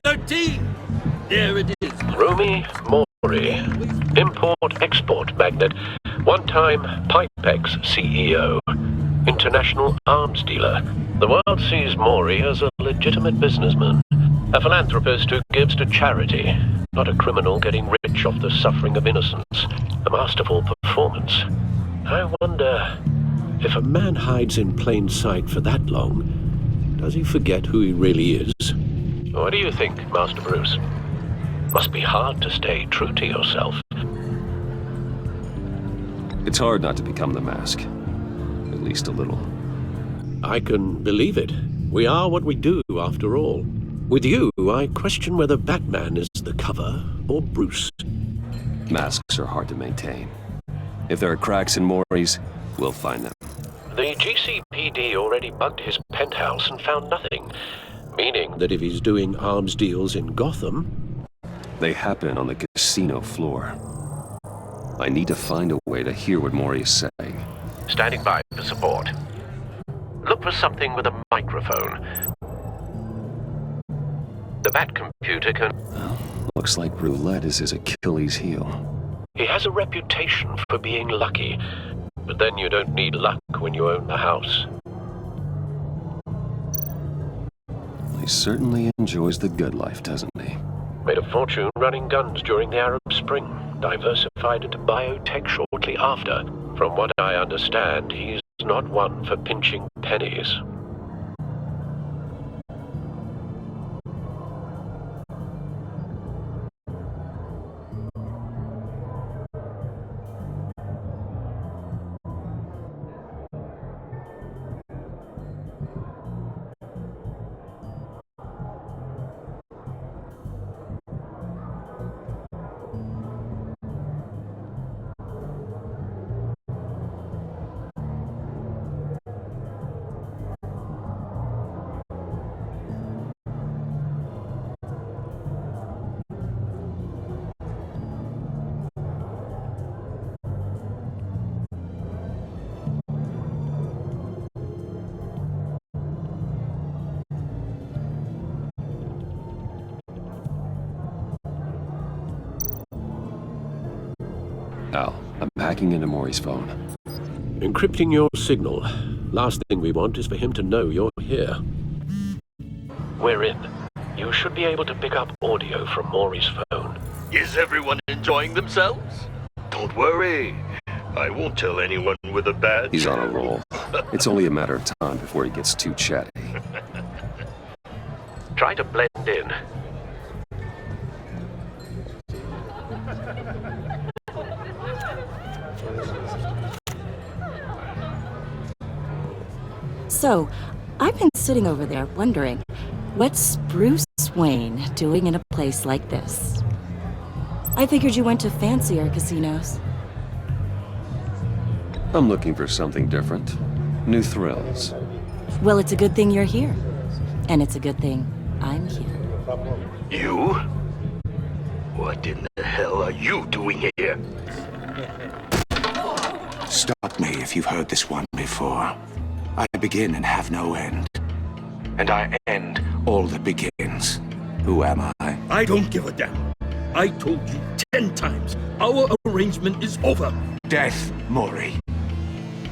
13. There it is. Rumi Mori, import-export magnate, one-time Pipex CEO, international arms dealer. The world sees Mori as a legitimate businessman, a philanthropist who gives to charity, not a criminal getting rich off the suffering of innocence. A masterful performance. I wonder, if a man hides in plain sight for that long, does he forget who he really is? What do you think, Master Bruce? Must be hard to stay true to yourself. It's hard not to become the mask. At least a little. I can believe it. We are what we do, after all. With you, I question whether Batman is the cover or Bruce. Masks are hard to maintain. If there are cracks in Mori's, we'll find them. The GCPD already bugged his penthouse and found nothing. Meaning that if he's doing arms deals in Gotham... They happen on the casino floor. I need to find a way to hear what Mori is saying. Standing by for support. Look for something with a microphone. The Bat computer can... Well, looks like roulette is his Achilles heel. He has a reputation for being lucky, but then you don't need luck when you own the house. He certainly enjoys the good life, doesn't he? Made a fortune running guns during the Arab Spring, diversified into biotech shortly after. From what I understand, he's not one for pinching pennies. Al, I'm hacking into Mori's phone. Encrypting your signal. Last thing we want is for him to know you're here. We're in. You should be able to pick up audio from Mori's phone. Is everyone enjoying themselves? Don't worry. I won't tell anyone with a badge. He's on a roll. It's only a matter of time before he gets too chatty. Try to blend in. So, I've been sitting over there wondering, what's Bruce Wayne doing in a place like this? I figured you went to fancier casinos. I'm looking for something different. New thrills. Well, it's a good thing you're here. And it's a good thing I'm here. You? What in the hell are you doing here? Stop me if you've heard this one before. I begin and have no end. And I end all that begins. Who am I? I don't give a damn. I told you 10 times. Our arrangement is over. Death, Mori.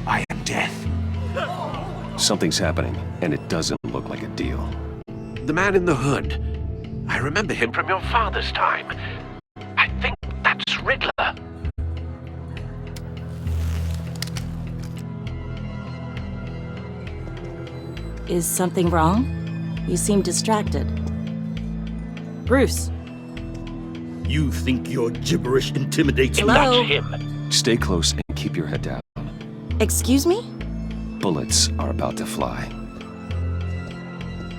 I am death. Something's happening, and it doesn't look like a deal. The man in the hood. I remember him from your father's time. I think that's Riddler. Is something wrong? You seem distracted. Bruce. You think your gibberish intimidates me? Hello? Not him. Stay close and keep your head down. Excuse me? Bullets are about to fly.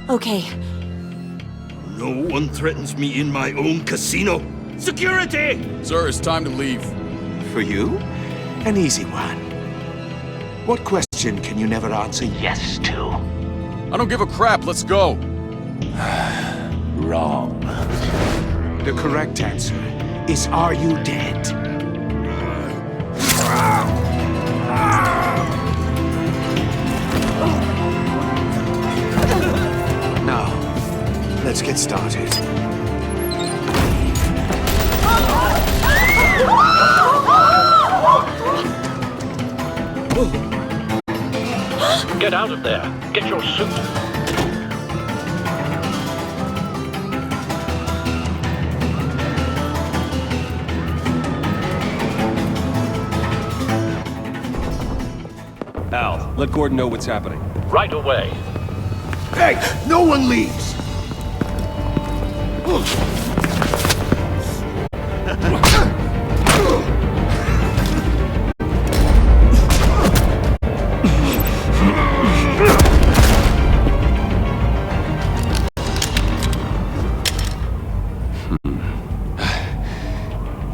Okay. No one threatens me in my own casino. Security! Sir, it's time to leave. For you? An easy one. What question can you never answer yes to? I don't give a crap, let's go. Wrong. The correct answer is, are you dead? Now, let's get started. Get out of there. Get your suit. Al, let Gordon know what's happening. Right away. Hey, no one leaves!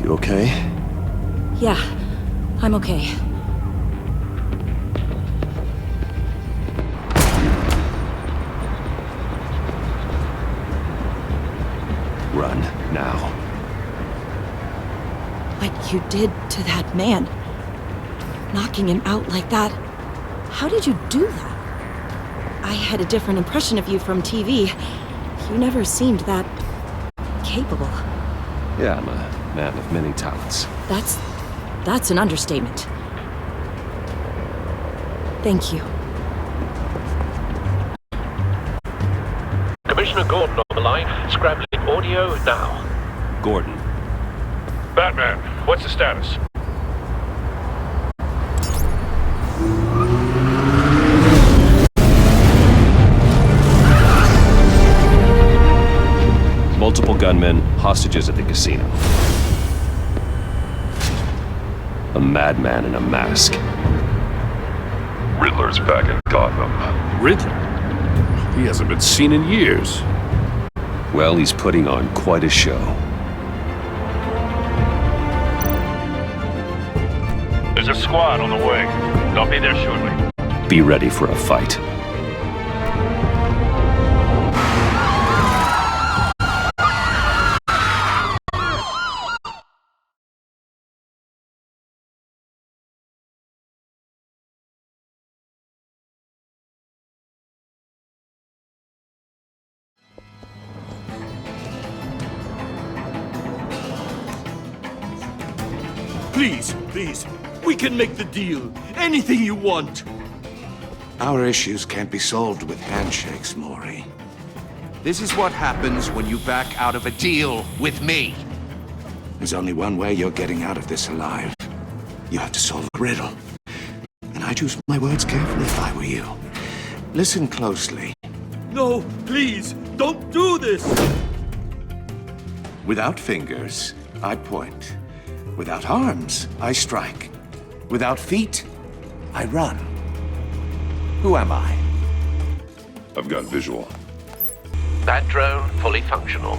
You okay? Yeah, I'm okay. Run, now. What you did to that man, knocking him out like that, how did you do that? I had a different impression of you from TV. You never seemed that capable. Yeah, I'm a man of many talents. That's an understatement. Thank you. Commissioner Gordon on the line. Scrambling audio now. Gordon. Batman, what's the status? Multiple gunmen, hostages at the casino. A madman in a mask. Riddler's back in Gotham. Riddler? He hasn't been seen in years. Well, he's putting on quite a show. There's a squad on the way. They'll be there shortly. Be ready for a fight. Please, we can make the deal. Anything you want. Our issues can't be solved with handshakes, Maury. This is what happens when you back out of a deal with me. There's only one way you're getting out of this alive. You have to solve a riddle. And I'd choose my words carefully if I were you. Listen closely. No, please, don't do this. Without fingers, I point. Without arms, I strike. Without feet, I run. Who am I? I've got visual. That drone fully functional.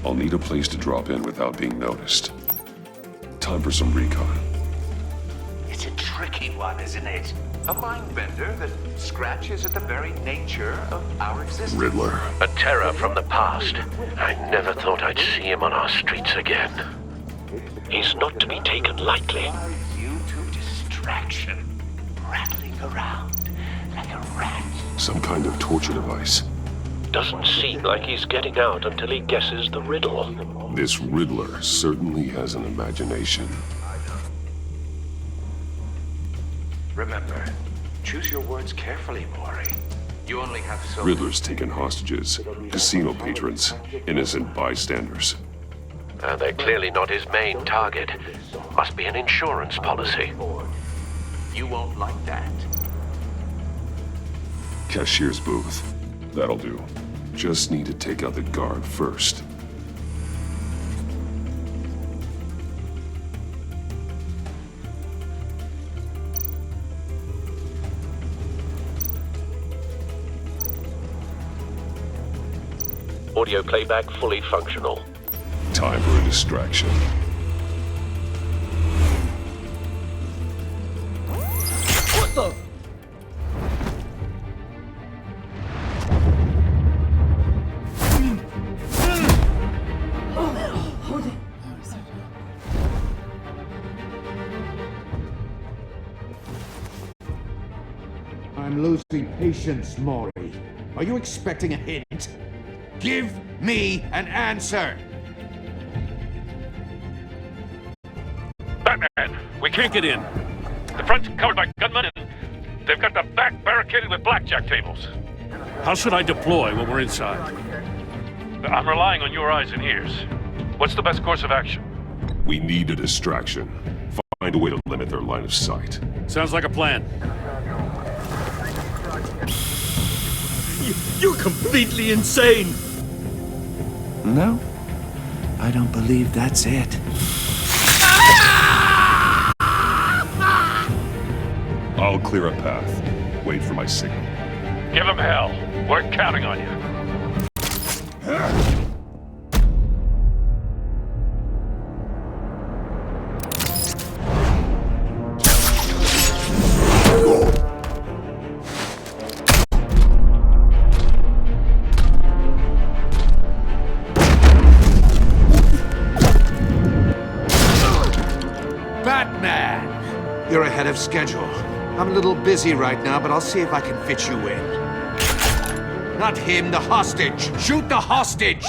I'll need a place to drop in without being noticed. Time for some recon. It's a tricky one, isn't it? A mind bender that scratches at the very nature of our existence. Riddler. A terror from the past. I never thought I'd see him on our streets again. He's not to be taken lightly. You to distraction, rattling around like a rat. Some kind of torture device. Doesn't seem like he's getting out until he guesses the riddle. This Riddler certainly has an imagination. Remember, choose your words carefully, Maury. You only have so Riddler's taken hostages, casino patrons, innocent bystanders. They're clearly not his main target. Must be an insurance policy. You won't like that. Cashier's booth. That'll do. Just need to take out the guard first. Audio playback fully functional. Time for a distraction. What the? I'm losing patience, Maury. Are you expecting a hint? Give me an answer! Batman, We can't get in. The front's covered by gunmen, and they've got the back barricaded with blackjack tables. How should I deploy when we're inside? I'm relying on your eyes and ears. What's the best course of action? We need a distraction. Find a way to limit their line of sight. Sounds like a plan. You're completely insane! No, I don't believe that's it. I'll clear a path. Wait for my signal. Give them hell. We're counting on you. Batman! You're ahead of schedule. I'm a little busy right now, but I'll see if I can fit you in. Not him, the hostage! Shoot the hostage!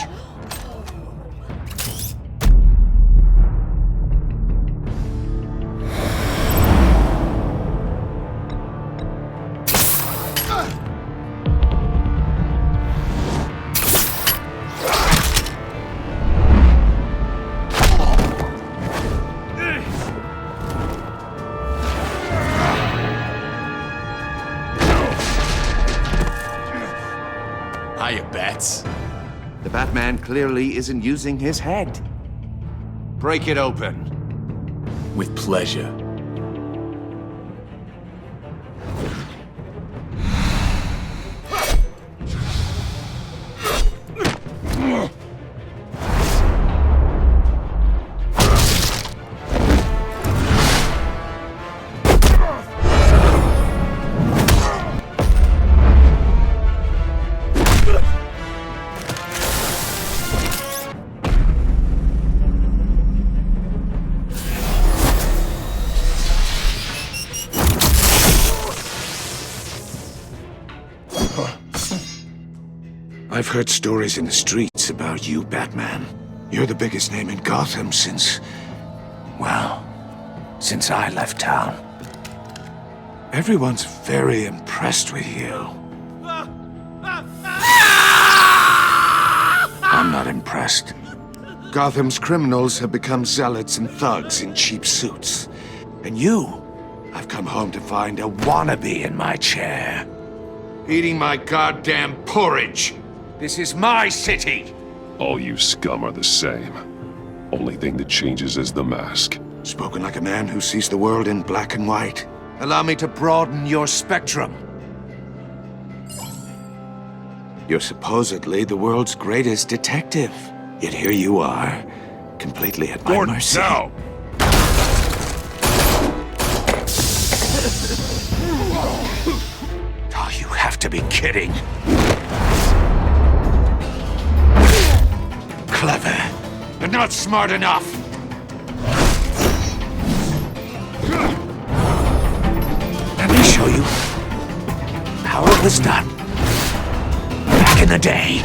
Hiya, Bats. The Batman clearly isn't using his head. Break it open. With pleasure. I've heard stories in the streets about you, Batman. You're the biggest name in Gotham since... well, since I left town. Everyone's very impressed with you. I'm not impressed. Gotham's criminals have become zealots and thugs in cheap suits. And you, I've come home to find a wannabe in my chair. Eating my goddamn porridge! This is my city! All you scum are the same. Only thing that changes is the mask. Spoken like a man who sees the world in black and white. Allow me to broaden your spectrum. You're supposedly the world's greatest detective. Yet here you are, completely at my mercy. Now! Oh, you have to be kidding. Clever, but not smart enough. Let me show you how it was done back in the day.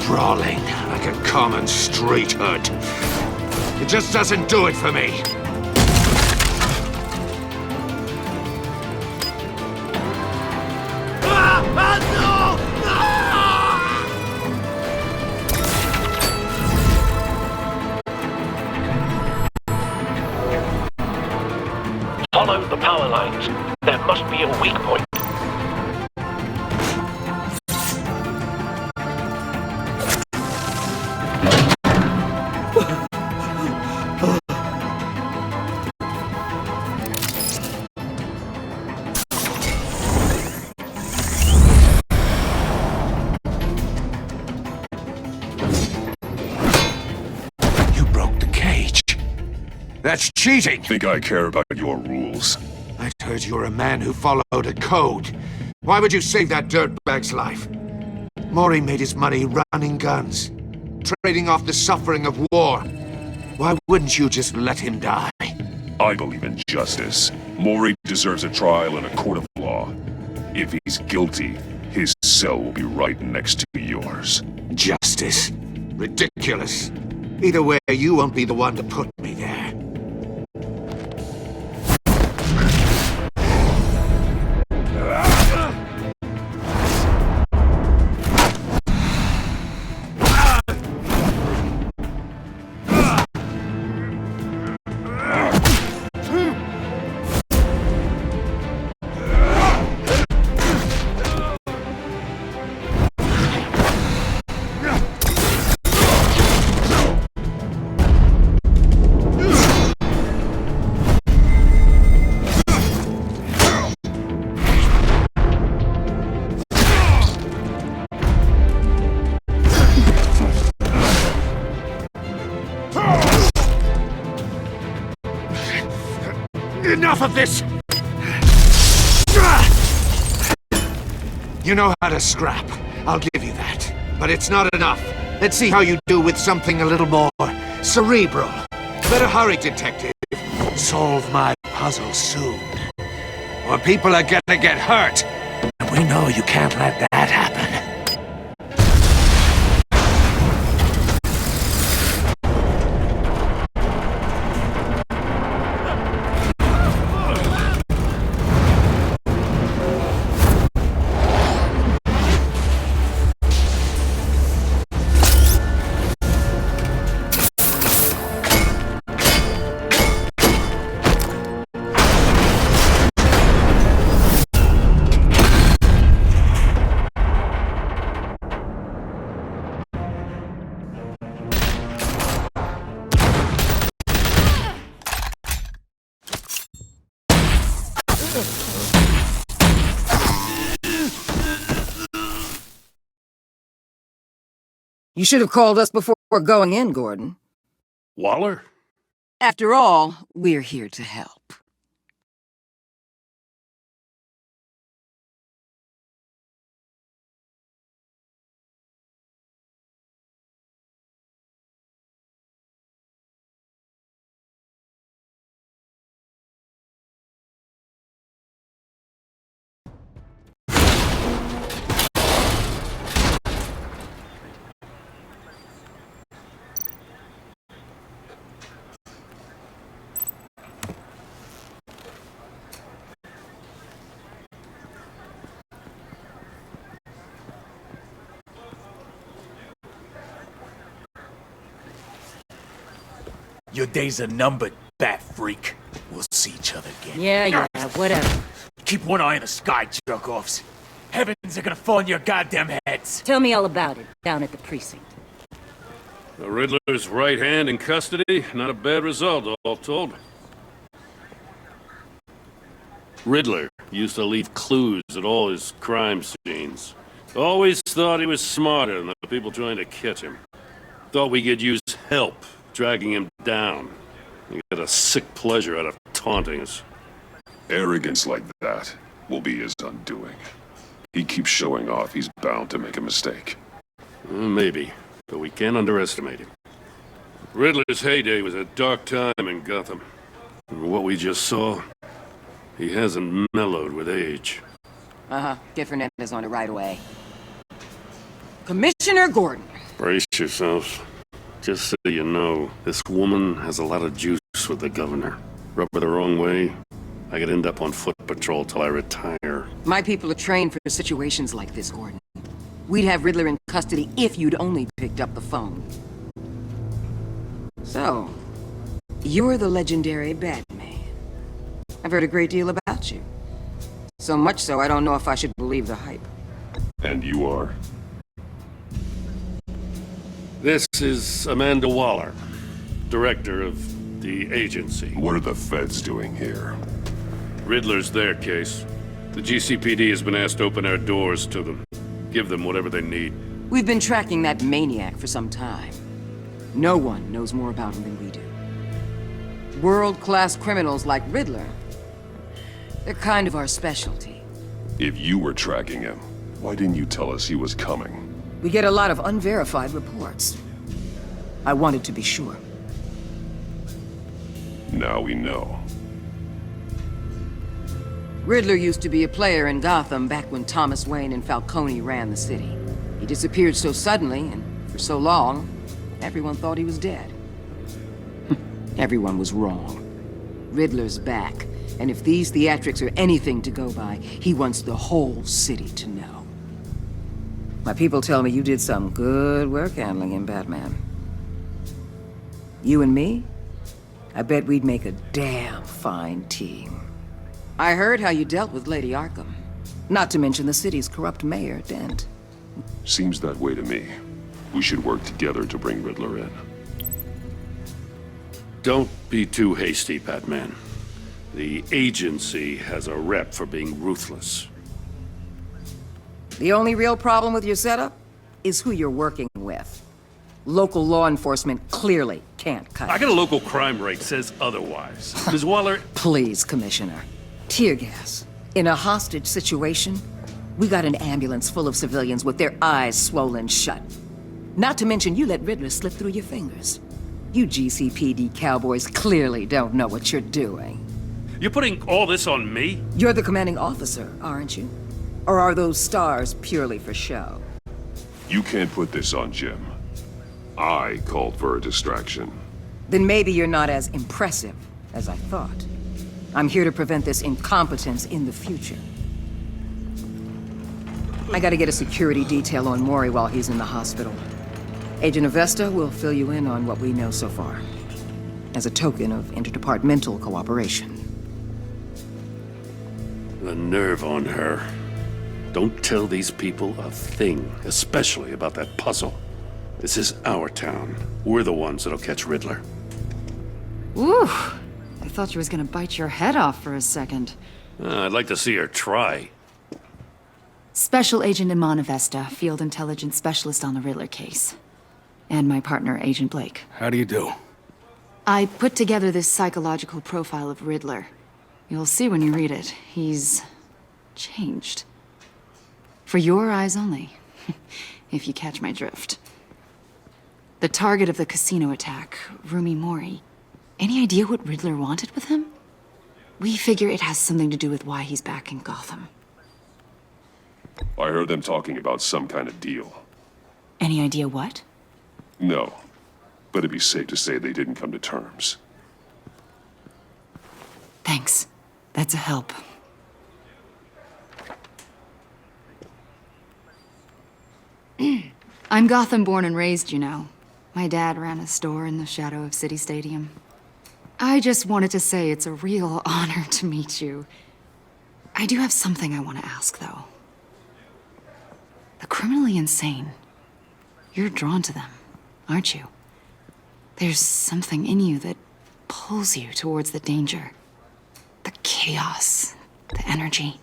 Brawling like a common street hood. It just doesn't do it for me. Follow the power lines. There must be a weak point. That's cheating! Think I care about your rules? I I heard you were a man who followed a code. Why would you save that dirtbag's life? Mori made his money running guns, trading off the suffering of war. Why wouldn't you just let him die? I believe in justice. Mori deserves a trial in a court of law. If he's guilty, his cell will be right next to yours. Justice? Ridiculous. Either way, you won't be the one to put me there. Enough of this! You know how to scrap. I'll give you that. But it's not enough. Let's see how you do with something a little more cerebral. Better hurry, detective. Solve my puzzle soon. Or people are gonna get hurt. And we know you can't let that happen. You should have called us before going in, Gordon. Waller? After all, we're here to help. Your days are numbered, bat freak. We'll see each other again. Yeah, whatever. Keep one eye on the sky, jerk-offs. Heavens are gonna fall on your goddamn heads. Tell me all about it, down at the precinct. The Riddler's right hand in custody. Not a bad result, all told. Riddler used to leave clues at all his crime scenes. Always thought he was smarter than the people trying to catch him. Thought we could use help dragging him down. He got a sick pleasure out of taunting us. Arrogance like that will be his undoing. He keeps showing off, he's bound to make a mistake. Maybe, but we can't underestimate him. Riddler's heyday was a dark time in Gotham. And what we just saw, he hasn't mellowed with age. Get Fernandez on it right away. Commissioner Gordon. Brace yourselves. Just so you know, this woman has a lot of juice with the governor. Rub her the wrong way, I could end up on foot patrol till I retire. My people are trained for situations like this, Gordon. We'd have Riddler in custody if you'd only picked up the phone. So, you're the legendary Batman. I've heard a great deal about you. So much so, I don't know if I should believe the hype. And you are? This is Amanda Waller, director of the agency. What are the feds doing here? Riddler's their case. The GCPD has been asked to open our doors to them. Give them whatever they need. We've been tracking that maniac for some time. No one knows more about him than we do. World-class criminals like Riddler. They're kind of our specialty. If you were tracking him, why didn't you tell us he was coming? We get a lot of unverified reports. I wanted to be sure. Now we know. Riddler used to be a player in Gotham back when Thomas Wayne and Falcone ran the city. He disappeared so suddenly and for so long, everyone thought he was dead. Everyone was wrong. Riddler's back, and if these theatrics are anything to go by, he wants the whole city to know. My people tell me you did some good work handling him, Batman. You and me? I bet we'd make a damn fine team. I heard how you dealt with Lady Arkham. Not to mention the city's corrupt mayor, Dent. Seems that way to me. We should work together to bring Riddler in. Don't be too hasty, Batman. The agency has a rep for being ruthless. The only real problem with your setup is who you're working with. Local law enforcement clearly can't cut I it. got a local crime rate says otherwise. Ms. Waller, Please, Commissioner. Tear gas. In a hostage situation, we got an ambulance full of civilians with their eyes swollen shut. Not to mention you let Riddler slip through your fingers. You GCPD cowboys clearly don't know what you're doing. you're putting all this on me? You're the commanding officer, aren't you? Or are those stars purely for show? You can't put this on Jim. I called for a distraction. Then maybe you're not as impressive as I thought. I'm here to prevent this incompetence in the future. I gotta get a security detail on Mori while he's in the hospital. Agent Avesta will fill you in on what we know so far, as a token of interdepartmental cooperation. The nerve on her. Don't tell these people a thing, especially about that puzzle. This is our town. We're the ones that'll catch Riddler. Ooh, I thought you was gonna bite your head off for a second. I'd like to see her try. Special Agent Iman Avesta, Field Intelligence Specialist on the Riddler case. And my partner, Agent Blake. How do you do? I put together this psychological profile of Riddler. You'll see when you read it. He's changed. For your eyes only, if you catch my drift. The target of the casino attack, Rumi Mori. Any idea what Riddler wanted with him? We figure it has something to do with why he's back in Gotham. I heard them talking about some kind of deal. Any idea what? No, but it'd be safe to say they didn't come to terms. Thanks. That's a help. I'm Gotham born and raised, you know. My dad ran a store in the shadow of City Stadium. I just wanted to say it's a real honor to meet you. I do have something I want to ask, though. The criminally insane. You're drawn to them, aren't you? There's something in you that pulls you towards the danger. The chaos, the energy.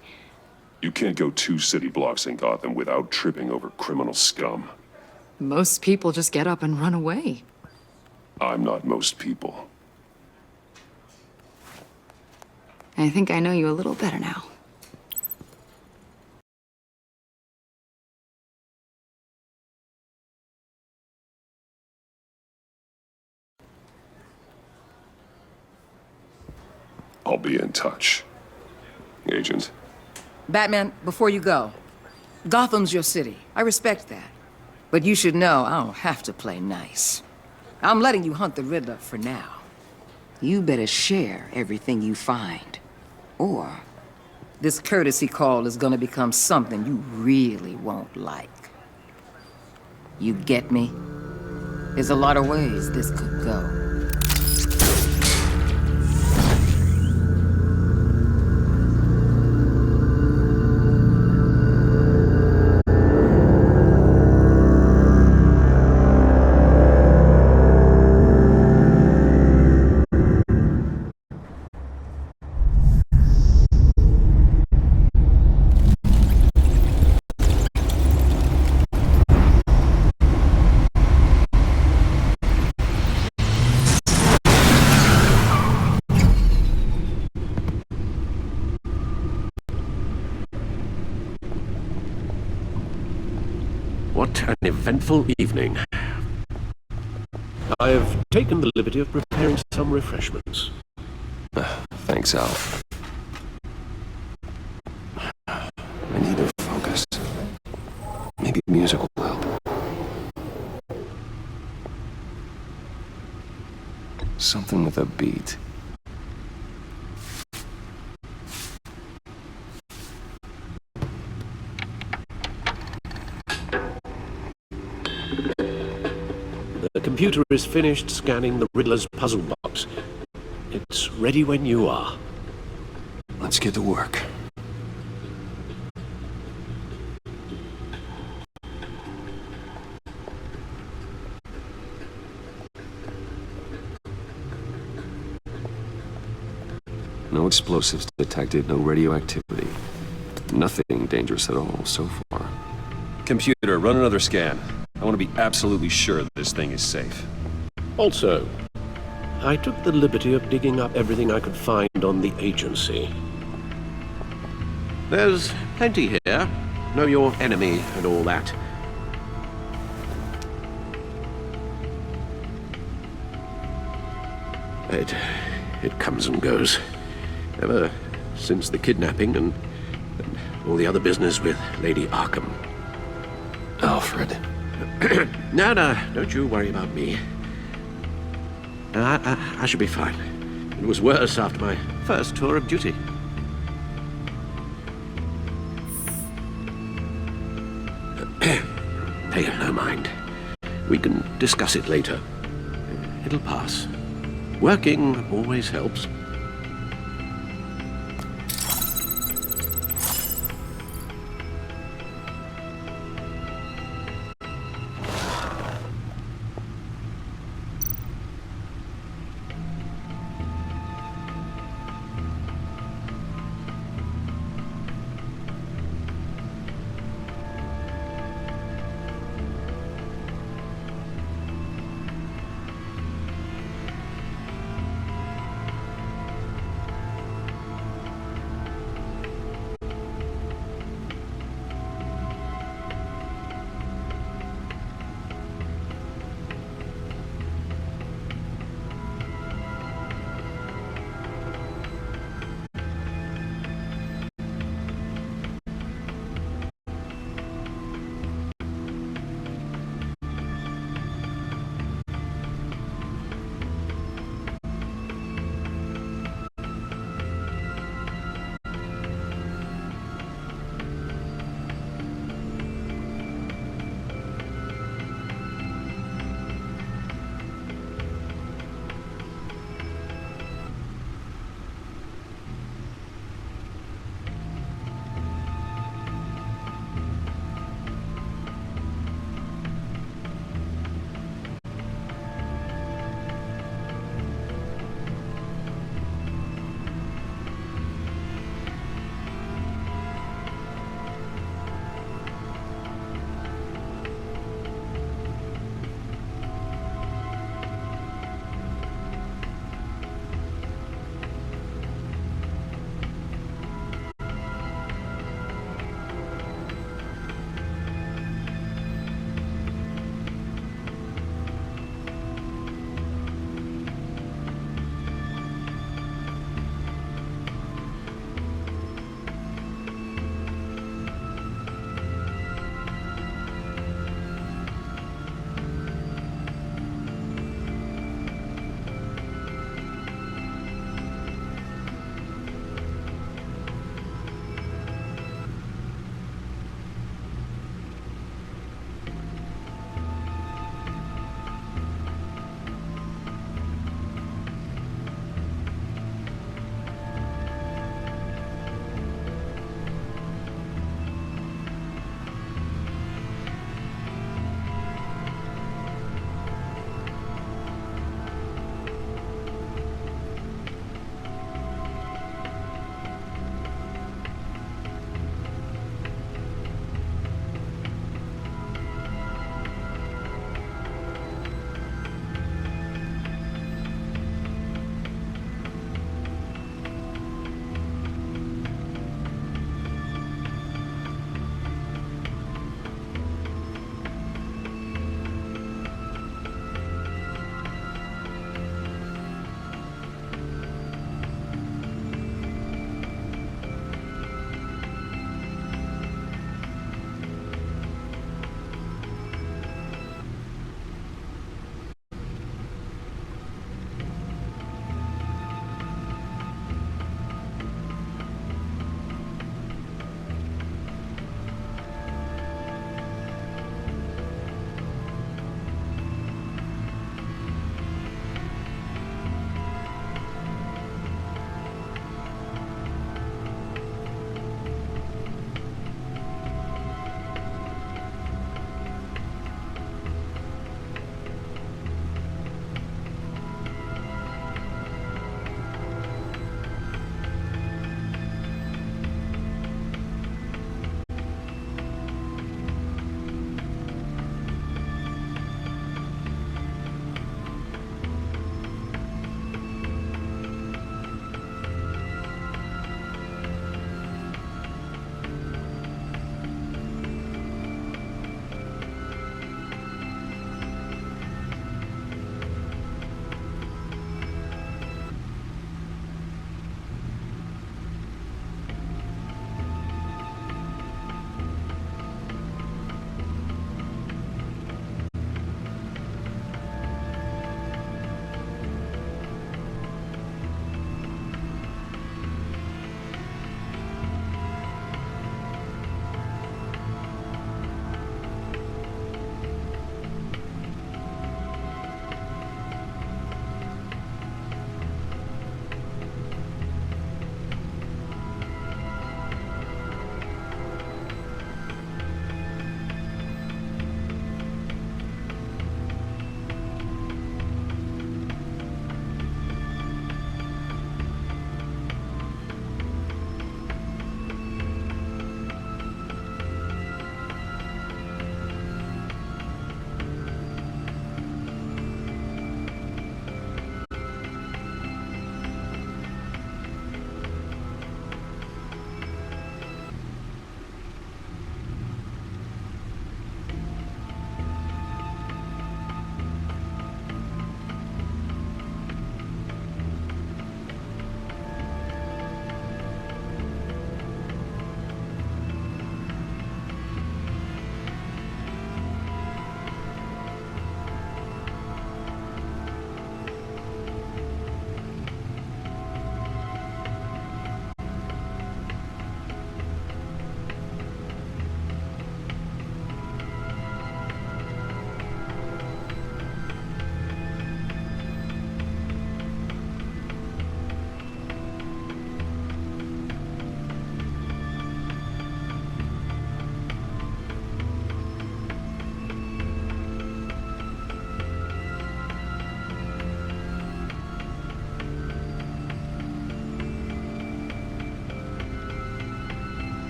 You can't go 2 city blocks in Gotham without tripping over criminal scum. Most people just get up and run away. I'm not most people. I think I know you a little better now. I'll be in touch. Agent. Batman, before you go, Gotham's your city. I respect that. But you should know I don't have to play nice. I'm letting you hunt the Riddler for now. You better share everything you find. Or this courtesy call is gonna become something you really won't like. You get me? There's a lot of ways this could go. What an eventful evening. I've taken the liberty of preparing some refreshments. Thanks, Al. I need to focus. Maybe music will help. Something with a beat. The computer is finished scanning the Riddler's puzzle box. It's ready when you are. Let's get to work. No explosives detected, no radioactivity. Nothing dangerous at all so far. Computer, run another scan. I want to be absolutely sure this thing is safe. Also, I took the liberty of digging up everything I could find on the agency. There's plenty here. Know your enemy and all that. It comes and goes. Ever since the kidnapping and all the other business with Lady Arkham. Alfred. No, don't you worry about me. I should be fine. It was worse after my first tour of duty. Pay no mind. We can discuss it later. It'll pass. Working always helps.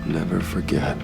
Never forget.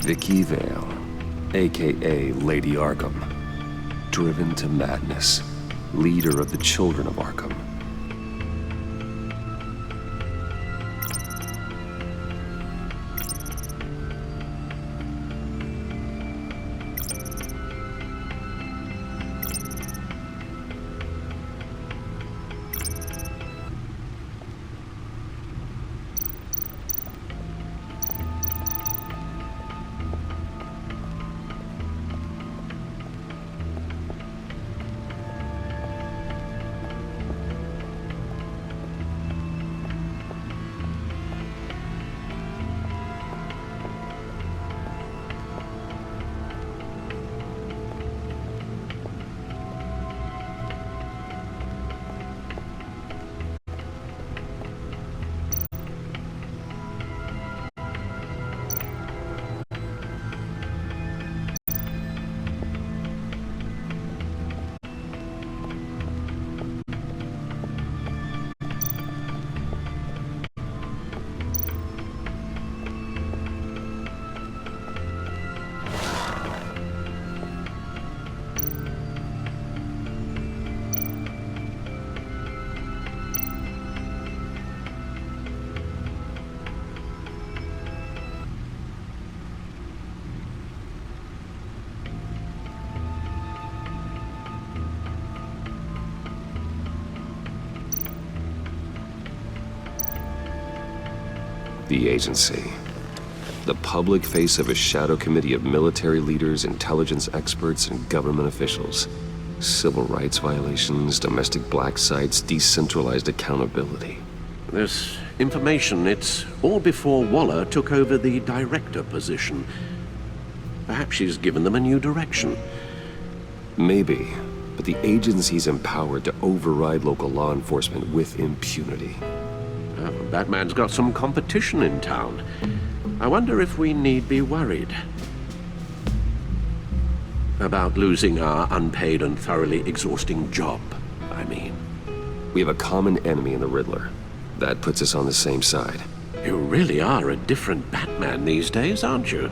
Vicky Vale, aka Lady Arkham. Driven to madness. Leader of the Children of Arkham. The agency. The public face of a shadow committee of military leaders, intelligence experts, and government officials. Civil rights violations, domestic black sites, decentralized accountability. This information, it's all before Waller took over the director position. Perhaps she's given them a new direction. Maybe, but the agency's empowered to override local law enforcement with impunity. Batman's got some competition in town. I wonder if we need be worried about losing our unpaid and thoroughly exhausting job, I mean. We have a common enemy in the Riddler. That puts us on the same side. You really are a different Batman these days, aren't you?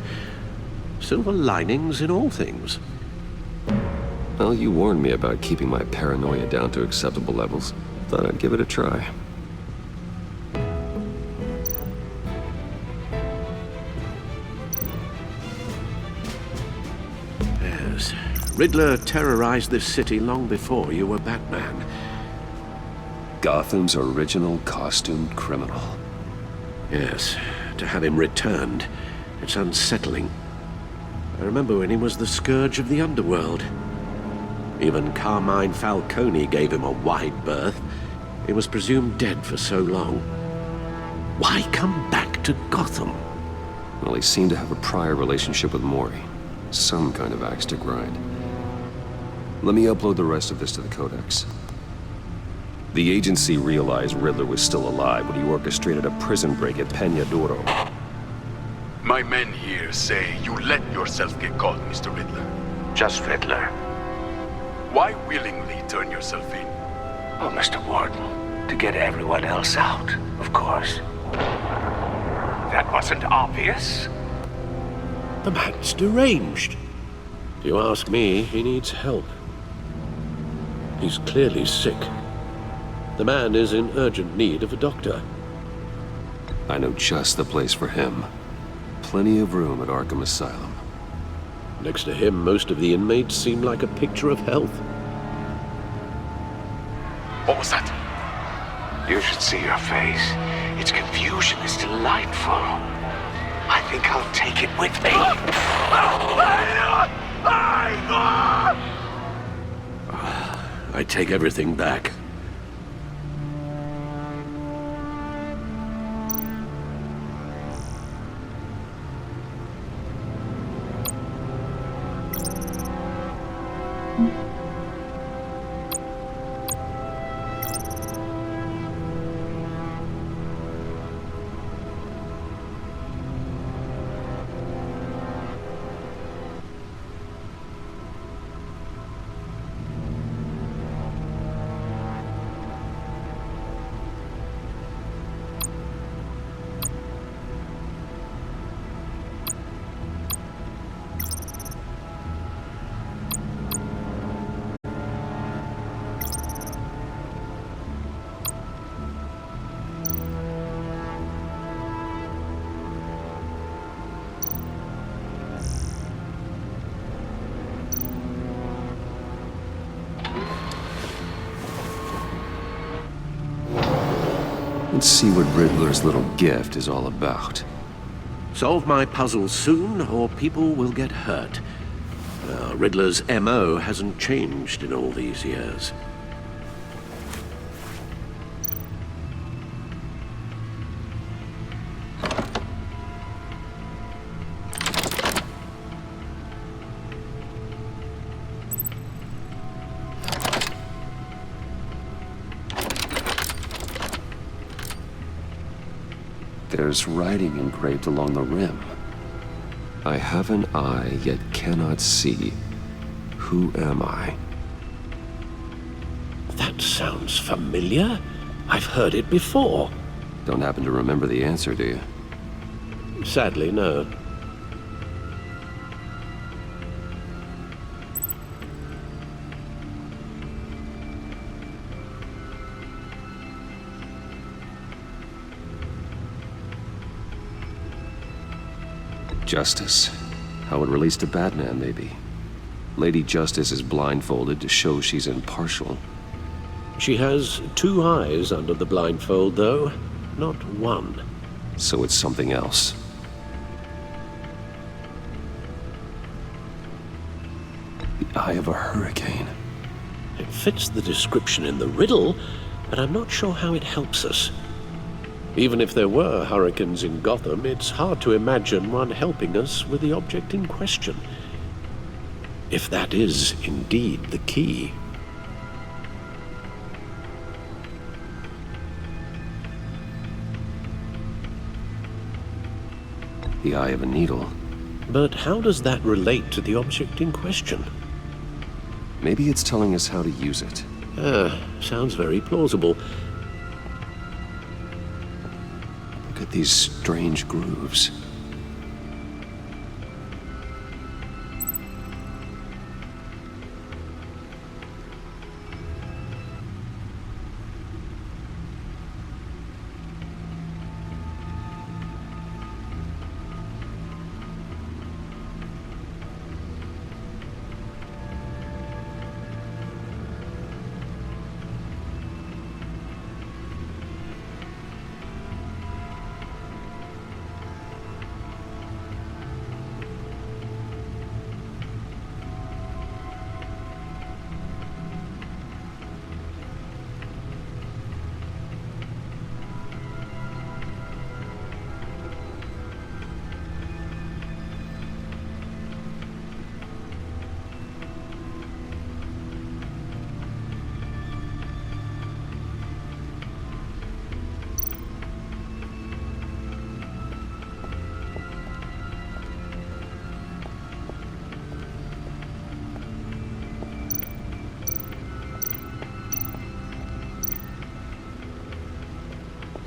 Silver linings in all things. Well, you warned me about keeping my paranoia down to acceptable levels. Thought I'd give it a try. Yes. Riddler terrorized this city long before you were Batman. Gotham's original costumed criminal. Yes. To have him returned, it's unsettling. I remember when he was the scourge of the underworld. Even Carmine Falcone gave him a wide berth. He was presumed dead for so long. Why come back to Gotham? Well, he seemed to have a prior relationship with Mori. Some kind of axe to grind. Let me upload the rest of this to the Codex. The agency realized Riddler was still alive when he orchestrated a prison break at Peña Duro. My men here say you let yourself get caught, Mr. Riddler. Just Riddler. Why willingly turn yourself in? Oh, Mr. Warden, to get everyone else out, of course. That wasn't obvious. The man's deranged. If you ask me, he needs help. He's clearly sick. The man is in urgent need of a doctor. I know just the place for him. Plenty of room at Arkham Asylum. Next to him, most of the inmates seem like a picture of health. What was that? You should see your face. Its confusion is delightful. I think I'll take it with me. I take everything back. Let's see what Riddler's little gift is all about. Solve my puzzle soon, or people will get hurt. Riddler's MO hasn't changed in all these years. There's writing engraved along the rim. I have an eye, yet cannot see. Who am I? That sounds familiar. I've heard it before. Don't happen to remember the answer, do you? Sadly, no. Justice. How it relates to Batman, maybe. Lady Justice is blindfolded to show she's impartial. She has 2 eyes under the blindfold, though. Not 1. So it's something else. The eye of a hurricane. It fits the description in the riddle, but I'm not sure how it helps us. Even if there were hurricanes in Gotham, it's hard to imagine one helping us with the object in question. If that is indeed the key. The eye of a needle. But how does that relate to the object in question? Maybe it's telling us how to use it. Sounds very plausible. Look at these strange grooves.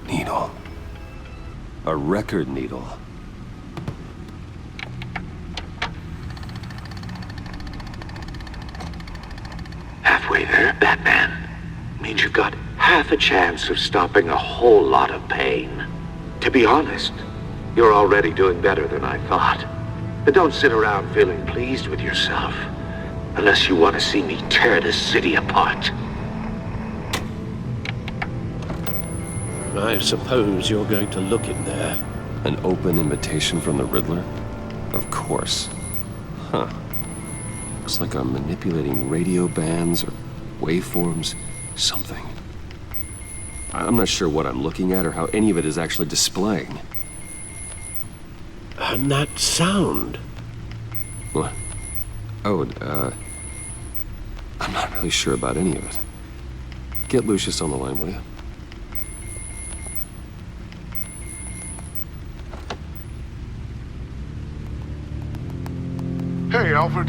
Needle. A record needle. Halfway there, Batman. Means you've got half a chance of stopping a whole lot of pain. To be honest, you're already doing better than I thought. But don't sit around feeling pleased with yourself. Unless you want to see me tear this city apart. I suppose you're going to look in there. An open invitation from the Riddler? Of course. Huh. Looks like I'm manipulating radio bands or waveforms. Something. I'm not sure what I'm looking at or how any of it is actually displaying. And that sound. What? Oh, I'm not really sure about any of it. Get Lucius on the line, will you? Hey, Alfred.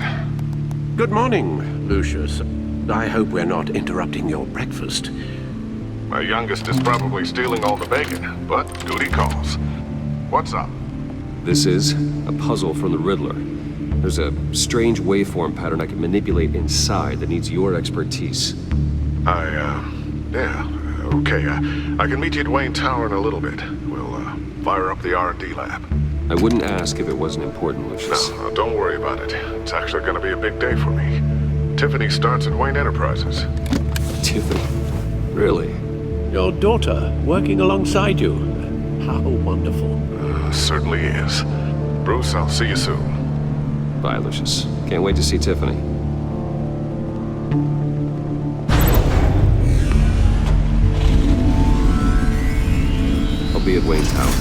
Good morning, Lucius. I hope we're not interrupting your breakfast. My youngest is probably stealing all the bacon, but duty calls. What's up? This is a puzzle from the Riddler. There's a strange waveform pattern I can manipulate inside that needs your expertise. Yeah, okay. I can meet you at Wayne Tower in a little bit. We'll, fire up the R&D lab. I wouldn't ask if it wasn't important, Lucius. No, don't worry about it. It's actually gonna be a big day for me. Tiffany starts at Wayne Enterprises. Tiffany? Really? Your daughter working alongside you. How wonderful. Certainly is. Bruce, I'll see you soon. Bye, Lucius. Can't wait to see Tiffany. I'll be at Wayne Tower.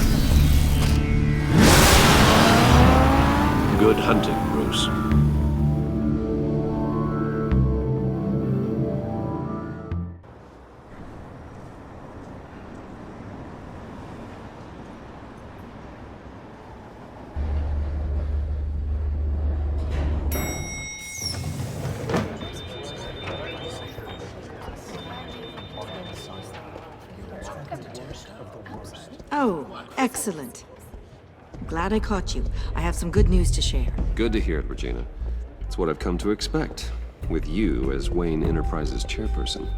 Good hunting, Bruce. Oh, excellent. Glad I caught you. I have some good news to share. Good to hear it, Regina. It's what I've come to expect, with you as Wayne Enterprises chairperson.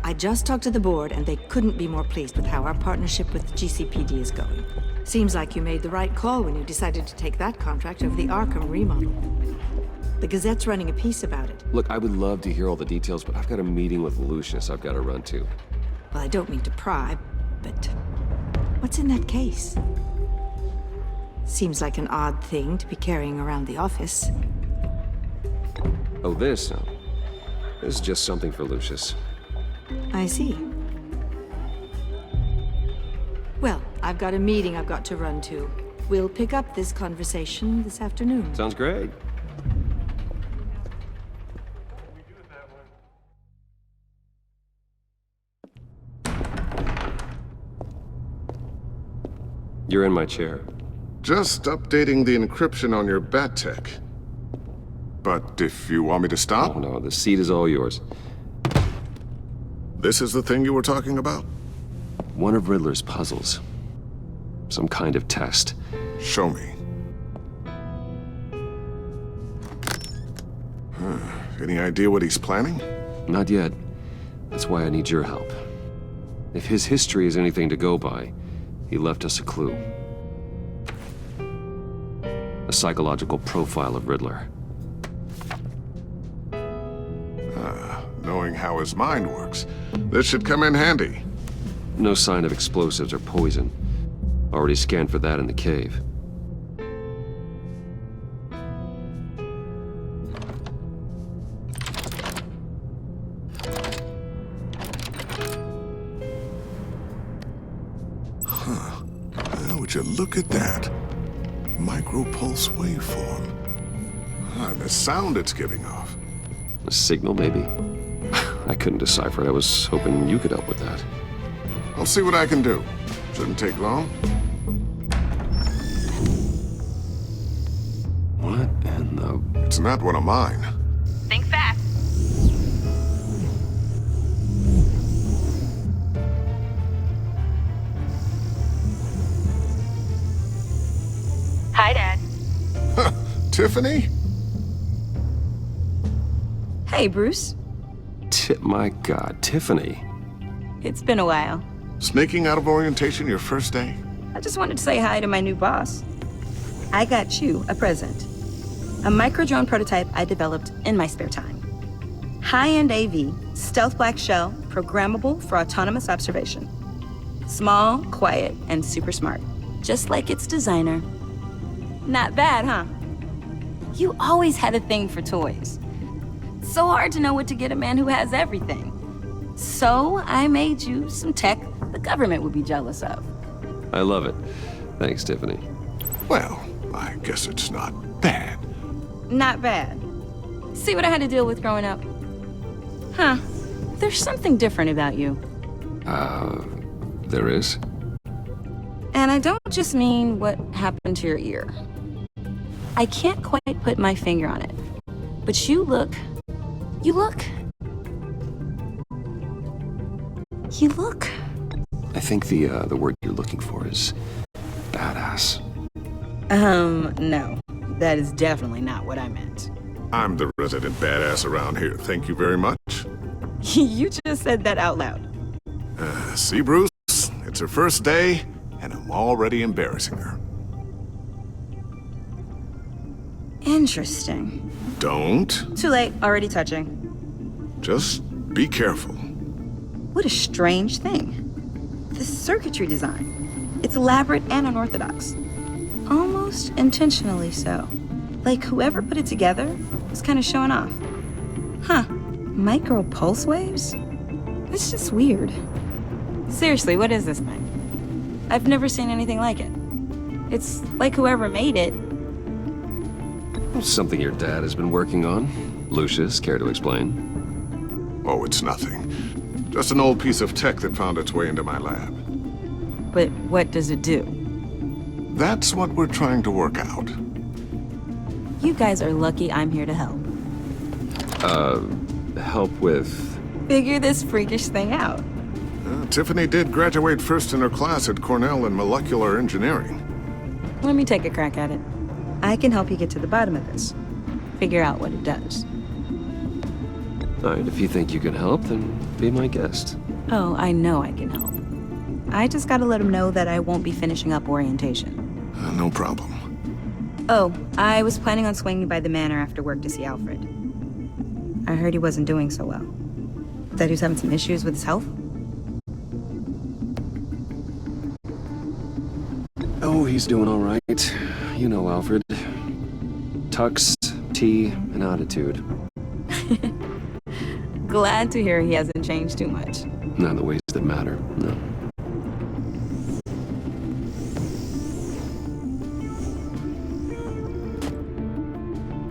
I just talked to the board, and they couldn't be more pleased with how our partnership with GCPD is going. Seems like you made the right call when you decided to take that contract over the Arkham remodel. The Gazette's running a piece about it. Look, I would love to hear all the details, but I've got a meeting with Lucius I've got to run to. Well, I don't mean to pry, but what's in that case? Seems like an odd thing to be carrying around the office. Oh, this? No. This is just something for Lucius. I see. Well, I've got a meeting I've got to run to. We'll pick up this conversation this afternoon. Sounds great. You're in my chair. Just updating the encryption on your Bat-Tech. But if you want me to stop? Oh, no, the seat is all yours. This is the thing you were talking about? One of Riddler's puzzles. Some kind of test. Show me. Any idea what he's planning? Not yet. That's why I need your help. If his history is anything to go by, he left us a clue. A psychological profile of Riddler. Knowing how his mind works, this should come in handy. No sign of explosives or poison. Already scanned for that in the cave. Would you look at that? Micropulse waveform. And the sound it's giving off. A signal, maybe? I couldn't decipher it. I was hoping you could help with that. I'll see what I can do. Shouldn't take long. What in the... It's not one of mine. Think fast. Hi, Dad. Tiffany? Hey, Bruce. My God, Tiffany. It's been a while. Sneaking out of orientation your first day? I just wanted to say hi to my new boss. I got you a present. A micro-drone prototype I developed in my spare time. High-end AV, stealth black shell, programmable for autonomous observation. Small, quiet, and super smart. Just like its designer. Not bad, huh? You always had a thing for toys. So hard to know what to get a man who has everything. So I made you some tech the government would be jealous of. I love it. Thanks, Tiffany. Well, I guess it's not bad. Not bad. See what I had to deal with growing up? Huh. There's something different about you. There is? And I don't just mean what happened to your ear. I can't quite put my finger on it. But you look... I think the word you're looking for is badass. No. That is definitely not what I meant. I'm the resident badass around here. Thank you very much. You just said that out loud. See, Bruce? It's her first day, and I'm already embarrassing her. Interesting. Don't. Too late. Already touching. Just be careful. What a strange thing. The circuitry design. It's elaborate and unorthodox. Almost intentionally so. Like whoever put it together was kind of showing off. Huh. Micro pulse waves? It's just weird. Seriously, what is this thing? I've never seen anything like it. It's like whoever made it. Something your dad has been working on. Lucius, care to explain? Oh, it's nothing. Just an old piece of tech that found its way into my lab. But what does it do? That's what we're trying to work out. You guys are lucky I'm here to help. Help with... Figure this freakish thing out. Tiffany did graduate first in her class at Cornell in molecular engineering. Let me take a crack at it. I can help you get to the bottom of this. Figure out what it does. Alright, if you think you can help, then be my guest. Oh, I know I can help. I just gotta let him know that I won't be finishing up orientation. No problem. Oh, I was planning on swinging by the manor after work to see Alfred. I heard he wasn't doing so well. That he was having some issues with his health? Oh, he's doing all right. You know Alfred. Tux, tea, and attitude. Glad to hear he hasn't changed too much. Not in the ways that matter, no.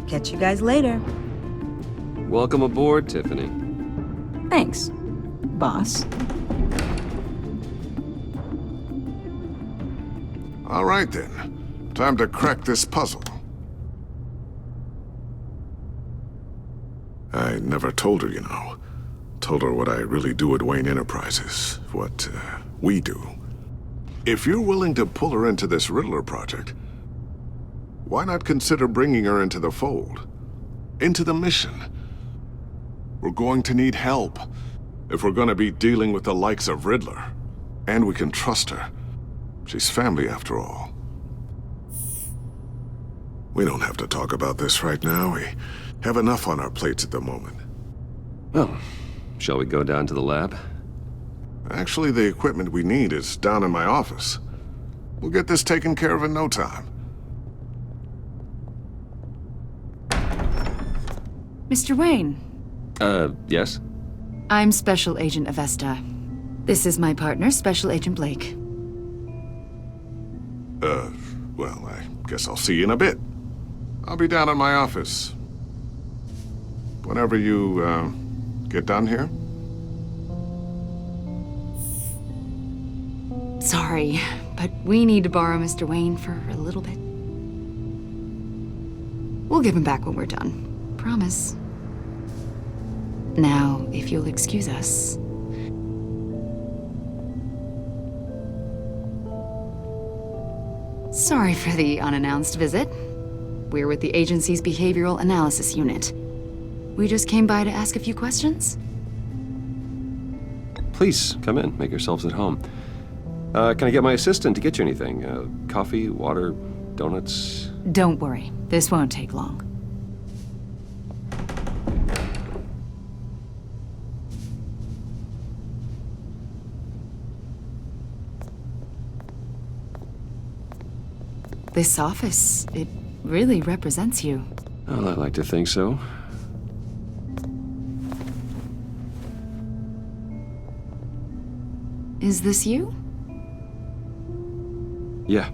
Catch you guys later. Welcome aboard, Tiffany. Thanks, boss. All right then. Time to crack this puzzle. I never told her, you know. Told her what I really do at Wayne Enterprises. What, we do. If you're willing to pull her into this Riddler project, why not consider bringing her into the fold? Into the mission? We're going to need help if we're going to be dealing with the likes of Riddler. And we can trust her. She's family after all. We don't have to talk about this right now. We have enough on our plates at the moment. Well, shall we go down to the lab? Actually, the equipment we need is down in my office. We'll get this taken care of in no time. Mr. Wayne. Yes? I'm Special Agent Avesta. This is my partner, Special Agent Blake. Well, I guess I'll see you in a bit. I'll be down in my office. Whenever you, get done here. Sorry, but we need to borrow Mr. Wayne for a little bit. We'll give him back when we're done. Promise. Now, if you'll excuse us. Sorry for the unannounced visit. We're with the agency's Behavioral Analysis Unit. We just came by to ask a few questions. Please, come in. Make yourselves at home. Can I get my assistant to get you anything? Coffee, water, donuts? Don't worry. This won't take long. This office, it really represents you. Well, I like to think so. Is this you? Yeah.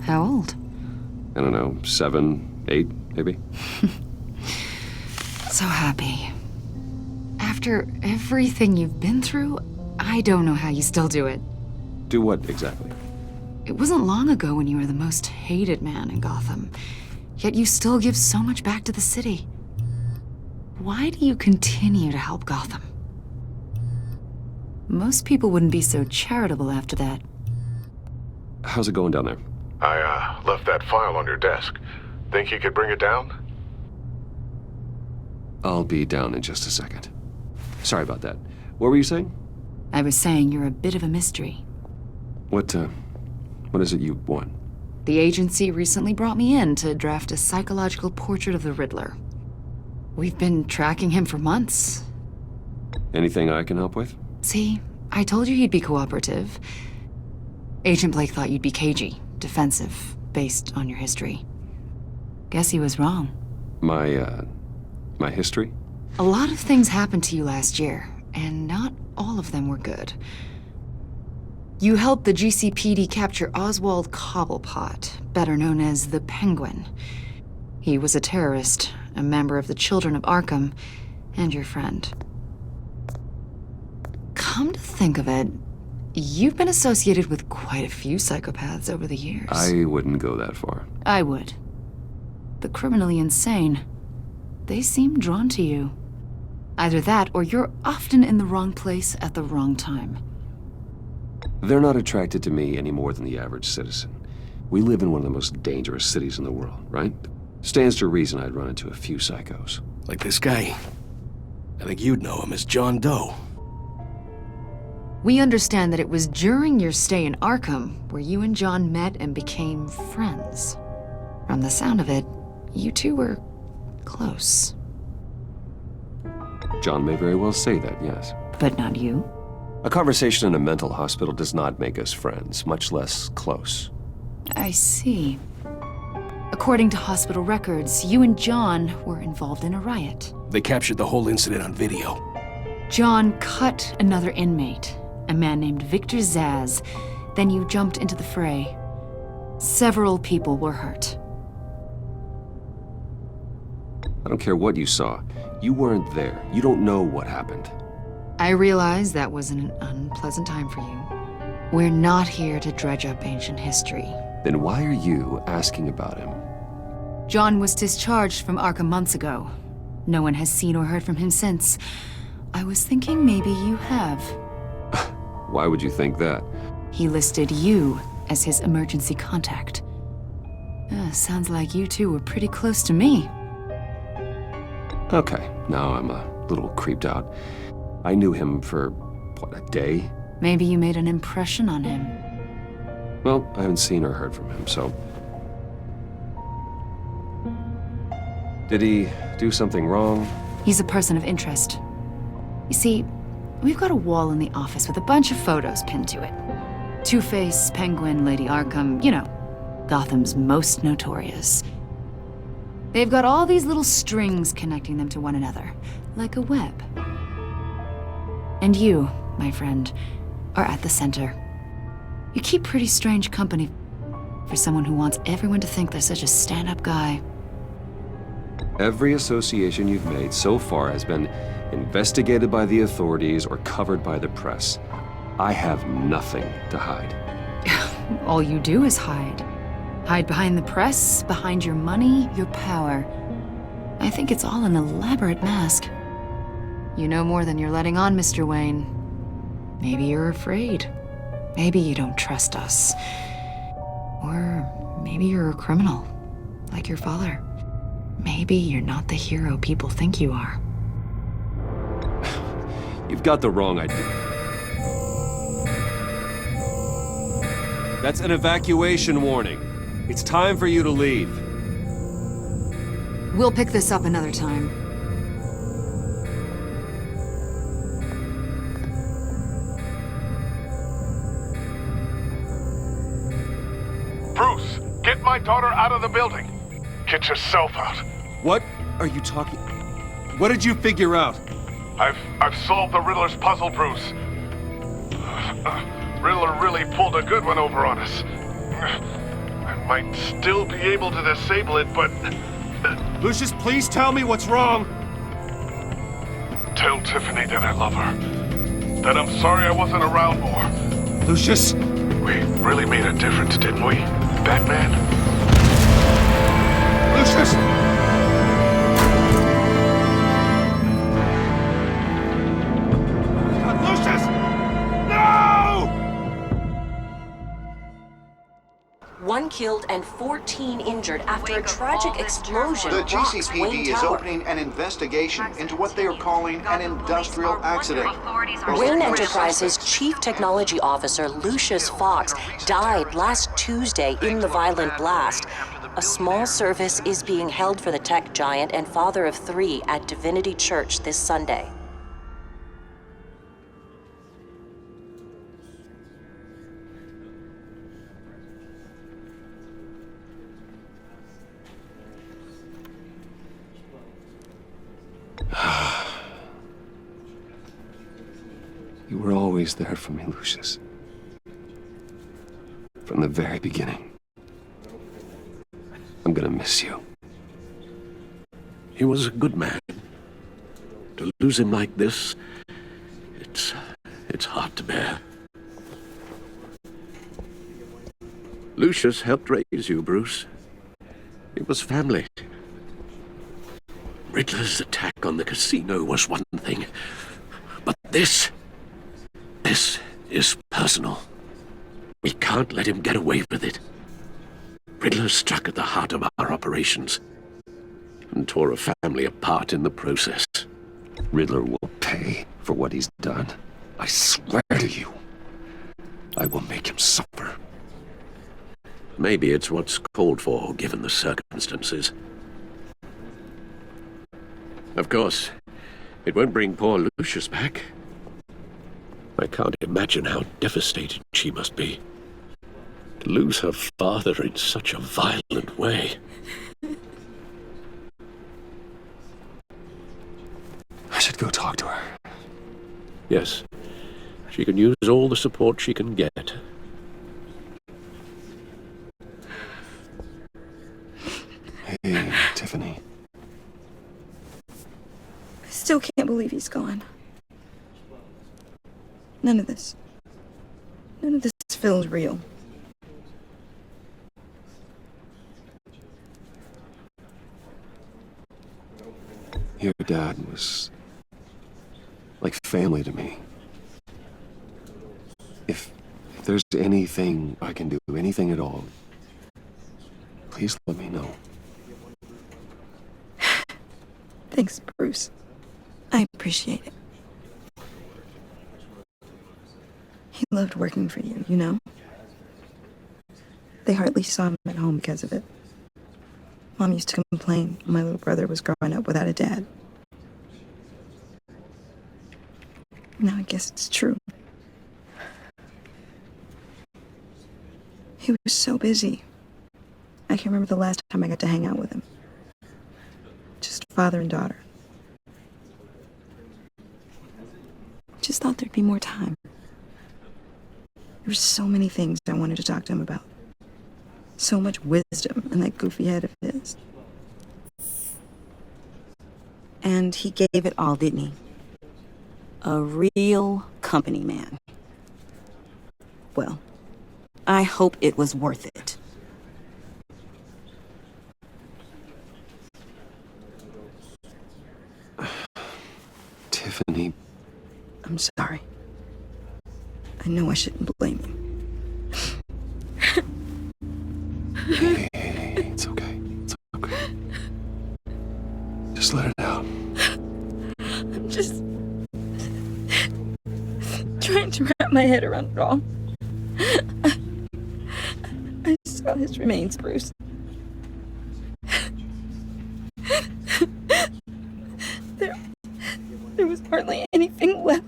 How old? I don't know, 7, 8, maybe? So happy. After everything you've been through, I don't know how you still do it. Do what exactly? It wasn't long ago when you were the most hated man in Gotham, yet you still give so much back to the city. Why do you continue to help Gotham? Most people wouldn't be so charitable after that. How's it going down there? I, left that file on your desk. Think you could bring it down? I'll be down in just a second. Sorry about that. What were you saying? I was saying you're a bit of a mystery. What is it you want? The agency recently brought me in to draft a psychological portrait of the Riddler. We've been tracking him for months. Anything I can help with? See, I told you he'd be cooperative. Agent Blake thought you'd be cagey, defensive, based on your history. Guess he was wrong. My history? A lot of things happened to you last year, and not all of them were good. You helped the GCPD capture Oswald Cobblepot, better known as the Penguin. He was a terrorist, a member of the Children of Arkham, and your friend. Come to think of it, you've been associated with quite a few psychopaths over the years. I wouldn't go that far. I would. The criminally insane. They seem drawn to you. Either that, or you're often in the wrong place at the wrong time. They're not attracted to me any more than the average citizen. We live in one of the most dangerous cities in the world, right? Stands to reason I'd run into a few psychos. Like this guy. I think you'd know him as John Doe. We understand that it was during your stay in Arkham where you and John met and became friends. From the sound of it, you two were close. John may very well say that, yes. But not you? A conversation in a mental hospital does not make us friends, much less close. I see. According to hospital records, you and John were involved in a riot. They captured the whole incident on video. John cut another inmate, a man named Victor Zsasz. Then you jumped into the fray. Several people were hurt. I don't care what you saw. You weren't there. You don't know what happened. I realize that was an unpleasant time for you. We're not here to dredge up ancient history. Then why are you asking about him? John was discharged from Arkham months ago. No one has seen or heard from him since. I was thinking maybe you have. Why would you think that? He listed you as his emergency contact. Sounds like you two were pretty close to me. Okay, now I'm a little creeped out. I knew him for, what, a day? Maybe you made an impression on him. Well, I haven't seen or heard from him, so... Did he do something wrong? He's a person of interest. You see, we've got a wall in the office with a bunch of photos pinned to it. Two-Face, Penguin, Lady Arkham, you know, Gotham's most notorious. They've got all these little strings connecting them to one another, like a web. And you, my friend, are at the center. You keep pretty strange company for someone who wants everyone to think they're such a stand-up guy. Every association you've made so far has been investigated by the authorities or covered by the press. I have nothing to hide. All you do is hide. Hide behind the press, behind your money, your power. I think it's all an elaborate mask. You know more than you're letting on, Mr. Wayne. Maybe you're afraid. Maybe you don't trust us. Or maybe you're a criminal, like your father. Maybe you're not the hero people think you are. You've got the wrong idea. That's an evacuation warning. It's time for you to leave. We'll pick this up another time. Bruce, get my daughter out of the building. Get yourself out. What are you talking? What did you figure out? I've solved the Riddler's puzzle, Bruce. Riddler really pulled a good one over on us. I might still be able to disable it, but... Lucius, please tell me what's wrong. Tell Tiffany that I love her. That I'm sorry I wasn't around more. Lucius! We really made a difference, didn't we, Batman? Lucius! Lucius! No! 1 killed and 14 injured after a tragic explosion The rocks GCPD Wayne is Tower. opening an investigation into what they are calling an industrial accident. Wayne Enterprises' Chief Technology Officer Lucius Fox died last Tuesday in the violent blast. A small service is being held for the tech giant and father of 3 at Divinity Church this Sunday. always there for me, Lucius. From the very beginning. I'm gonna miss you. He was a good man. To lose him like this, it's hard to bear. Lucius helped raise you, Bruce. It was family. Riddler's attack on the casino was one thing, but this is personal. We can't let him get away with it. Riddler struck at the heart of our operations and tore a family apart in the process. Riddler will pay for what he's done. I swear to you. I will make him suffer. Maybe it's what's called for, given the circumstances. Of course, it won't bring poor Lucius back. I can't imagine how devastated she must be. To lose her father in such a violent way. I should go talk to her. Yes, she can use all the support she can get. Hey, Tiffany. I still can't believe he's gone. None of this feels real. Your dad was like family to me. If there's anything I can do, anything at all, please let me know. Thanks, Bruce. I appreciate it. He loved working for you, you know? They hardly saw him at home because of it. Mom used to complain when my little brother was growing up without a dad. Now I guess it's true. He was so busy. I can't remember the last time I got to hang out with him. Just father and daughter. Just thought there'd be more time. There were so many things I wanted to talk to him about. So much wisdom in that goofy head of his. And he gave it all, didn't he? A real company man. Well, I hope it was worth it. Tiffany. I'm sorry. I know I shouldn't blame you. Hey, it's okay. It's okay. Just let it out. I'm just trying to wrap my head around it all. I saw his remains, Bruce. There was hardly anything left.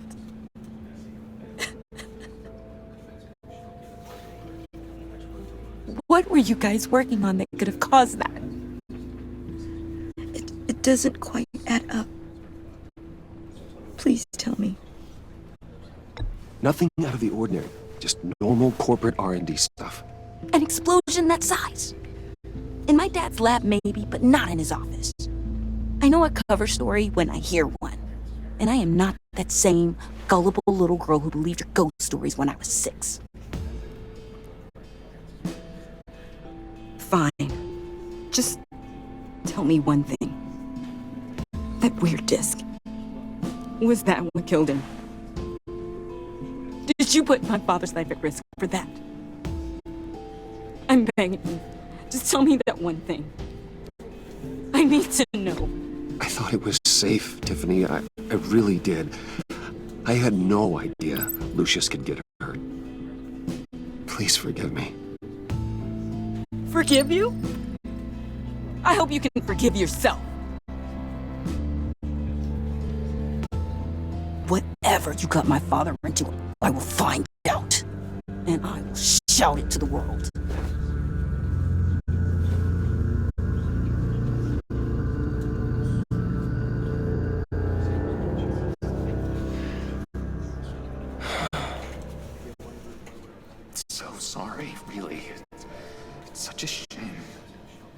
What were you guys working on that could have caused that? It doesn't quite add up. Please tell me. Nothing out of the ordinary. Just normal corporate R&D stuff. An explosion that size? In my dad's lab, maybe, but not in his office. I know a cover story when I hear one. And I am not that same gullible little girl who believed your ghost stories when I was 6. Fine. Just tell me one thing. That weird disc. Was that what killed him? Did you put my father's life at risk for that? I'm begging you. Just tell me that one thing. I need to know. I thought it was safe, Tiffany. I really did. I had no idea Lucius could get hurt. Please forgive me. Forgive you? I hope you can forgive yourself. Whatever you got my father into, I will find out. And I will shout it to the world. sorry, really. It's such a shame.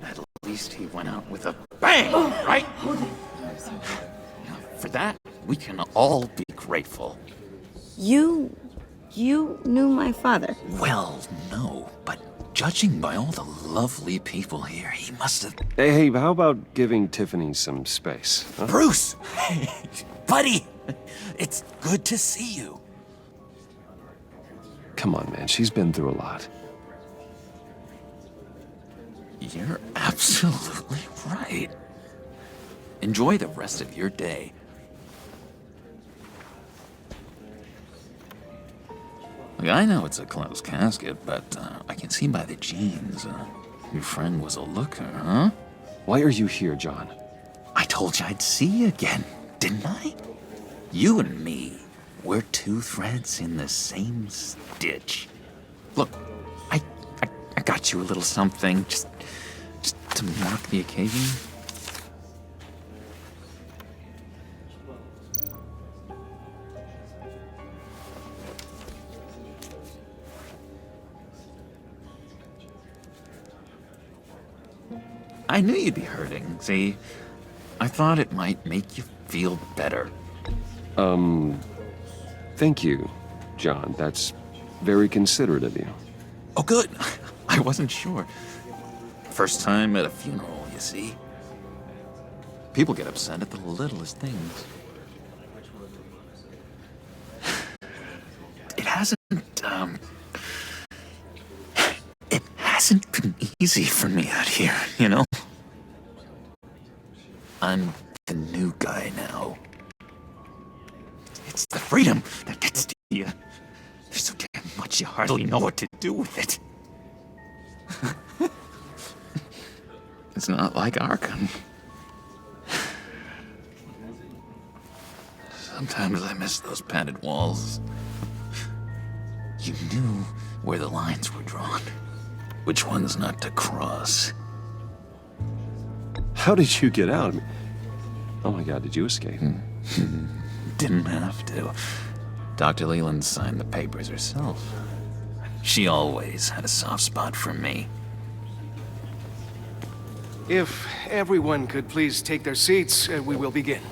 At least he went out with a bang, right? For that, we can all be grateful. You knew my father. Well, no, but judging by all the lovely people here, he must have... Hey, how about giving Tiffany some space? Huh? Bruce! Buddy! It's good to see you. Come on, man. She's been through a lot. You're absolutely right. Enjoy the rest of your day. Look, I know it's a closed casket, but I can see by the jeans, your friend was a looker, huh? Why are you here, John? I told you I'd see you again, didn't I? You and me, we're two threads in the same stitch. Look, I got you a little something, just to mark the occasion. I knew you'd be hurting, see? I thought it might make you feel better. Thank you, John. That's very considerate of you. Oh, good. I wasn't sure. First time at a funeral, you see? People get upset at the littlest things. It hasn't been easy for me out here, you know? I'm the new guy now. It's the freedom that gets to you. There's so damn much you hardly know what to do with it. It's not like Arkham. Sometimes I miss those padded walls. You knew where the lines were drawn. Which ones not to cross. How did you get out? Oh my God, did you escape? Didn't have to. Dr. Leland signed the papers herself. She always had a soft spot for me. If everyone could please take their seats, we will begin.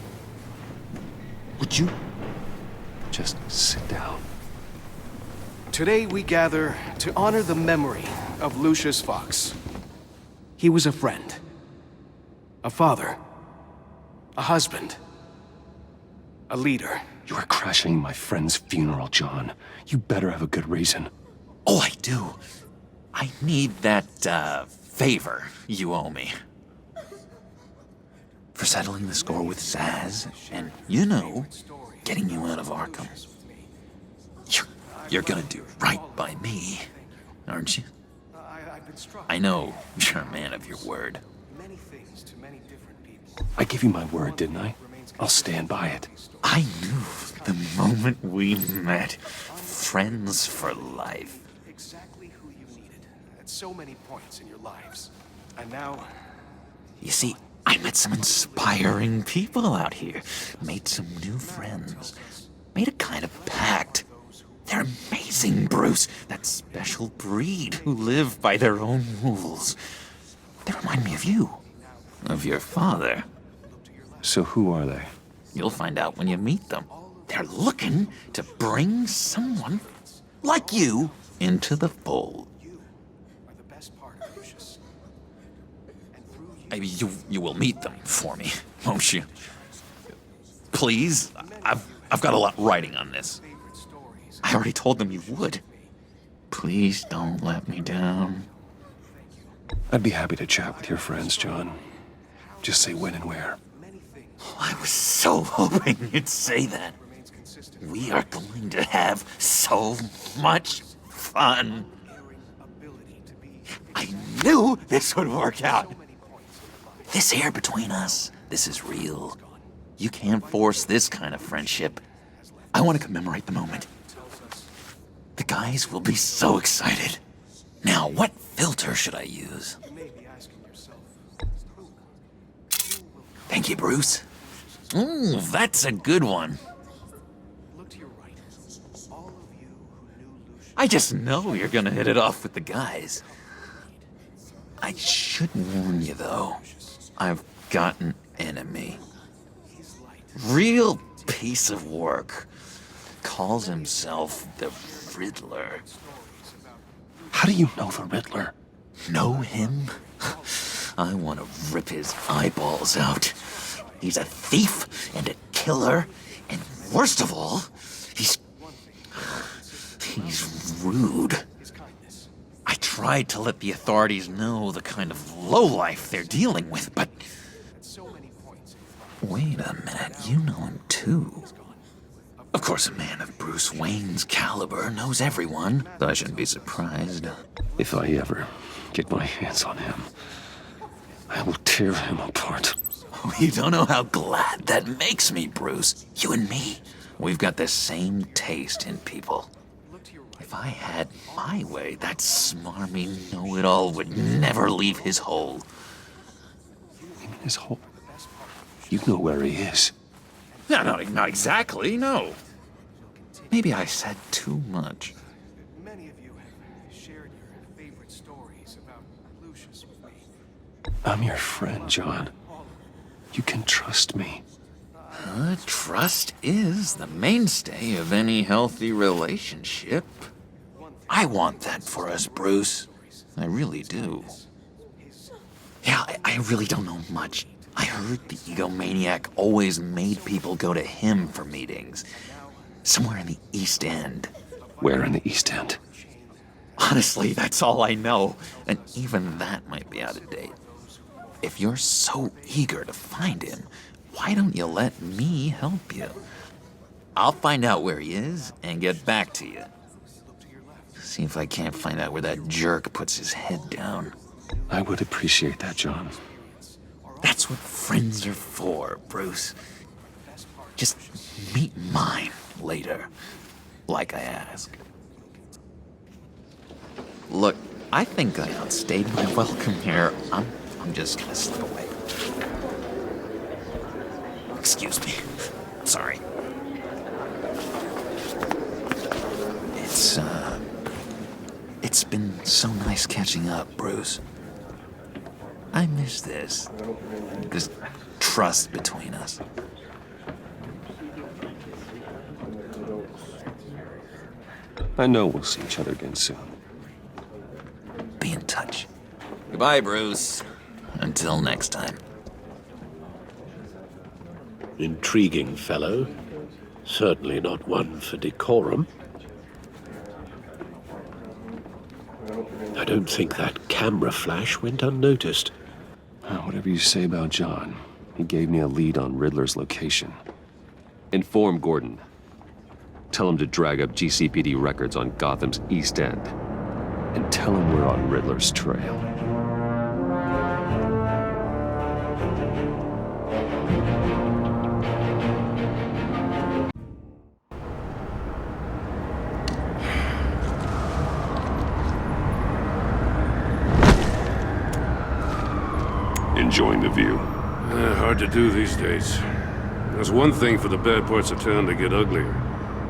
Would you just sit down? Today we gather to honor the memory of Lucius Fox. He was a friend, a father, a husband, a leader. You are crashing my friend's funeral, John. You better have a good reason. Oh, I do. I need that, favor you owe me. For settling the score with Zsasz, and, you know, getting you out of Arkham. You're gonna do right by me, aren't you? I know you're a man of your word. I gave you my word, didn't I? I'll stand by it. I knew the moment we met. Friends for life. Exactly who you needed at so many points in your lives. And now... You see, I met some inspiring people out here. Made some new friends. Made a kind of pact. They're amazing, Bruce. That special breed who live by their own rules. They remind me of you. Of your father. So who are they? You'll find out when you meet them. They're looking to bring someone like you into the fold. Maybe you will meet them for me, won't you? Please? I've got a lot riding on this. I already told them you would. Please don't let me down. I'd be happy to chat with your friends, John. Just say when and where. I was so hoping you'd say that. We are going to have so much fun. I knew this would work out. This here between us, this is real. You can't force this kind of friendship. I want to commemorate the moment. The guys will be so excited. Now, what filter should I use? Thank you, Bruce. Ooh, that's a good one. I just know you're gonna hit it off with the guys. I should warn you, though. I've got an enemy. Real piece of work. Calls himself the Riddler. How do you know the Riddler? Know him? I want to rip his eyeballs out. He's a thief and a killer, and worst of all, he's rude. I tried to let the authorities know the kind of lowlife they're dealing with, but... Wait a minute, you know him too. Of course, a man of Bruce Wayne's caliber knows everyone, so I shouldn't be surprised. If I ever get my hands on him, I will tear him apart. Oh, you don't know how glad that makes me, Bruce. You and me, we've got the same taste in people. If I had my way, that smarmy know-it-all would never leave his hole. His hole? You know where he is. No, not exactly, no. Maybe I said too much. Many of you have shared your favorite stories about Lucius with me. I'm your friend, John. You can trust me. Trust is the mainstay of any healthy relationship. I want that for us, Bruce. I really do. Yeah, I really don't know much. I heard the egomaniac always made people go to him for meetings. Somewhere in the East End. Where in the East End? Honestly, that's all I know. And even that might be out of date. If you're so eager to find him, why don't you let me help you? I'll find out where he is and get back to you. See if I can't find out where that jerk puts his head down. I would appreciate that, John. That's what friends are for, Bruce. Just meet mine later, like I asked. Look, I think I outstayed my welcome here. I'm just gonna slip away. Excuse me. Sorry. It's been so nice catching up, Bruce. I miss this trust between us. I know we'll see each other again soon. Be in touch. Goodbye, Bruce. Until next time. Intriguing fellow. Certainly not one for decorum. I don't think that camera flash went unnoticed. Whatever you say about John, he gave me a lead on Riddler's location. Inform Gordon. Tell him to drag up GCPD records on Gotham's East End. And tell him we're on Riddler's trail. Enjoying the view. Hard to do these days. There's one thing for the bad parts of town to get uglier.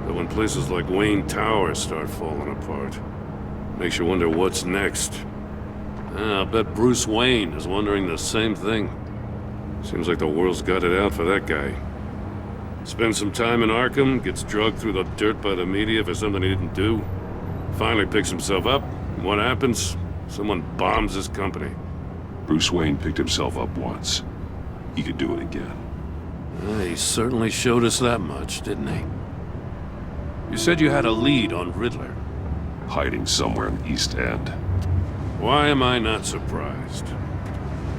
But when places like Wayne Tower start falling apart, makes you wonder what's next. I'll bet Bruce Wayne is wondering the same thing. Seems like the world's got it out for that guy. Spends some time in Arkham, gets drugged through the dirt by the media for something he didn't do. Finally picks himself up. And what happens? Someone bombs his company. Bruce Wayne picked himself up once. He could do it again. He certainly showed us that much, didn't he? You said you had a lead on Riddler. Hiding somewhere in East End. Why am I not surprised?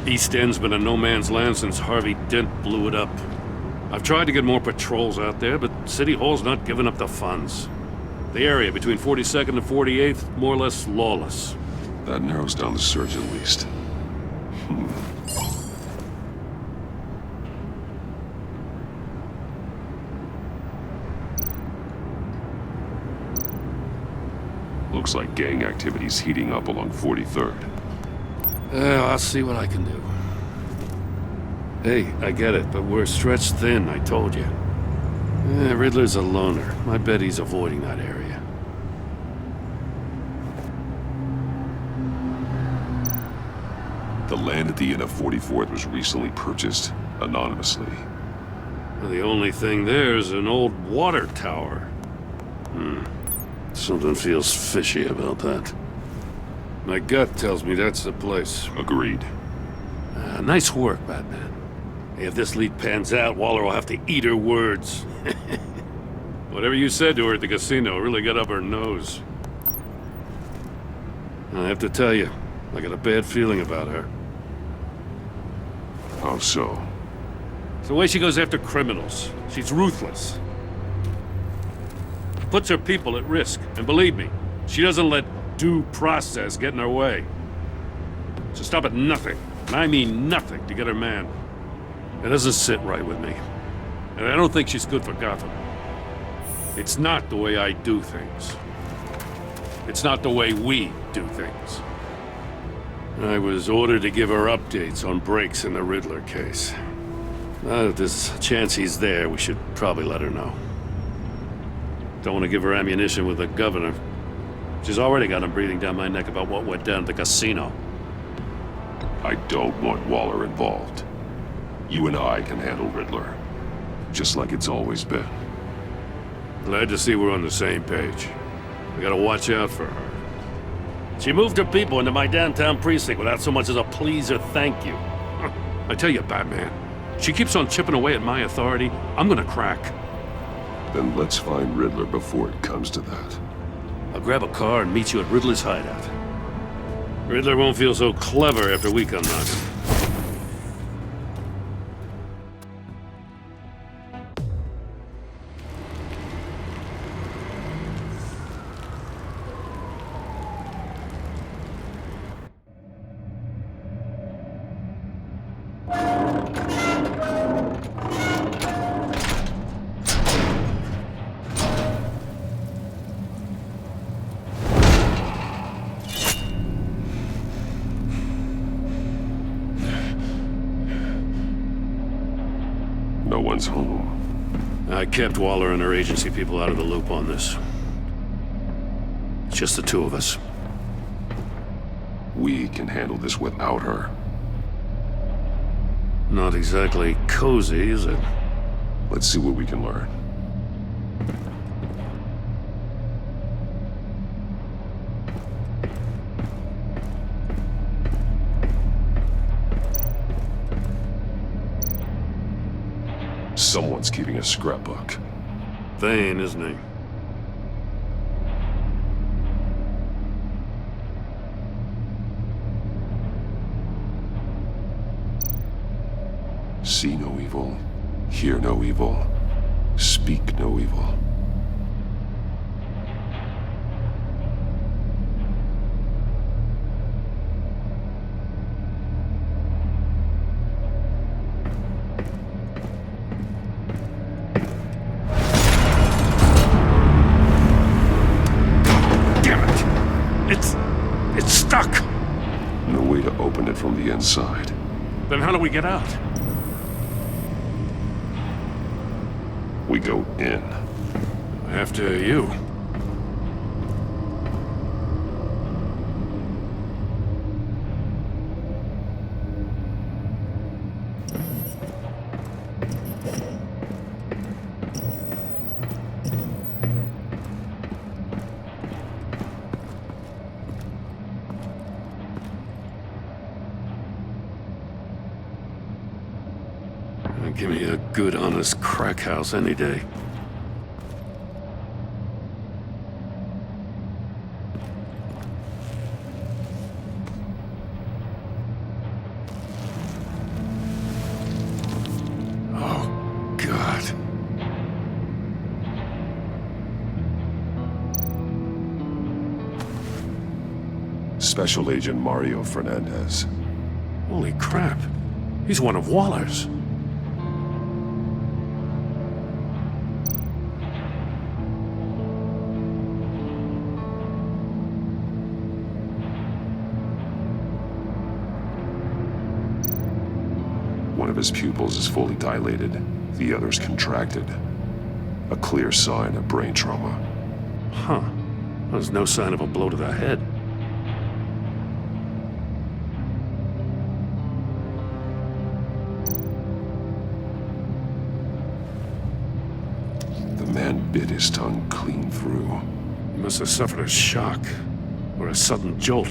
East End's been a no-man's land since Harvey Dent blew it up. I've tried to get more patrols out there, but City Hall's not giving up the funds. The area between 42nd and 48th, more or less lawless. That narrows down the search at least. Looks like gang activity's heating up along 43rd. I'll see what I can do. Hey, I get it, but we're stretched thin, I told you. Riddler's a loner. I bet he's avoiding that area. land at the inn of 44th was recently purchased anonymously. Well, the only thing there is an old water tower. Something feels fishy about that. My gut tells me that's the place. Agreed. Nice work, Batman. Hey, if this lead pans out, Waller will have to eat her words. Whatever you said to her at the casino really got up her nose. I have to tell you, I got a bad feeling about her. How so? It's the way she goes after criminals. She's ruthless. Puts her people at risk. And believe me, she doesn't let due process get in her way. She'll stop at nothing, and I mean nothing, to get her man. It doesn't sit right with me. And I don't think she's good for Gotham. It's not the way I do things. It's not the way we do things. I was ordered to give her updates on breaks in the Riddler case. If there's a chance he's there, we should probably let her know. Don't want to give her ammunition with the governor. She's already got him breathing down my neck about what went down at the casino. I don't want Waller involved. You and I can handle Riddler. Just like it's always been. Glad to see we're on the same page. We gotta watch out for her. She moved her people into my downtown precinct without so much as a please or thank you. I tell you, Batman, she keeps on chipping away at my authority, I'm gonna crack. Then let's find Riddler before it comes to that. I'll grab a car and meet you at Riddler's hideout. Riddler won't feel so clever after we come knocking. No one's home. I kept Waller and her agency people out of the loop on this. It's just the two of us. We can handle this without her. Not exactly cozy, is it? Let's see what we can learn. Someone's keeping a scrapbook. Thane, isn't he? See no evil, hear no evil, speak no evil. It's stuck! No way to open it from the inside. Then how do we get out? We go in. After you. Give me a good, honest crack house any day. Oh, God. Special Agent Mario Fernandez. Holy crap. He's one of Waller's. One of his pupils is fully dilated, the other's contracted. A clear sign of brain trauma. Huh. There's no sign of a blow to the head. bit his tongue clean through. He must have suffered a shock, or a sudden jolt.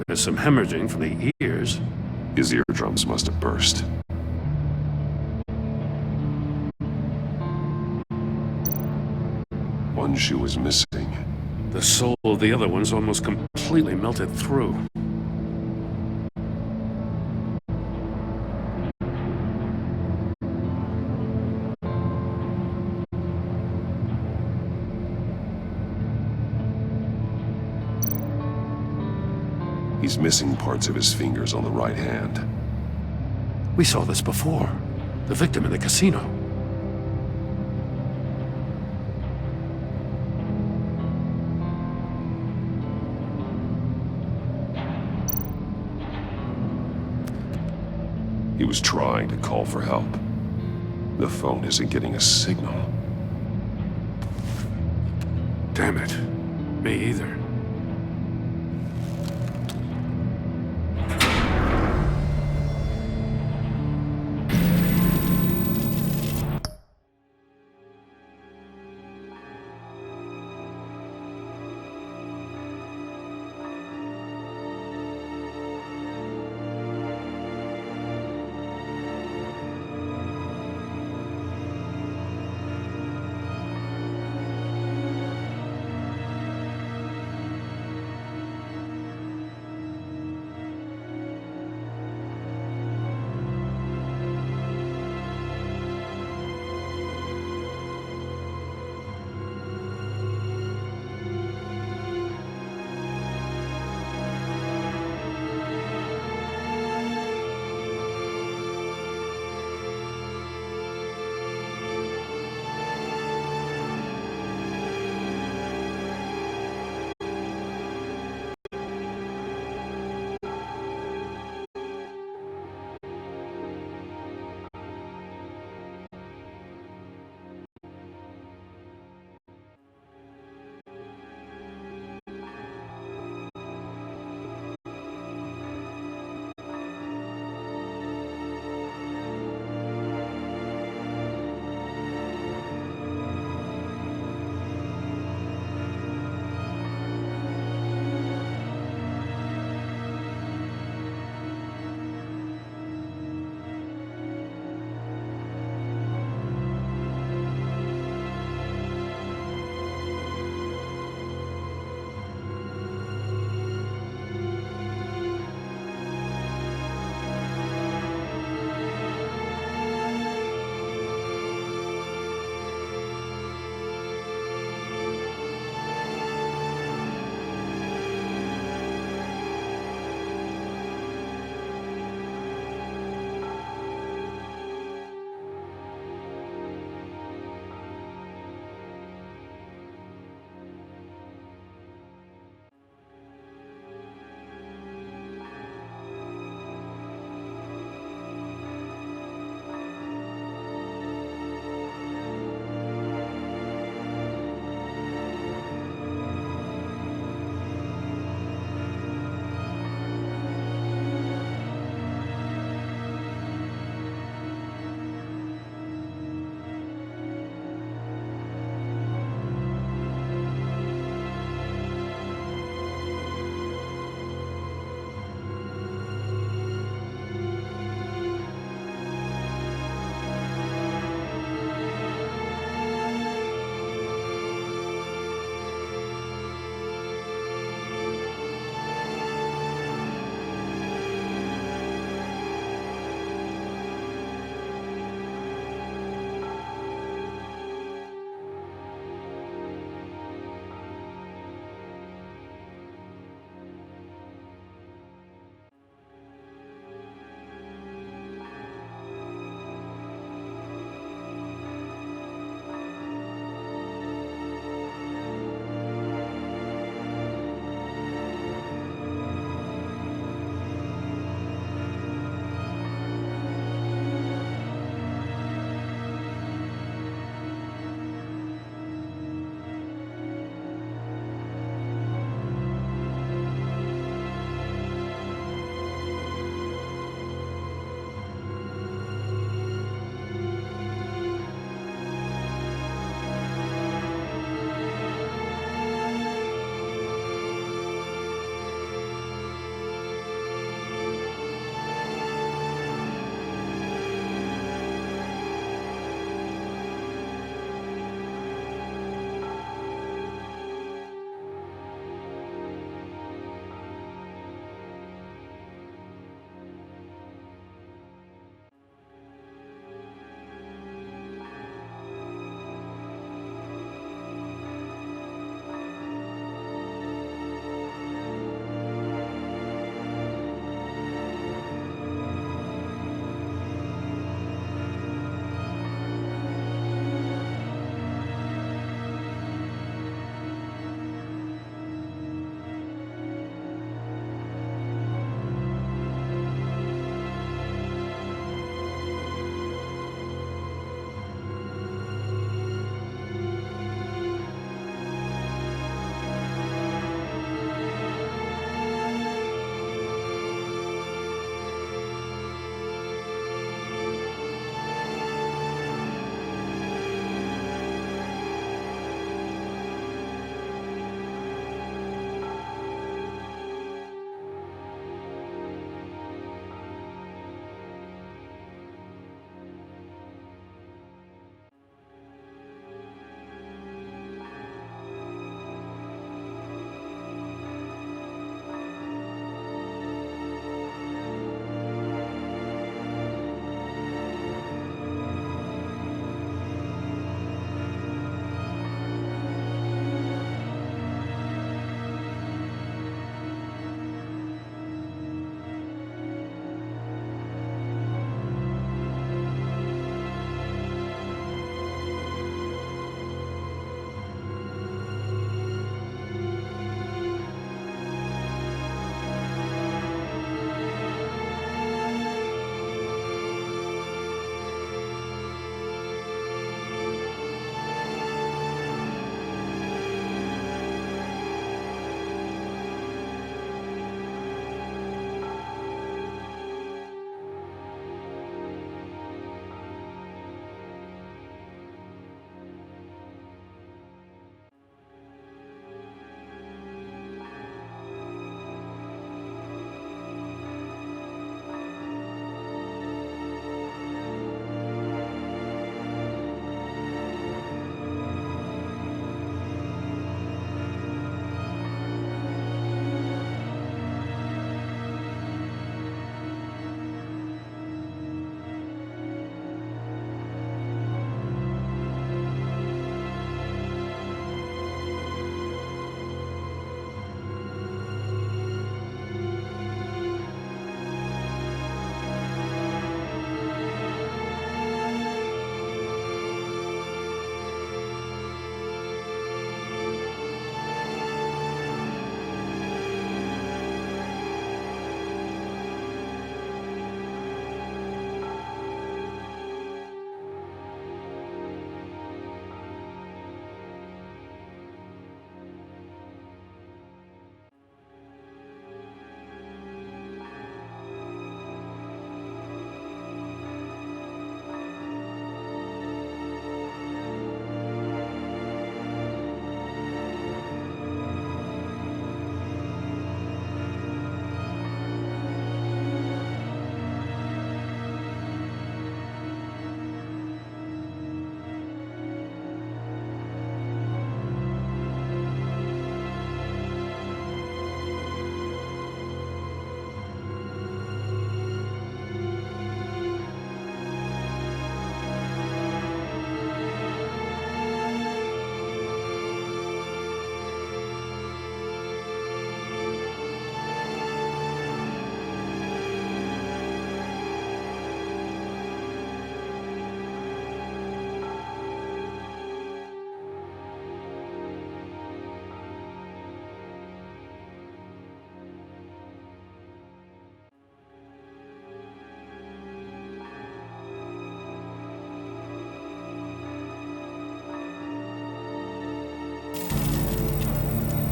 There's some hemorrhaging from the ears. His eardrums must have burst. One shoe was missing. The sole of the other one's almost completely melted through. He's missing parts of his fingers on the right hand. We saw this before. The victim in the casino. He was trying to call for help. The phone isn't getting a signal. Damn it. Me either.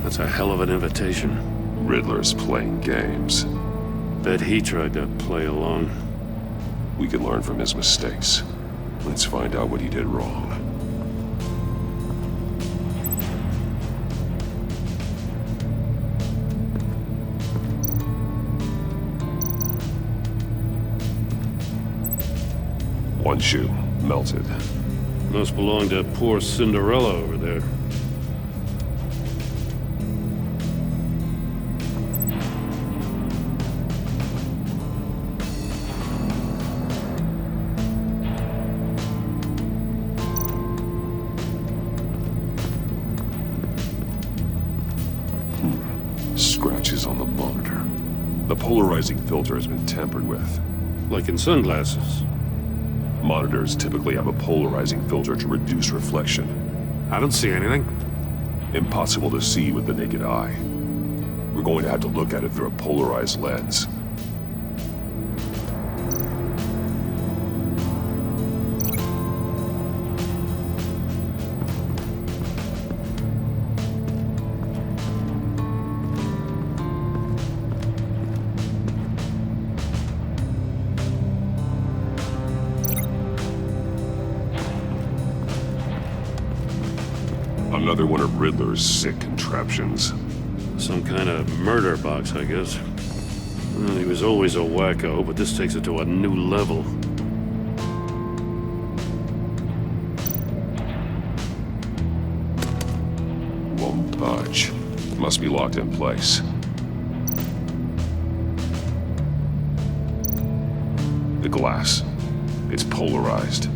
That's a hell of an invitation. Riddler's playing games. Bet he tried to play along. We can learn from his mistakes. Let's find out what he did wrong. One shoe, melted. Must belong to poor Cinderella over there. Scratches on the monitor. The polarizing filter has been tampered with. Like in sunglasses. Monitors typically have a polarizing filter to reduce reflection. I don't see anything. Impossible to see with the naked eye. We're going to have to look at it through a polarized lens. Another one of Riddler's sick contraptions. Some kind of murder box, I guess. Well, he was always a wacko, but this takes it to a new level. Won't budge. Must be locked in place. The glass. It's polarized.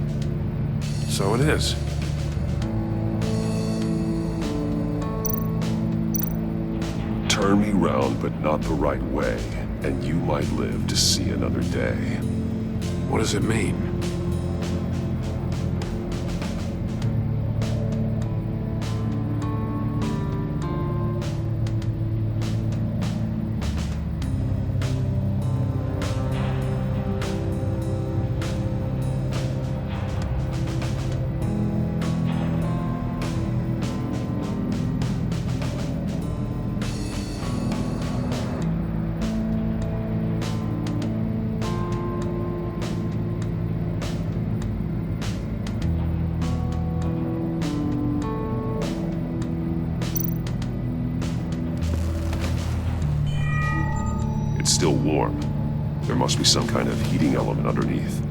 So it is. Turn me round, but not the right way, and you might live to see another day. What does it mean? It's still warm. There must be some kind of heating element underneath.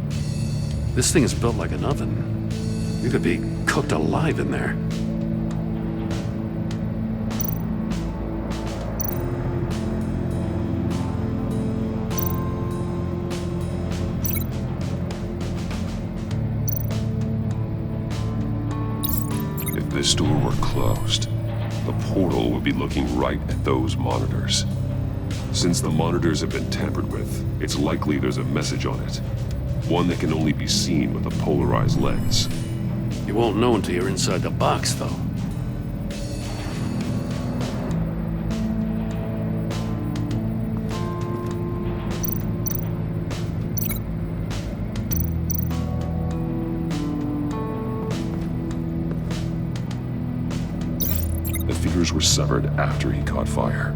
This thing is built like an oven. You could be cooked alive in there. If this door were closed, the portal would be looking right at those monitors. Since the monitors have been tampered with, it's likely there's a message on it. One that can only be seen with a polarized lens. You won't know until you're inside the box, though. The figures were severed after he caught fire.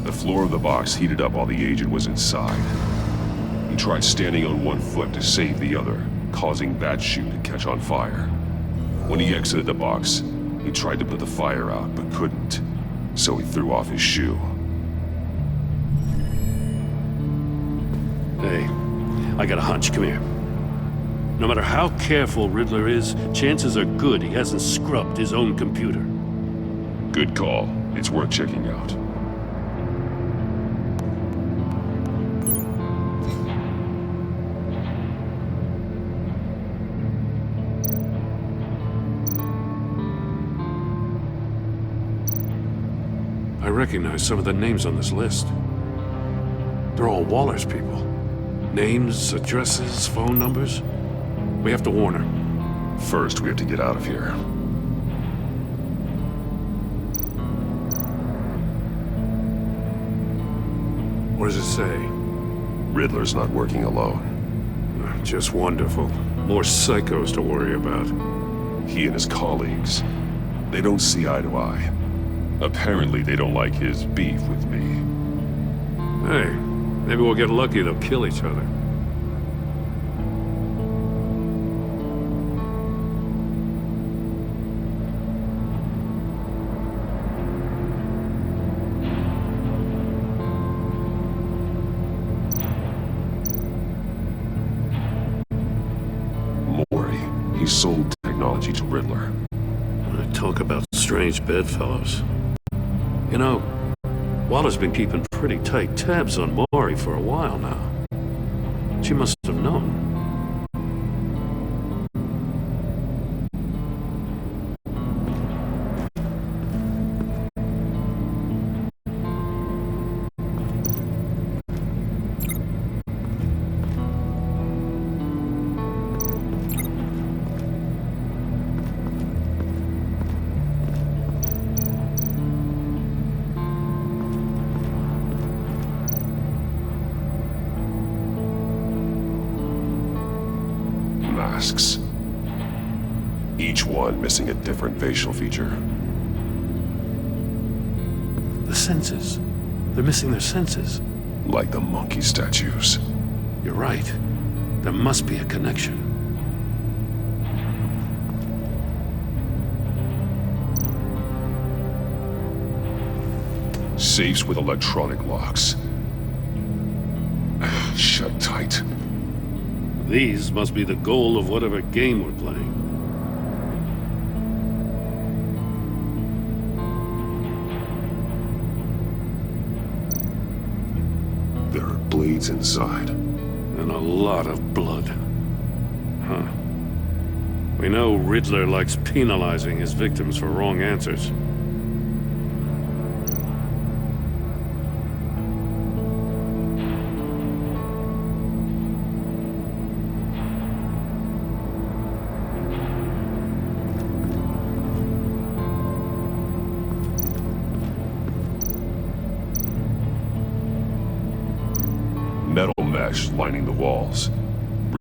The floor of the box heated up while the agent was inside. He tried standing on one foot to save the other, causing that shoe to catch on fire. When he exited the box, he tried to put the fire out, but couldn't, so he threw off his shoe. Hey, I got a hunch. Come here. No matter how careful Riddler is, chances are good he hasn't scrubbed his own computer. Good call. It's worth checking out. I recognize some of the names on this list. They're all Waller's people. Names, addresses, phone numbers. We have to warn her. First, we have to get out of here. What does it say? Riddler's not working alone. Just wonderful. More psychos to worry about. He and his colleagues, they don't see eye to eye. Apparently, they don't like his beef with me. Hey, maybe we'll get lucky they'll kill each other. He sold technology to Riddler. Talk about strange bedfellows. You know, Waller's been keeping pretty tight tabs on Maury for a while now. She must have known. Masks. Each one missing a different facial feature. The senses. They're missing their senses. Like the monkey statues. You're right. There must be a connection. Safes with electronic locks. Shut tight. These must be the goal of whatever game we're playing. There are blades inside. And a lot of blood. Huh. We know Riddler likes penalizing his victims for wrong answers. Metal mesh lining the walls.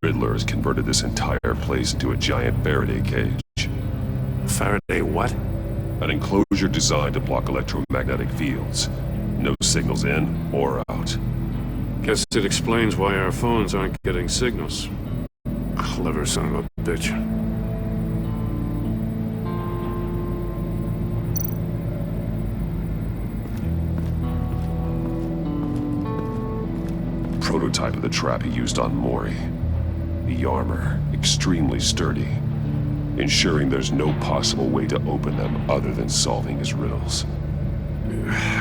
Riddler has converted this entire place into a giant Faraday cage. Faraday what? An enclosure designed to block electromagnetic fields. No signals in or out. Guess it explains why our phones aren't getting signals. Clever son of a bitch. Prototype of the trap he used on Maury. The armor, extremely sturdy, ensuring there's no possible way to open them other than solving his riddles.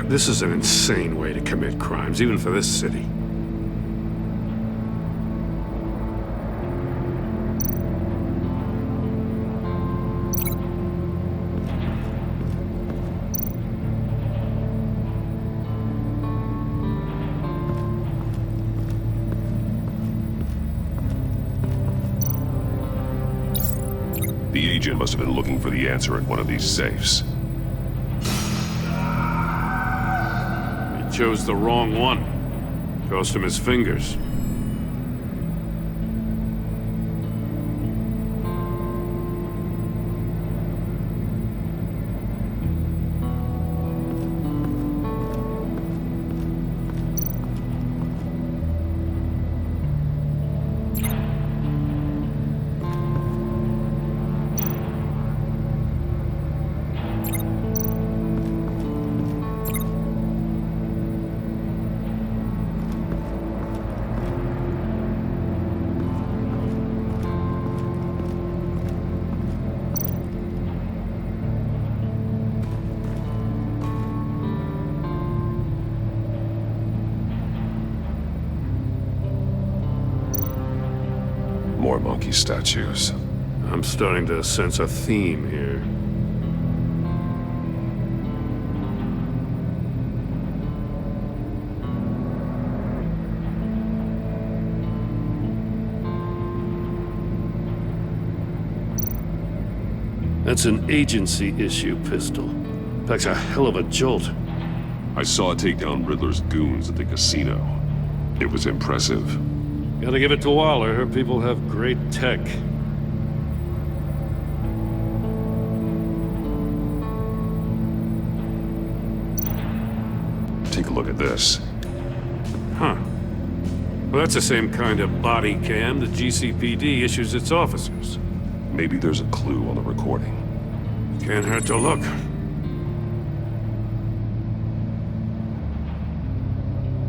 This is an insane way to commit crimes, even for this city. The agent must have been looking for the answer in one of these safes. He chose the wrong one. Cost him his fingers. More monkey statues. I'm starting to sense a theme here. That's an agency-issue pistol. Packs a hell of a jolt. I saw it take down Riddler's goons at the casino. It was impressive. Gotta give it to Waller. Her people have great tech. Take a look at this. Huh. Well, that's the same kind of body cam the GCPD issues its officers. Maybe there's a clue on the recording. Can't hurt to look.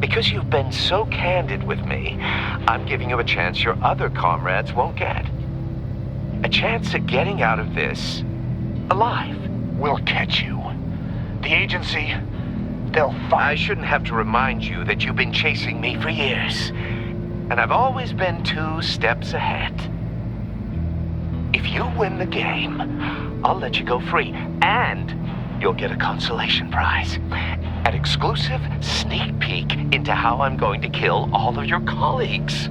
Because you've been so candid with me, I'm giving you a chance your other comrades won't get. A chance at getting out of this alive. We'll catch you. The agency, they'll find... I shouldn't have to remind you that you've been chasing me for years. And I've always been 2 steps ahead. If you win the game, I'll let you go free. And you'll get a consolation prize. An exclusive sneak peek into how I'm going to kill all of your colleagues.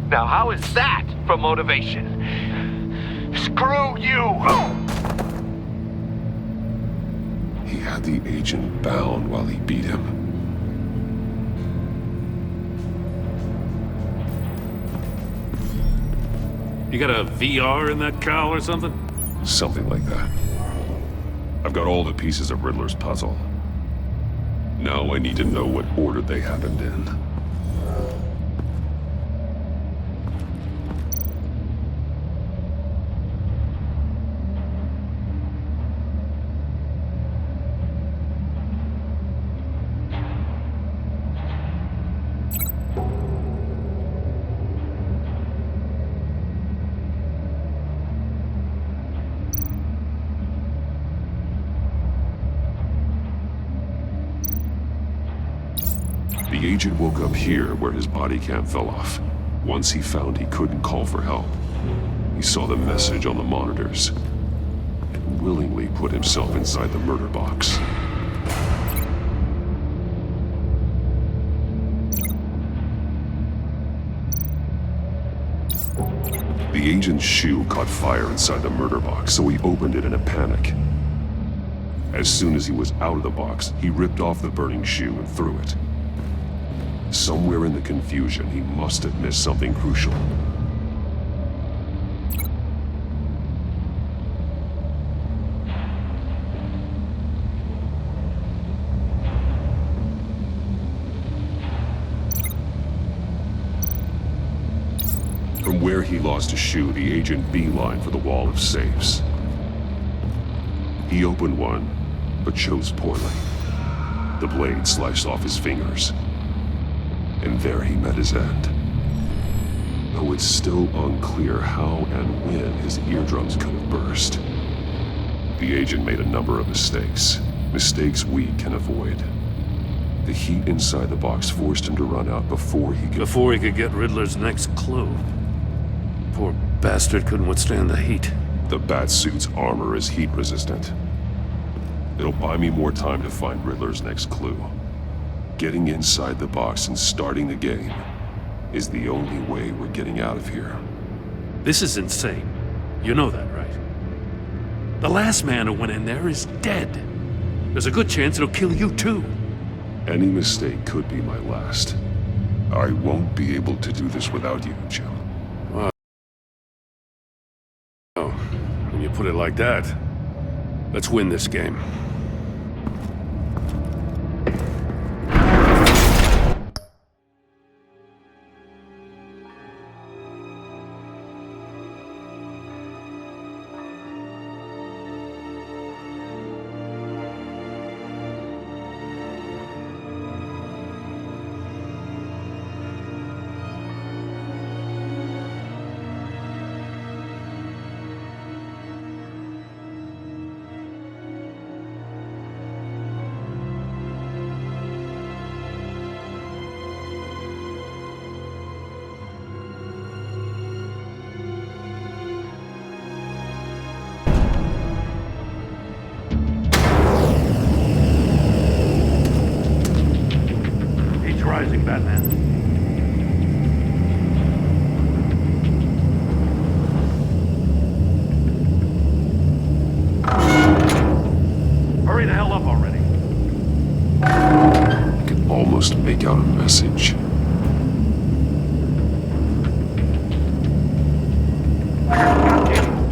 Now, how is that for motivation? Screw you! He had the agent bound while he beat him. You got a VR in that cowl or something? Something like that. I've got all the pieces of Riddler's puzzle. Now I need to know what order they happened in. The agent woke up here where his body cam fell off. Once he found he couldn't call for help, he saw the message on the monitors and willingly put himself inside the murder box. The agent's shoe caught fire inside the murder box, so he opened it in a panic. As soon as he was out of the box, he ripped off the burning shoe and threw it. Somewhere in the confusion, he must have missed something crucial. From where he lost a shoe, the agent beelined for the wall of safes. He opened one, but chose poorly. The blade sliced off his fingers. And there he met his end. Though it's still unclear how and when his eardrums could have burst. The agent made a number of mistakes. Mistakes we can avoid. The heat inside the box forced him to run out before he could get Riddler's next clue. Poor bastard couldn't withstand the heat. The Batsuit's armor is heat resistant. It'll buy me more time to find Riddler's next clue. Getting inside the box and starting the game is the only way we're getting out of here. This is insane. You know that, right? The last man who went in there is dead. There's a good chance it'll kill you too. Any mistake could be my last. I won't be able to do this without you, Jim. Well, when you put it like that, let's win this game. Rising, Batman. almost make out a message.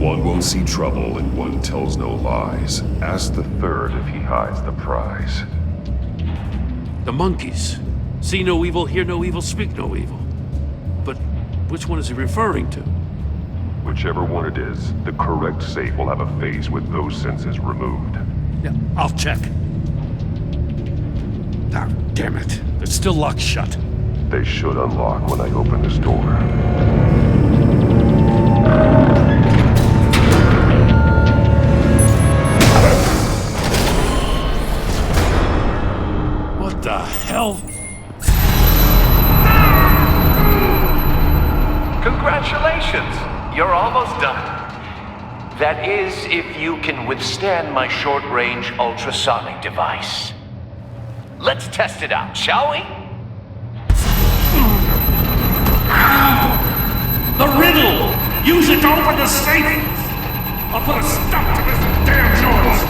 One won't see trouble and one tells no lies. Ask the third if he hides the prize. The monkeys. See no evil, hear no evil, speak no evil. But which one is he referring to? Whichever one it is, the correct safe will have a phase with those senses removed. Yeah, I'll check. Ah, damn it. It's still locked shut. They should unlock when I open this door. What the hell? Congratulations! You're almost done. That is, if you can withstand my short-range ultrasonic device. Let's test it out, shall we? The riddle! Use it to open the safe! I'll put a stop to this damn noise!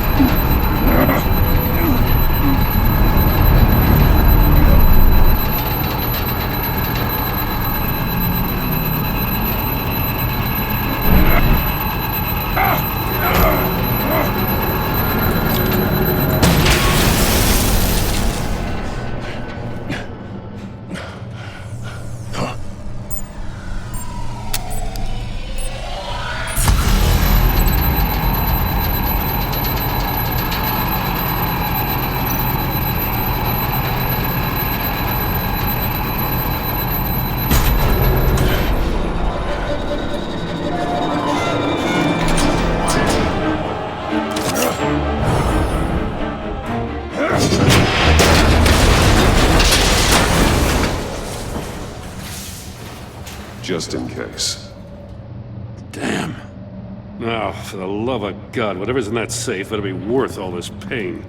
Just in case. Damn. Now, for the love of God, whatever's in that safe, it'll be worth all this pain.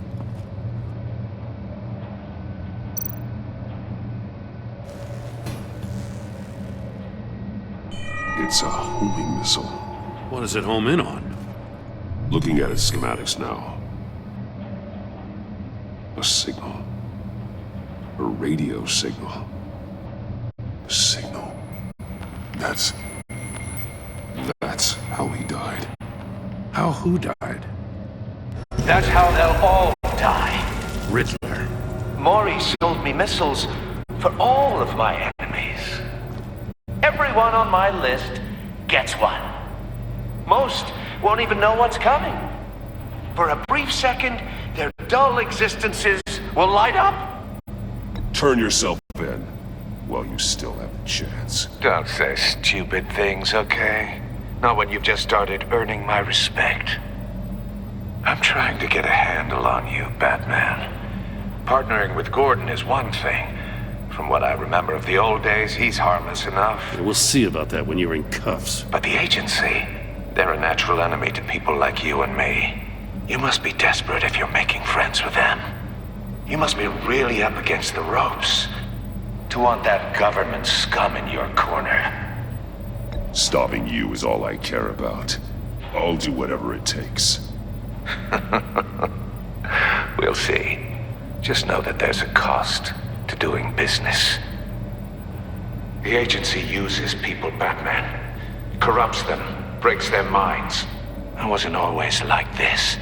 It's a homing missile. What does it home in on? Looking at its schematics now. A signal. A radio signal. A signal. That's how he died. How who died? That's how they'll all die. Riddler. Maury sold me missiles for all of my enemies. Everyone on my list gets one. Most won't even know what's coming. For a brief second, their dull existences will light up. Turn yourself in while you still have a chance. Don't say stupid things, okay? Not when you've just started earning my respect. I'm trying to get a handle on you, Batman. Partnering with Gordon is one thing. From what I remember of the old days, he's harmless enough. Yeah, we'll see about that when you're in cuffs. But the agency, they're a natural enemy to people like you and me. You must be desperate if you're making friends with them. You must be really up against the ropes to want that government scum in your corner. Stopping you is all I care about. I'll do whatever it takes. We'll see. Just know that there's a cost to doing business. The agency uses people, Batman. Corrupts them, breaks their minds. I wasn't always like this.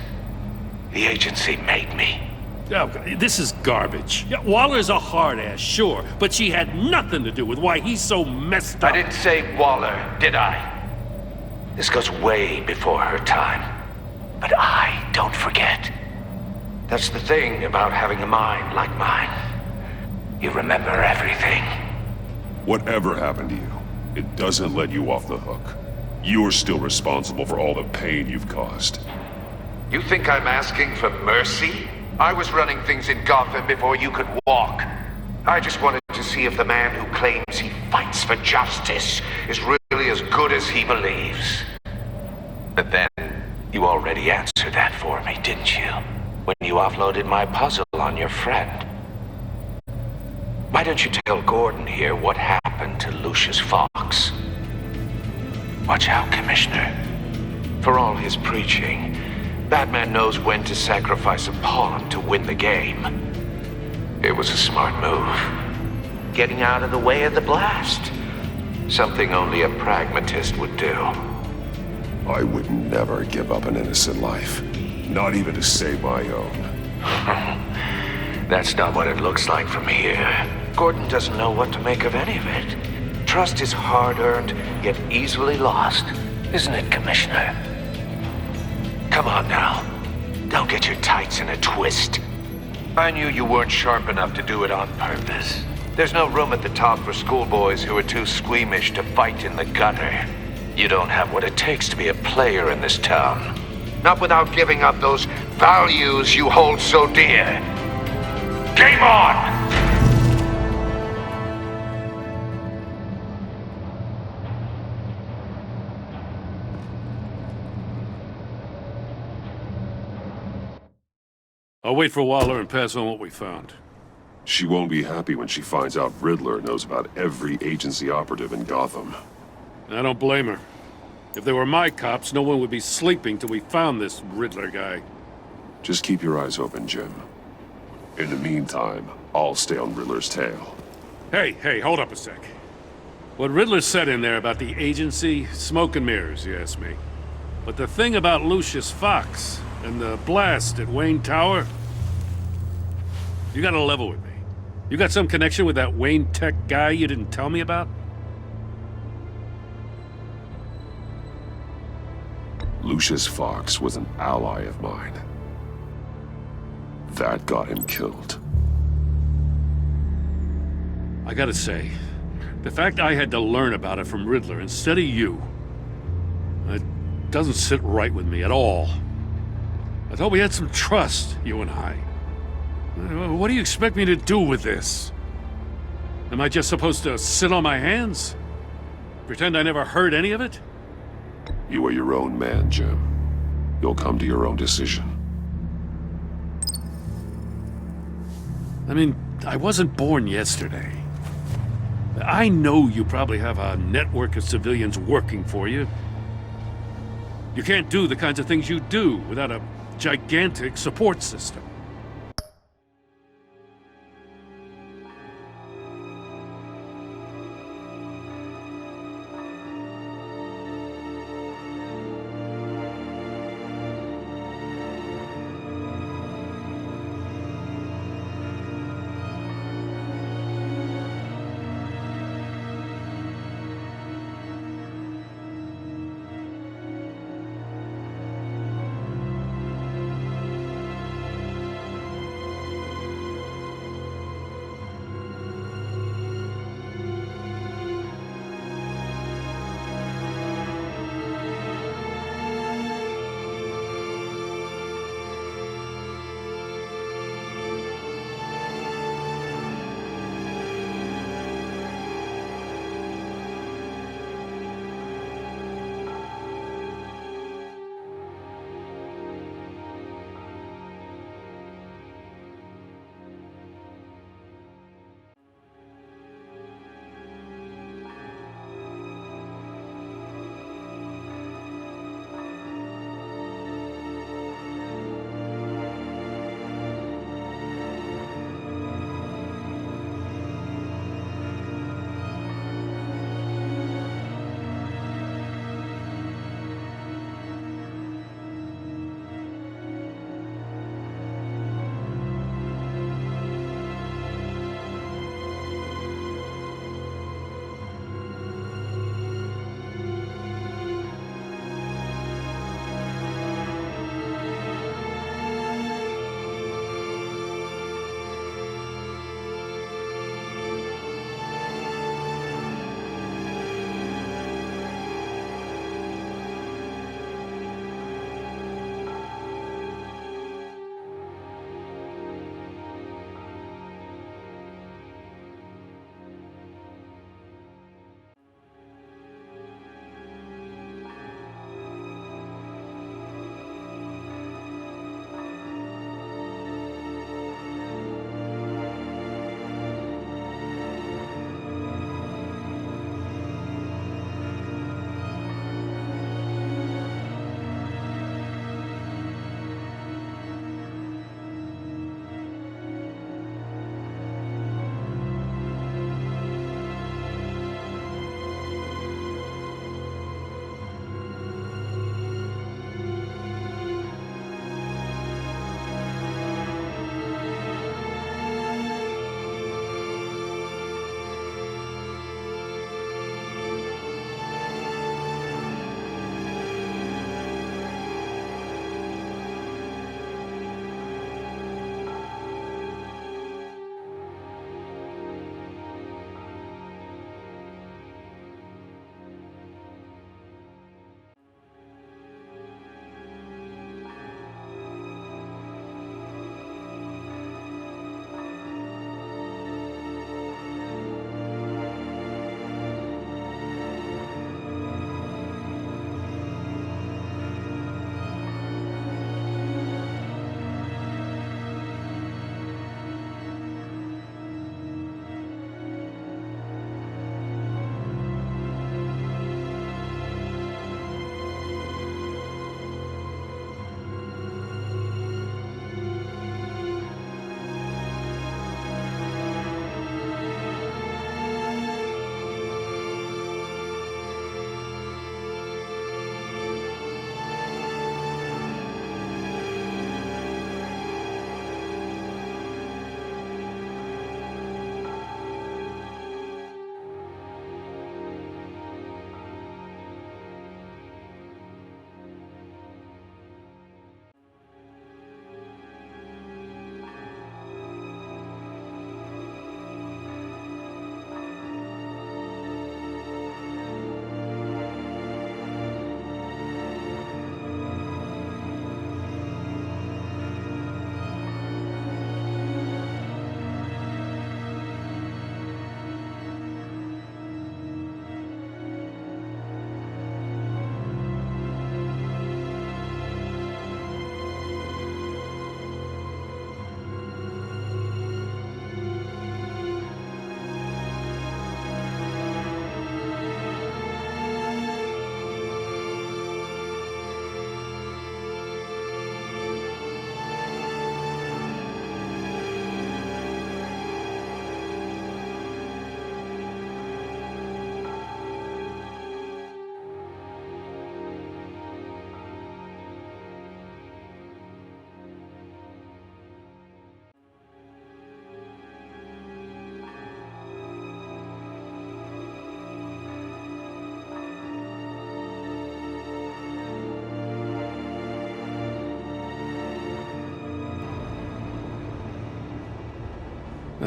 The agency made me. Okay, this is garbage. Yeah, Waller's a hard ass, sure, but she had nothing to do with why he's so messed up. I didn't say Waller, did I? This goes way before her time. But I don't forget. That's the thing about having a mind like mine. You remember everything. Whatever happened to you, it doesn't let you off the hook. You're still responsible for all the pain you've caused. You think I'm asking for mercy? I was running things in Gotham before you could walk. I just wanted to see if the man who claims he fights for justice is really as good as he believes. But then, you already answered that for me, didn't you? When you offloaded my puzzle on your friend. Why don't you tell Gordon here what happened to Lucius Fox? Watch out, Commissioner. For all his preaching, Batman knows when to sacrifice a pawn to win the game. It was a smart move. Getting out of the way of the blast. Something only a pragmatist would do. I would never give up an innocent life. Not even to save my own. That's not what it looks like from here. Gordon doesn't know what to make of any of it. Trust is hard-earned, yet easily lost. Isn't it, Commissioner? Come on now. Don't get your tights in a twist. I knew you weren't sharp enough to do it on purpose. There's no room at the top for schoolboys who are too squeamish to fight in the gutter. You don't have what it takes to be a player in this town. Not without giving up those values you hold so dear. Game on! I'll wait for Waller and pass on what we found. She won't be happy when she finds out Riddler knows about every agency operative in Gotham. I don't blame her. If they were my cops, no one would be sleeping till we found this Riddler guy. Just keep your eyes open, Jim. In the meantime, I'll stay on Riddler's tail. Hey, hold up a sec. What Riddler said in there about the agency, smoke and mirrors, you ask me. But the thing about Lucius Fox and the blast at Wayne Tower, you gotta level with me. You got some connection with that Wayne Tech guy you didn't tell me about? Lucius Fox was an ally of mine. That got him killed. I gotta say, the fact I had to learn about it from Riddler instead of you, it doesn't sit right with me at all. I thought we had some trust, you and I. What do you expect me to do with this? Am I just supposed to sit on my hands? Pretend I never heard any of it? You are your own man, Jim. You'll come to your own decision. I mean, I wasn't born yesterday. I know you probably have a network of civilians working for you. You can't do the kinds of things you do without a gigantic support system.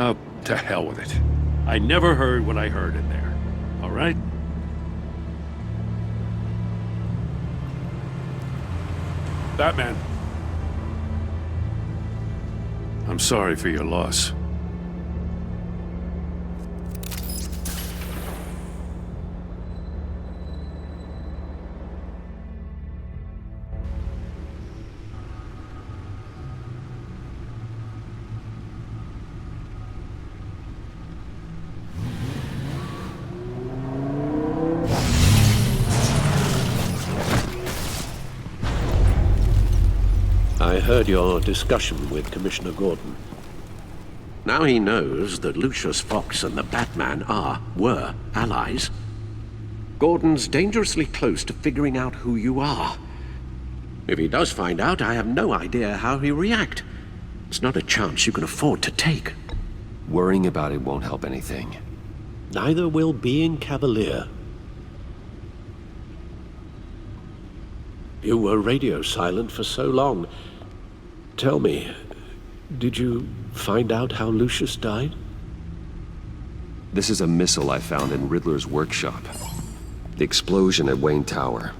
Oh, to hell with it. I never heard what I heard in there. All right? Batman. I'm sorry for your loss. I heard your discussion with Commissioner Gordon. Now he knows that Lucius Fox and the Batman were allies. Gordon's dangerously close to figuring out who you are. If he does find out, I have no idea how he'll react. It's not a chance you can afford to take. Worrying about it won't help anything. Neither will being cavalier. You were radio silent for so long. Tell me, did you find out how Lucius died? This is a missile I found in Riddler's workshop. The explosion at Wayne Tower.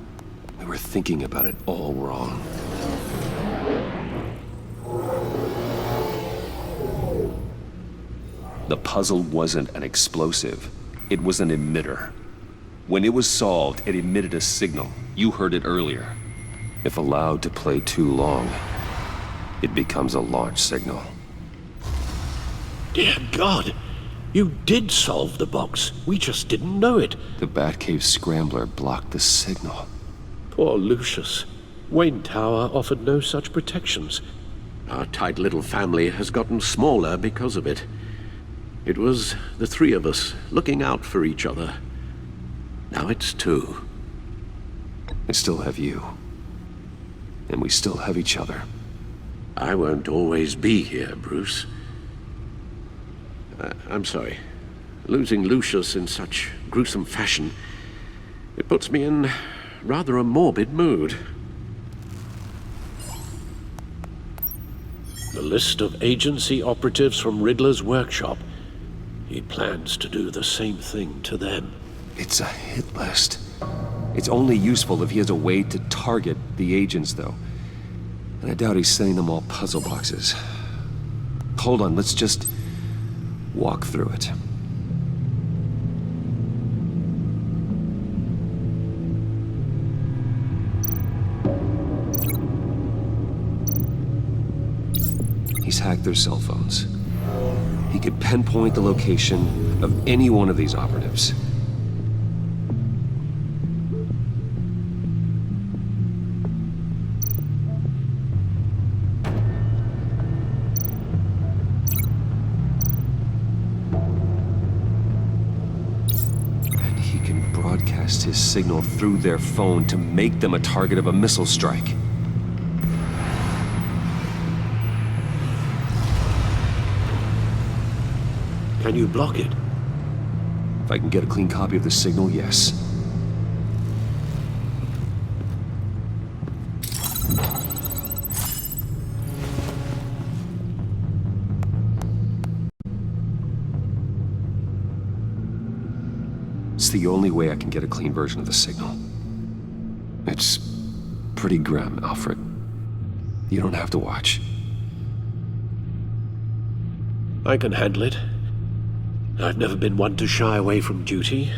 We were thinking about it all wrong. The puzzle wasn't an explosive. It was an emitter. When it was solved, it emitted a signal. You heard it earlier. If allowed to play too long, it becomes a launch signal. Dear God! You did solve the box. We just didn't know it. The Batcave scrambler blocked the signal. Poor Lucius. Wayne Tower offered no such protections. Our tight little family has gotten smaller because of it. It was the three of us looking out for each other. Now it's two. I still have you. And we still have each other. I won't always be here, Bruce. I'm sorry. Losing Lucius in such gruesome fashion, it puts me in rather a morbid mood. The list of agency operatives from Riddler's workshop. He plans to do the same thing to them. It's a hit list. It's only useful if he has a way to target the agents, though. And I doubt he's sending them all puzzle boxes. Hold on, let's just walk through it. He's hacked their cell phones. He could pinpoint the location of any one of these operatives. His signal through their phone to make them a target of a missile strike. Can you block it? If I can get a clean copy of the signal, yes. It's the only way I can get a clean version of the signal. It's pretty grim, Alfred. You don't have to watch. I can handle it. I've never been one to shy away from duty,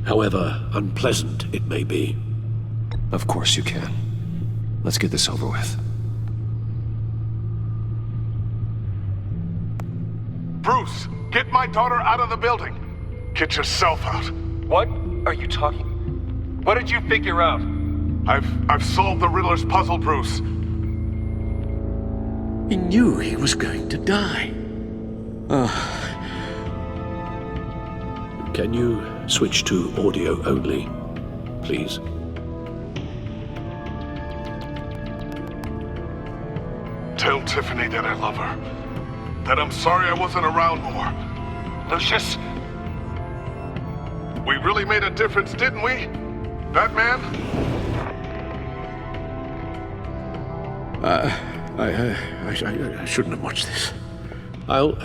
however unpleasant it may be. Of course you can. Let's get this over with. Bruce, get my daughter out of the building. Get yourself out. What are you talking? What did you figure out? I've solved the Riddler's puzzle, Bruce. He knew he was going to die. Can you switch to audio only, please? Tell Tiffany that I love her. That I'm sorry I wasn't around more. Lucius? We really made a difference, didn't we? Batman? I shouldn't have watched this. I'll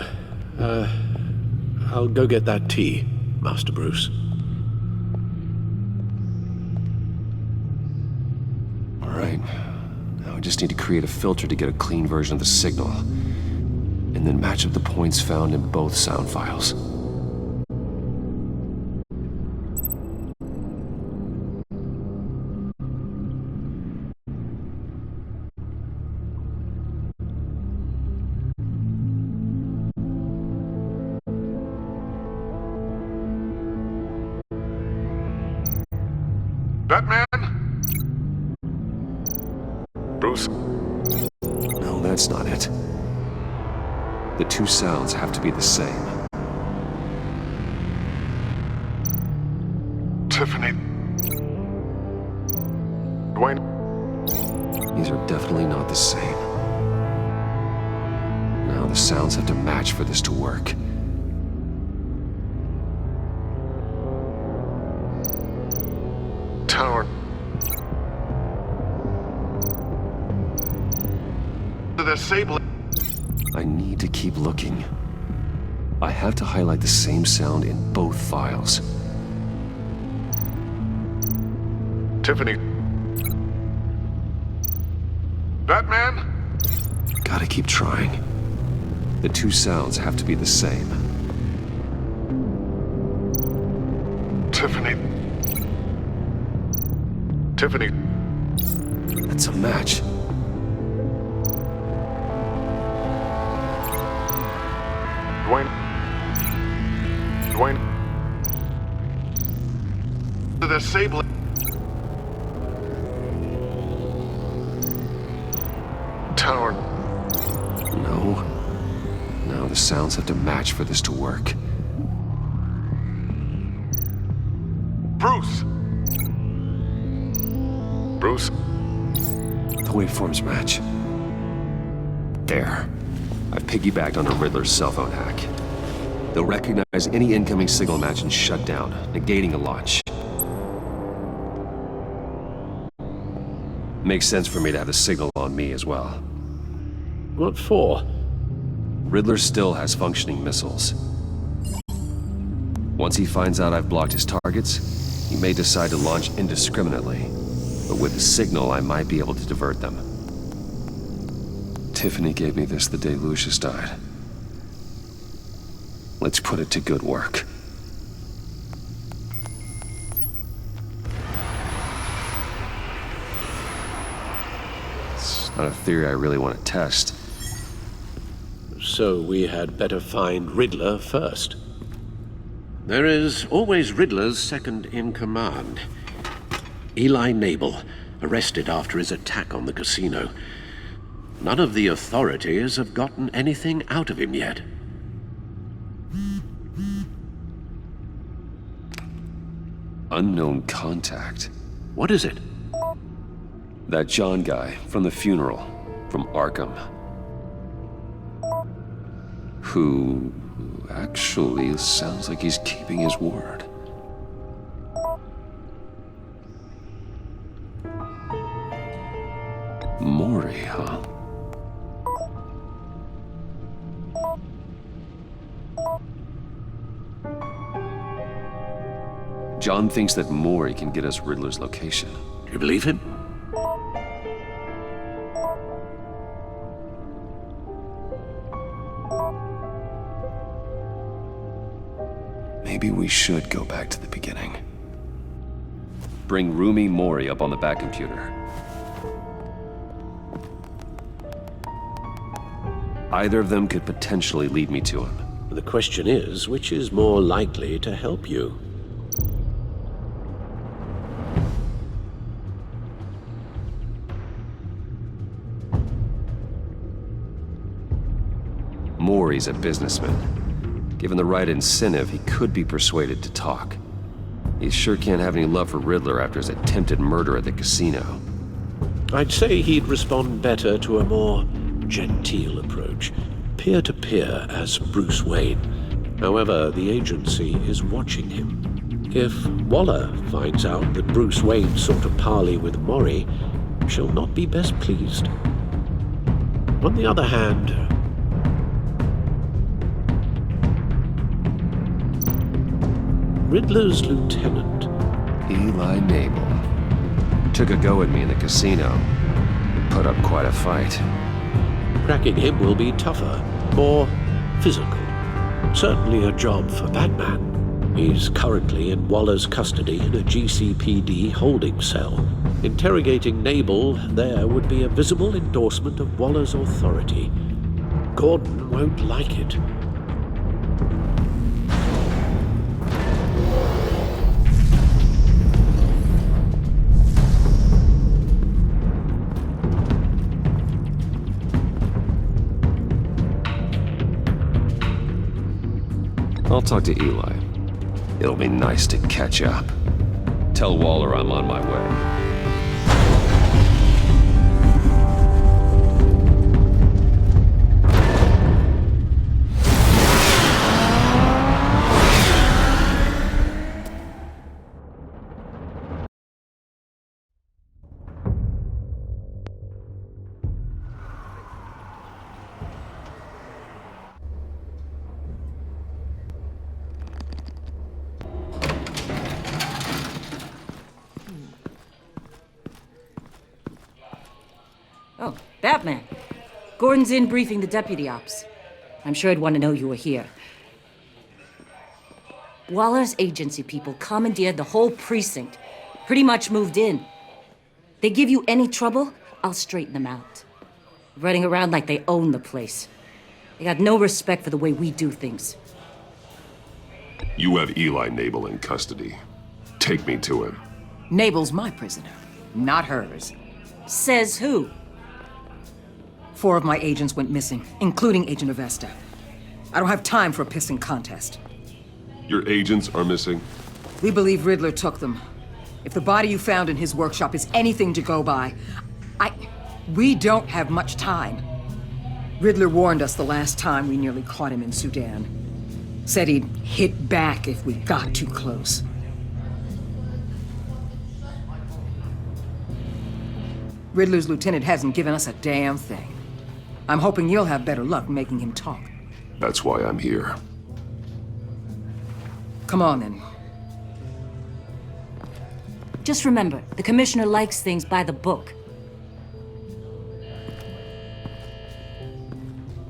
I'll go get that tea, Master Bruce. All right. Now I just need to create a filter to get a clean version of the signal, and then match up the points found in both sound files. Batman? Bruce? No, that's not it. The two sounds have to be the same. Tiffany. Dwayne. These are definitely not the same. Now the sounds have to match for this to work. Tower. The disabling. I need to keep looking. I have to highlight the same sound in both files. Tiffany. Batman? Gotta keep trying. The two sounds have to be the same. Tiffany. Tiffany. That's a match. Dwayne. The disabling. Tower. No. Now the sounds have to match for this to work. Bruce. Bruce. The waveforms match. There. I've piggybacked on a Riddler's cell phone hack. They'll recognize any incoming signal match and shut down, negating a launch. Makes sense for me to have the signal on me as well. What for? Riddler still has functioning missiles. Once he finds out I've blocked his targets, he may decide to launch indiscriminately. But with the signal, I might be able to divert them. Tiffany gave me this the day Lucius died. Let's put it to good work. It's not a theory I really want to test. So we had better find Riddler first. There is always Riddler's second-in-command. Eli Nabel, arrested after his attack on the casino. None of the authorities have gotten anything out of him yet. Unknown contact. What is it? That John guy from the funeral, from Arkham. Who actually sounds like he's keeping his word. Mori, huh? John thinks that Mori can get us Riddler's location. Do you believe him? Maybe we should go back to the beginning. Bring Rumi Mori up on the back computer. Either of them could potentially lead me to him. The question is, which is more likely to help you? Mori's a businessman. Given the right incentive, he could be persuaded to talk. He sure can't have any love for Riddler after his attempted murder at the casino. I'd say he'd respond better to a more genteel approach, peer-to-peer as Bruce Wayne. However, the agency is watching him. If Waller finds out that Bruce Wayne sought a parley with Mori, she'll not be best pleased. On the other hand, Riddler's lieutenant. Eli Nabel. Took a go at me in the casino. Put up quite a fight. Cracking him will be tougher, more physical. Certainly a job for Batman. He's currently in Waller's custody in a GCPD holding cell. Interrogating Nabel there would be a visible endorsement of Waller's authority. Gordon won't like it. I'll talk to Eli. It'll be nice to catch up. Tell Waller I'm on my way. Oh, Batman. Gordon's in briefing the deputy ops. I'm sure he'd want to know you were here. Waller's agency people commandeered the whole precinct. Pretty much moved in. They give you any trouble, I'll straighten them out. Running around like they own the place. They got no respect for the way we do things. You have Eli Nabel in custody. Take me to him. Nabel's my prisoner, not hers. Says who? 4 of my agents went missing, including Agent Avesta. I don't have time for a pissing contest. Your agents are missing? We believe Riddler took them. If the body you found in his workshop is anything to go by, we don't have much time. Riddler warned us the last time we nearly caught him in Sudan. Said he'd hit back if we got too close. Riddler's lieutenant hasn't given us a damn thing. I'm hoping you'll have better luck making him talk. That's why I'm here. Come on, then. Just remember, the commissioner likes things by the book.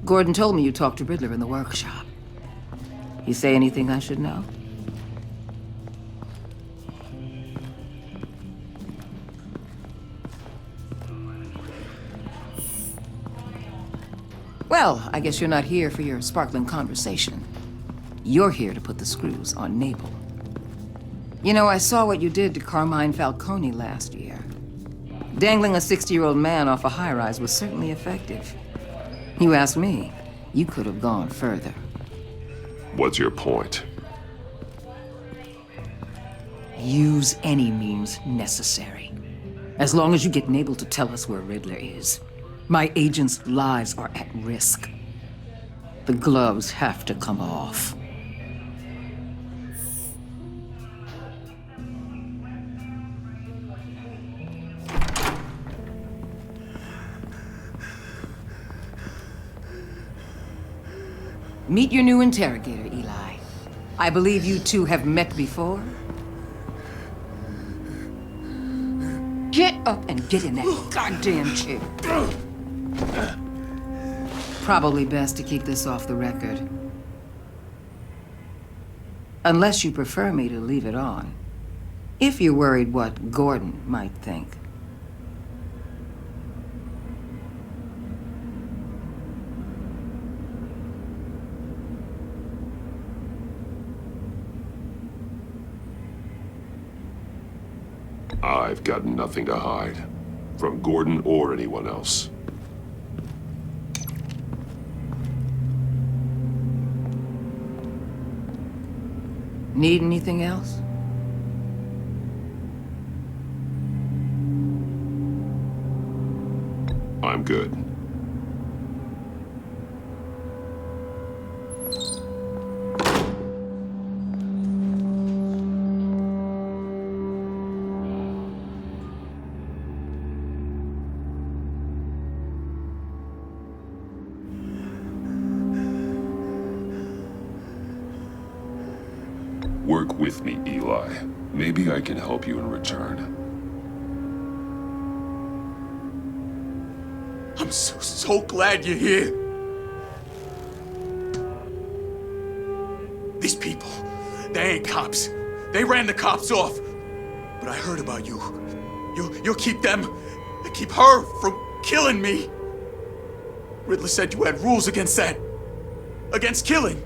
Gordon told me you talked to Riddler in the workshop. He say anything I should know? Well, I guess you're not here for your sparkling conversation. You're here to put the screws on Nabel. You know, I saw what you did to Carmine Falcone last year. Dangling a 60-year-old man off a high-rise was certainly effective. You ask me, you could have gone further. What's your point? Use any means necessary. As long as you get Nabel to tell us where Riddler is. My agents' lives are at risk. The gloves have to come off. Meet your new interrogator, Eli. I believe you two have met before. Get up and get in that goddamn chair. Probably best to keep this off the record. Unless you prefer me to leave it on. If you're worried what Gordon might think. I've got nothing to hide. From Gordon or anyone else. Need anything else? I'm good. Work with me, Eli. Maybe I can help you in return. I'm so glad you're here. These people, they ain't cops. They ran the cops off. But I heard about you. You'll keep them, keep her from killing me. Riddler said you had rules against that. Against killing.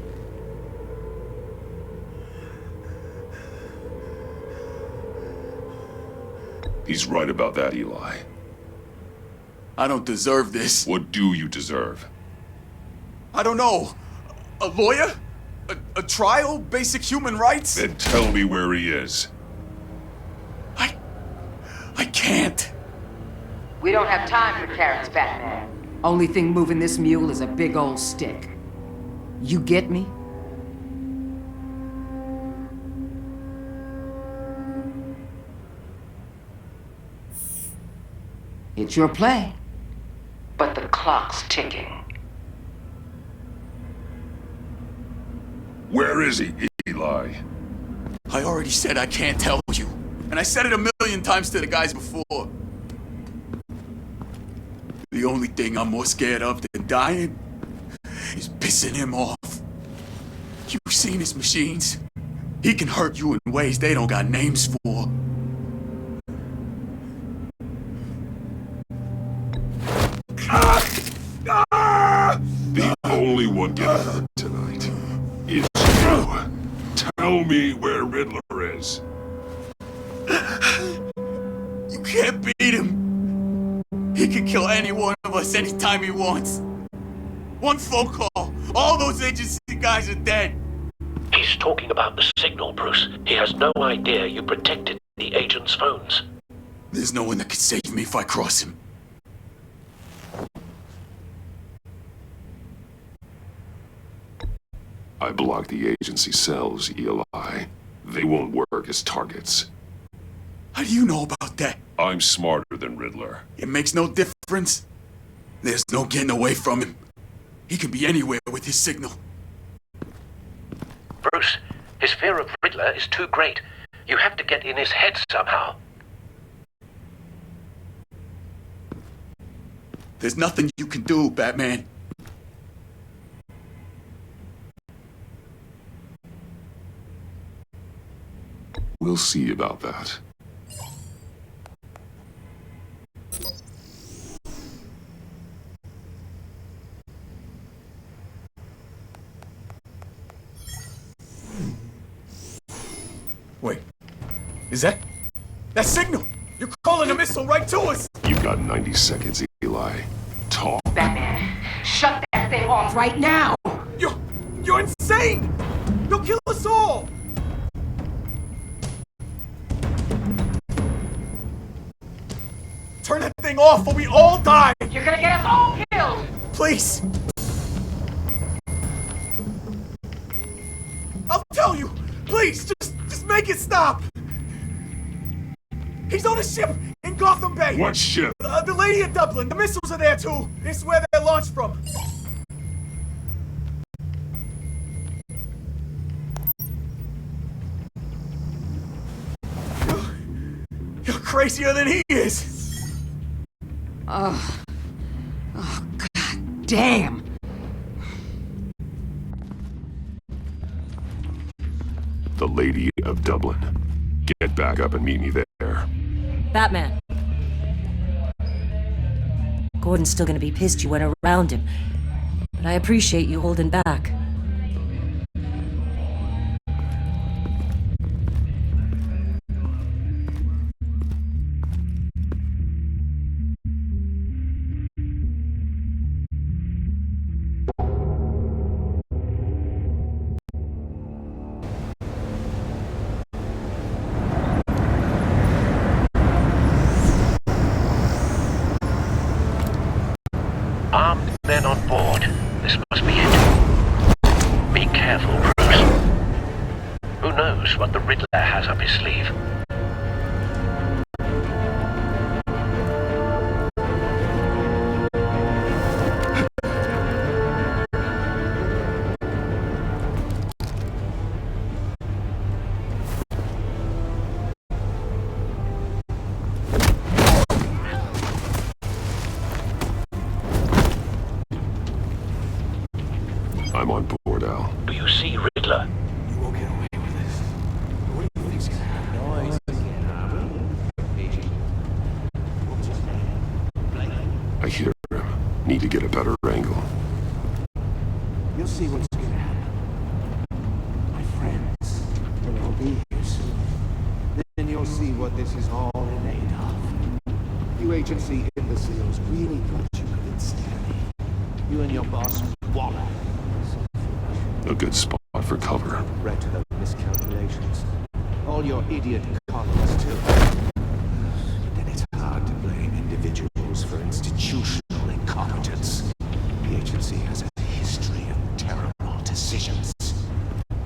He's right about that, Eli. I don't deserve this. What do you deserve? I don't know. A lawyer? A trial? Basic human rights? Then tell me where he is. I can't. We don't have time for carrots, Batman. Only thing moving this mule is a big old stick. You get me? It's your play. But the clock's ticking. Where is he, Eli? I already said I can't tell you. And I said it 1,000,000 times to the guys before. The only thing I'm more scared of than dying is pissing him off. You've seen his machines. He can hurt you in ways they don't got names for. The only one getting hurt tonight is you. Tell me where Riddler is. You can't beat him. He can kill any one of us anytime he wants. One phone call, all those agency guys are dead. He's talking about the signal, Bruce. He has no idea you protected the agent's phones. There's no one that can save me if I cross him. I blocked the agency cells, Eli. They won't work as targets. How do you know about that? I'm smarter than Riddler. It makes no difference. There's no getting away from him. He can be anywhere with his signal. Bruce, his fear of Riddler is too great. You have to get in his head somehow. There's nothing you can do, Batman. We'll see about that. Wait, is that signal? You're calling a missile right to us! You've got 90 seconds, Eli. Talk. Batman, shut that thing off right now! You're insane! You'll kill us all! Turn that thing off or we all die! You're gonna get us all killed! Please! I'll tell you! Please, just make it stop! He's on a ship in Gotham Bay! What ship? The Lady of Dublin. The missiles are there too! This is where they're launched from! You're crazier than he is! Oh, God damn! The Lady of Dublin. Get back up and meet me there. Batman. Gordon's still gonna be pissed you went around him, but I appreciate you holding back. Armed men on board. This must be it. Be careful, Bruce. Who knows what the Riddler has up his sleeve? I'm on board, Al. Do you see Riddler? You won't get away with this. What do you think's gonna happen? Noise. I hear him. Need to get a better angle. You'll see what's gonna happen. My friends will all be here soon. Then you'll see what this is all in aid of. You agency imbeciles really thought you could ensnare me. You and your boss, Waller. A good spot for cover. Right to the miscalculations. All your idiot colleagues, too. Then it's hard to blame individuals for institutional incompetence. The agency has a history of terrible decisions.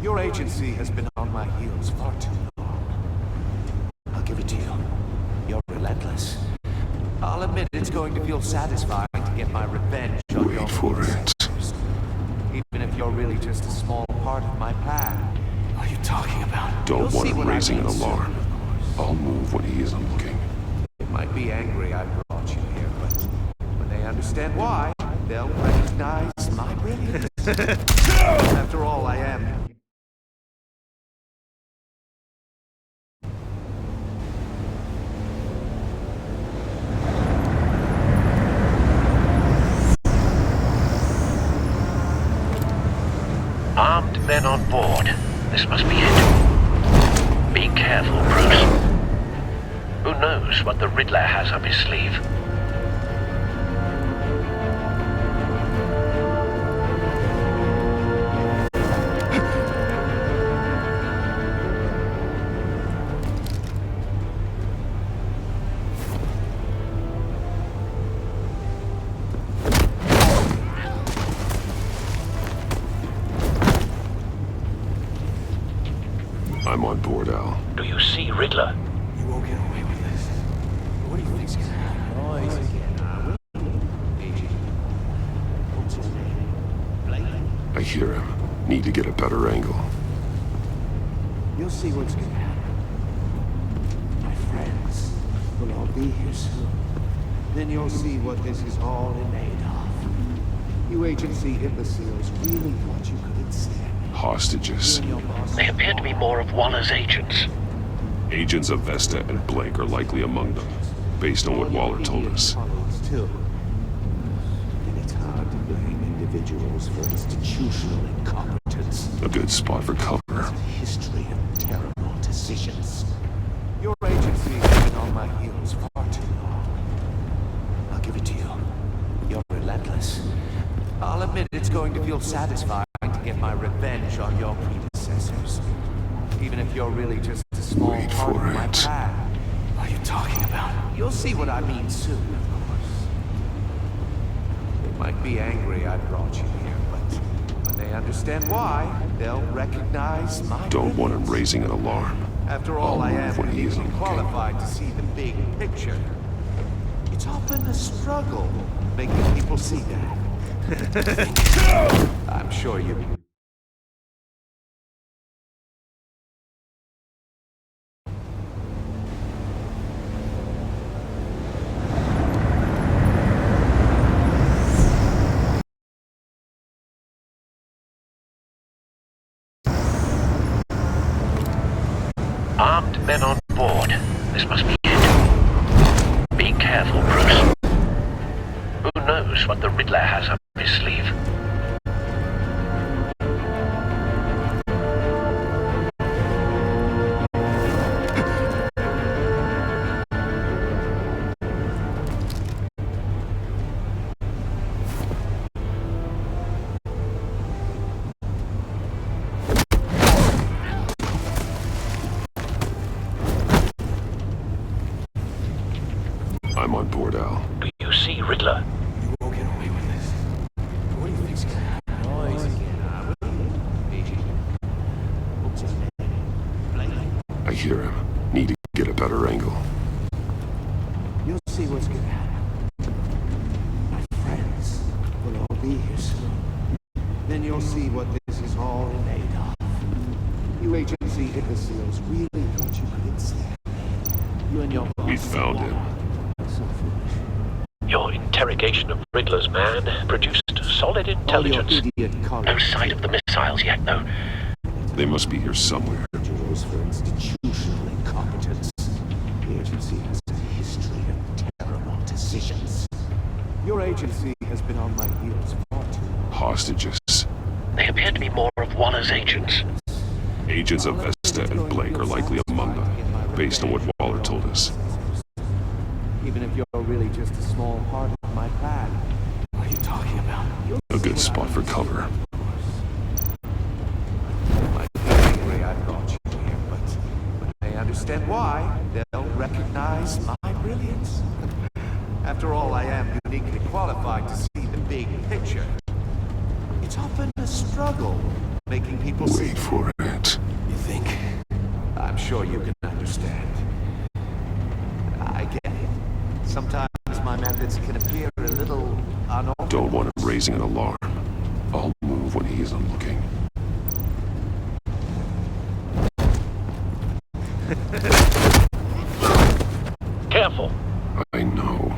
Your agency has been on my heels far too long. I'll give it to you. You're relentless. I'll admit it's going to feel satisfying to get my revenge on your predecessors. Even if you're really just a small part of my plan. What are you talking about? Don't want him raising an alarm. I'll move when he isn't looking. They might be angry I brought you here, but when they understand why, they'll recognize my brilliance. After all, I am. Armed men on board. This must be it. Be careful, Bruce. Who knows what the Riddler has up his sleeve? I'm on board, Al. Do you see Riddler? You won't get away with this. What do you think's gonna happen? Noise. I hear him. Need to get a better angle. You'll see what's gonna happen. My friends will all be here soon. Then you'll see what this is all in aid of. You agency imbeciles really thought you could ensnare me. Hostages. They appear to be more of Waller's agents. Agents of Vesta and Blake are likely among them, based on what Waller told us. Too. And it's hard to blame individuals for institutional incompetence. A good spot for cover. It's a history of terrible decisions. Your agency has been on my heels far too long. I'll give it to you. You're relentless. I'll admit it's going to feel satisfying to get my revenge on your predecessors. Even if you're really just a small part of my plan. What are you talking about? You'll see what I mean soon, of course. They might be angry I brought you here, but when they understand why, they'll recognize my Don't want him raising an alarm. After all, I am when he isn't uniquely qualified to see the big picture. It's often a struggle making people see that. I'm sure you... Armed men on board. This must be it. Be careful, Bruce. Who knows what the Riddler has up his sleeve? I'm on board, Al. Do you see Riddler? You won't get away with this. What do you think's gonna happen? Noise. I hear him. Need to get a better angle. You'll see what's gonna happen. My friends will all be here soon. Then you'll see what this is all in aid of. You agency imbeciles really thought you could ensnare me. You and your boss... We found him. Your interrogation of Riddler's man produced solid intelligence. No sight of the missiles yet, though. They must be here somewhere. For institutional incompetence. The agency has a history of terrible decisions. Your agency has been on my heels far too long. Hostages. They appear to be more of Waller's agents. Agents of Vesta and Blake are likely among them, based on what Waller told us. Even if you're really just a small part of my plan. What are you talking about? A good spot for cover. I brought you here, but when they understand why, they'll recognize my brilliance. After all, I am uniquely qualified to see the big picture. It's often a struggle making people see. Wait for it. You think? I'm sure you can understand. I get it. Sometimes my methods can appear a little unorthodox. Don't want him raising an alarm. I'll move when he isn't looking. Careful. I know.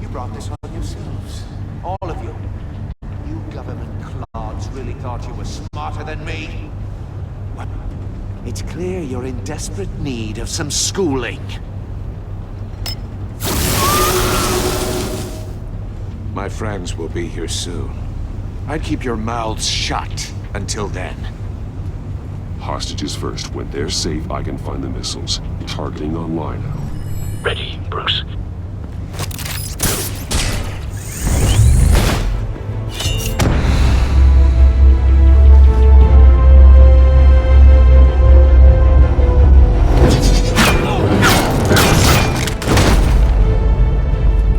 You brought this on yourselves. All of you. You government clods really thought you were smarter than me? Well, it's clear you're in desperate need of some schooling. My friends will be here soon. I'd keep your mouths shut until then. Hostages first. When they're safe, I can find the missiles. Targeting online now. Ready, Bruce.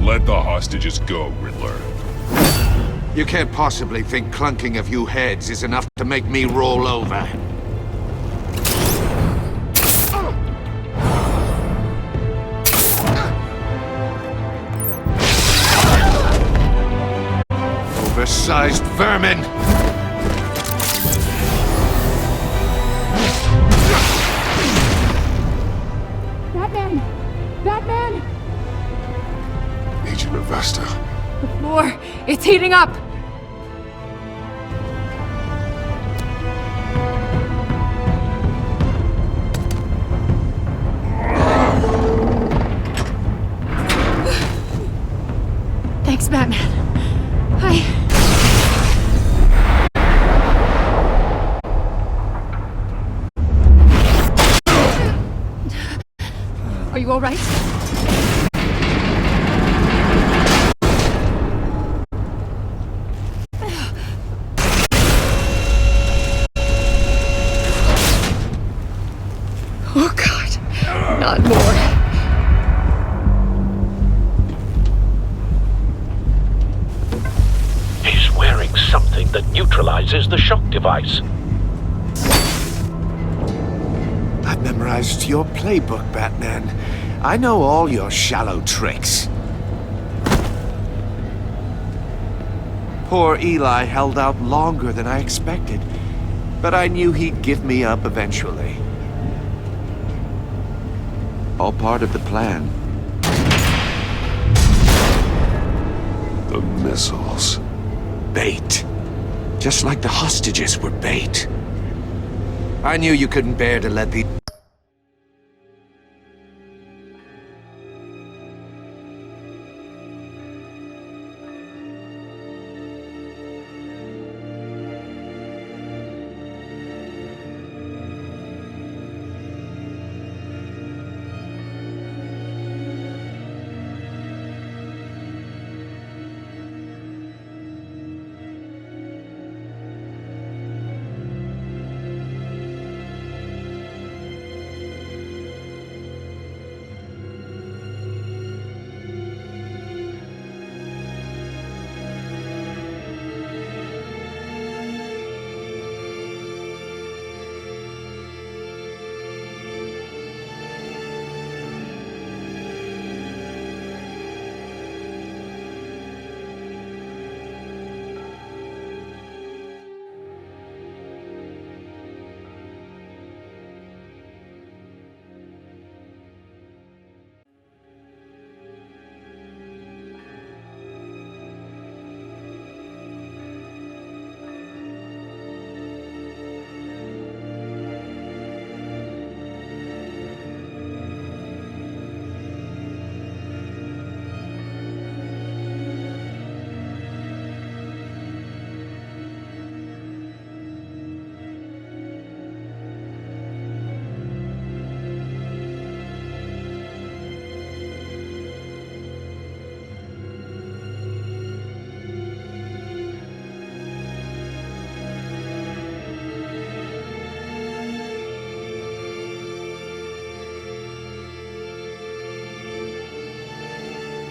Let the hostages go, Riddler. You can't possibly think clunking a few heads is enough to make me roll over. Oversized vermin! Batman! Batman! Agent of Vesta. The floor, it's heating up! Thanks, Batman. Are you all right? Oh, God. Not more. He's wearing something that neutralizes the shock device. I've memorized your playbook, Batman. I know all your shallow tricks. Poor Eli held out longer than I expected, but I knew he'd give me up eventually. All part of the plan. The missiles. Bait. Just like the hostages were bait. I knew you couldn't bear to let the...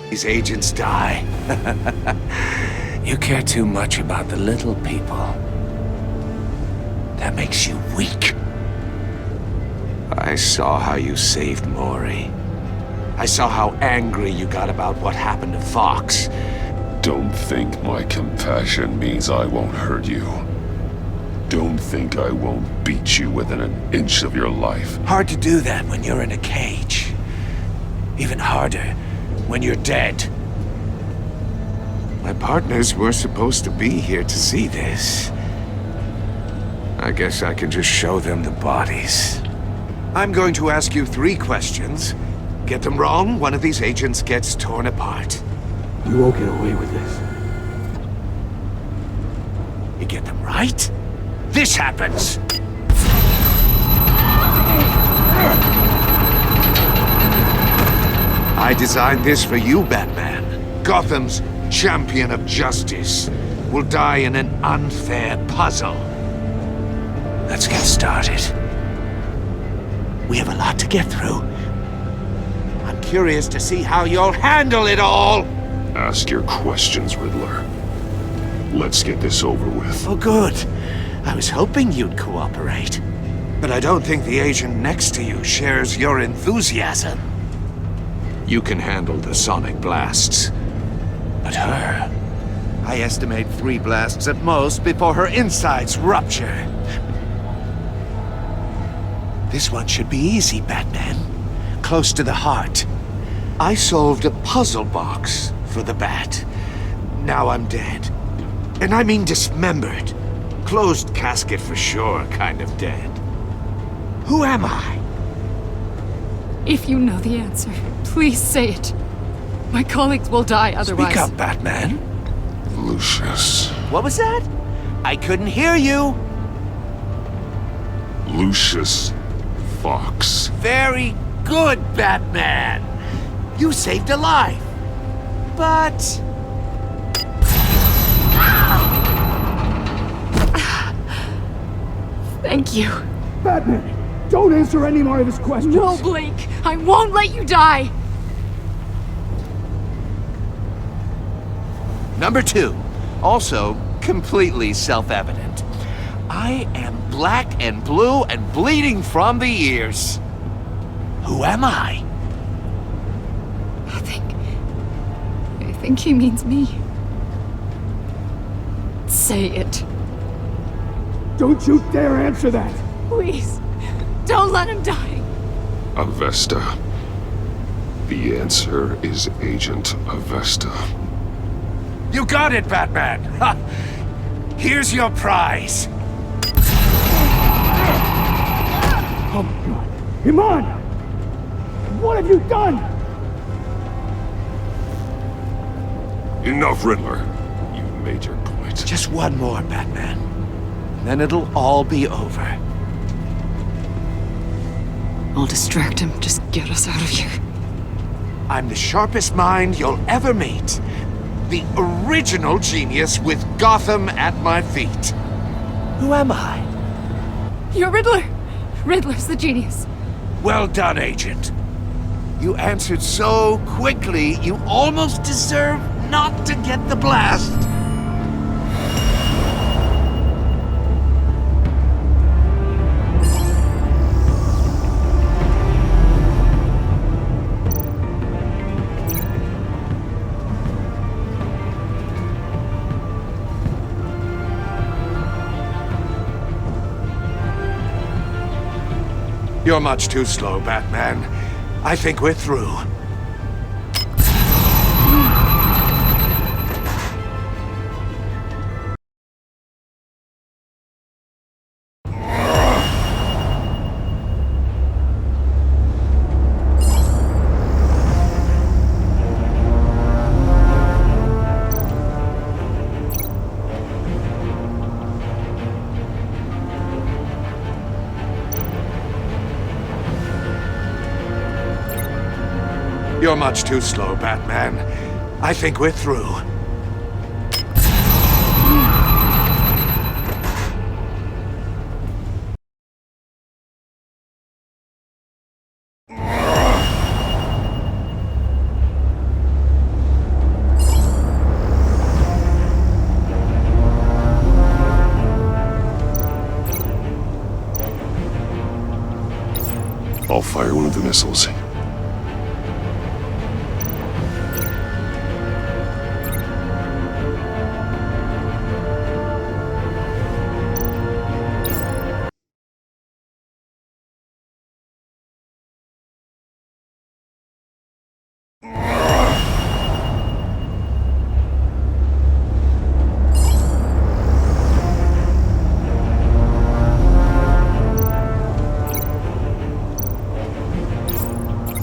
these agents die. You care too much about the little people. That makes you weak. I saw how you saved Maury. I saw how angry you got about what happened to Fox. Don't think my compassion means I won't hurt you. Don't think I won't beat you within an inch of your life. Hard to do that when you're in a cage. Even harder when you're dead. My partners were supposed to be here to see this. I guess I can just show them the bodies. I'm going to ask you 3 questions. Get them wrong, one of these agents gets torn apart. You won't get away with this. You get them right, this happens! I designed this for you, Batman. Gotham's champion of justice will die in an unfair puzzle. Let's get started. We have a lot to get through. I'm curious to see how you'll handle it all! Ask your questions, Riddler. Let's get this over with. Oh, good. I was hoping you'd cooperate. But I don't think the agent next to you shares your enthusiasm. You can handle the sonic blasts. But her... I estimate 3 blasts at most before her insides rupture. This one should be easy, Batman. Close to the heart. I solved a puzzle box for the Bat. Now I'm dead. And I mean dismembered. Closed casket for sure, kind of dead. Who am I? If you know the answer, please say it. My colleagues will die otherwise. Speak up, Batman. Lucius. What was that? I couldn't hear you. Lucius Fox. Very good, Batman. You saved a life. But... Thank you. Batman, don't answer any more of his questions. No, Blake. I won't let you die. Number 2. Also completely self-evident. I am black and blue and bleeding from the ears. Who am I? I think he means me. Say it. Don't you dare answer that! Please, don't let him die. Avesta. The answer is Agent Avesta. You got it, Batman! Ha! Here's your prize! Oh my God! Iman! What have you done? Enough, Riddler. You've made your point. Just one more, Batman. Then it'll all be over. I'll distract him. Just get us out of here. I'm the sharpest mind you'll ever meet. The original genius with Gotham at my feet. Who am I? You're Riddler. Riddler's the genius. Well done, Agent. You answered so quickly, you almost deserve not to get the blast. You're much too slow, Batman. I think we're through. You're much too slow, Batman. I think we're through. fire one of the missiles.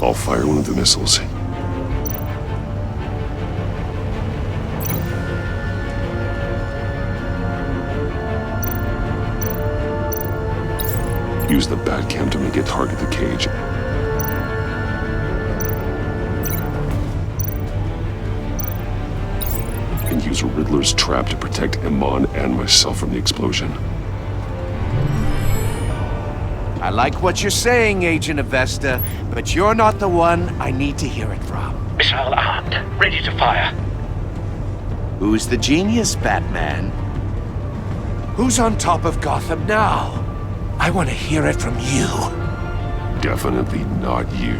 I'll fire one of the missiles. Use the Batcam to make it target the cage. And use Riddler's trap to protect Iman and myself from the explosion. I like what you're saying, Agent Avesta, but you're not the one I need to hear it from. Missile armed, ready to fire. Who's the genius, Batman? Who's on top of Gotham now? I want to hear it from you. Definitely not you.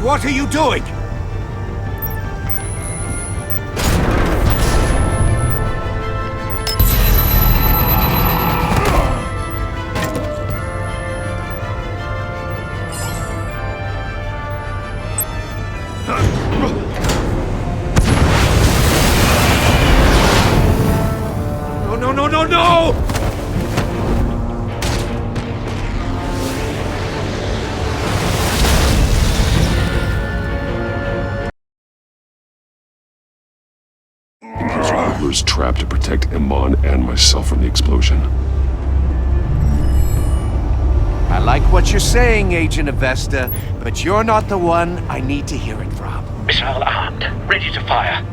What are you doing? No! And use Riddler's trap to protect Iman and myself from the explosion. I like what you're saying, Agent Avesta, but you're not the one I need to hear it from. Missile armed, ready to fire.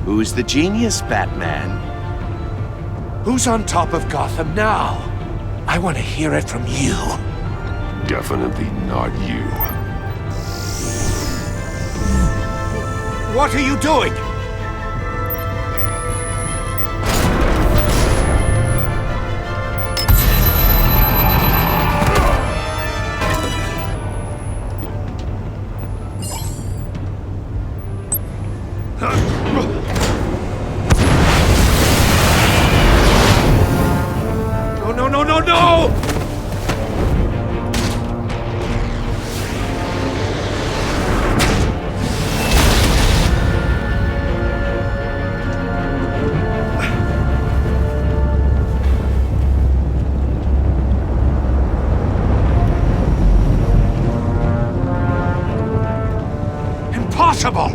Who's the genius, Batman? Who's on top of Gotham now? I want to hear it from you. Definitely not you. What are you doing? No! Impossible!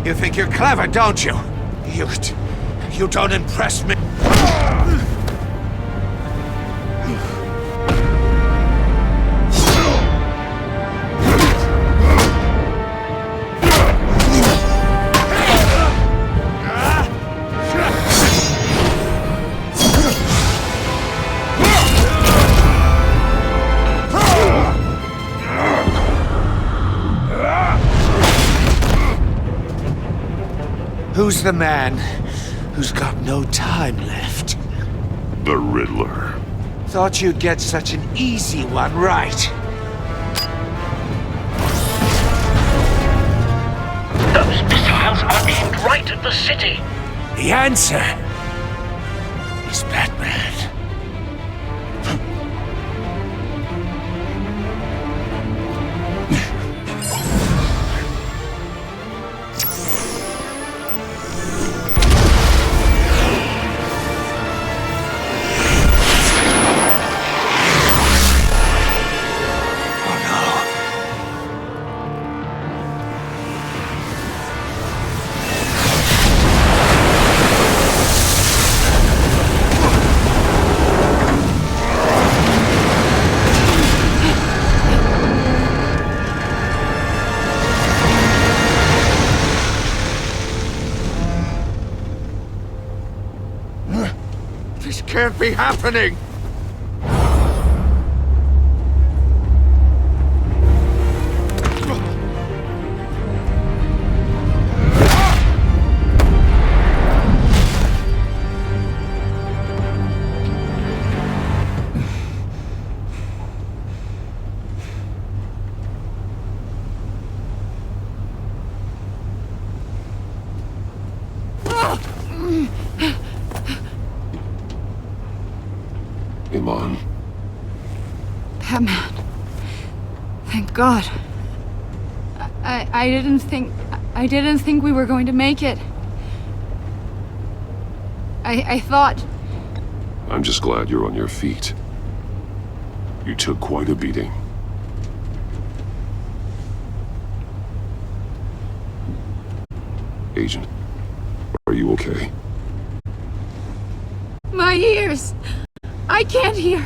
You think you're clever, don't you? You don't impress me. Who's the man who's got no time left? The Riddler. Thought you'd get such an easy one right. Those missiles are aimed right at the city. The answer is Batman. This can't be happening! Batman. Thank God. I didn't think we were going to make it. I thought... I'm just glad you're on your feet. You took quite a beating. Agent, are you okay? My ears! I can't hear!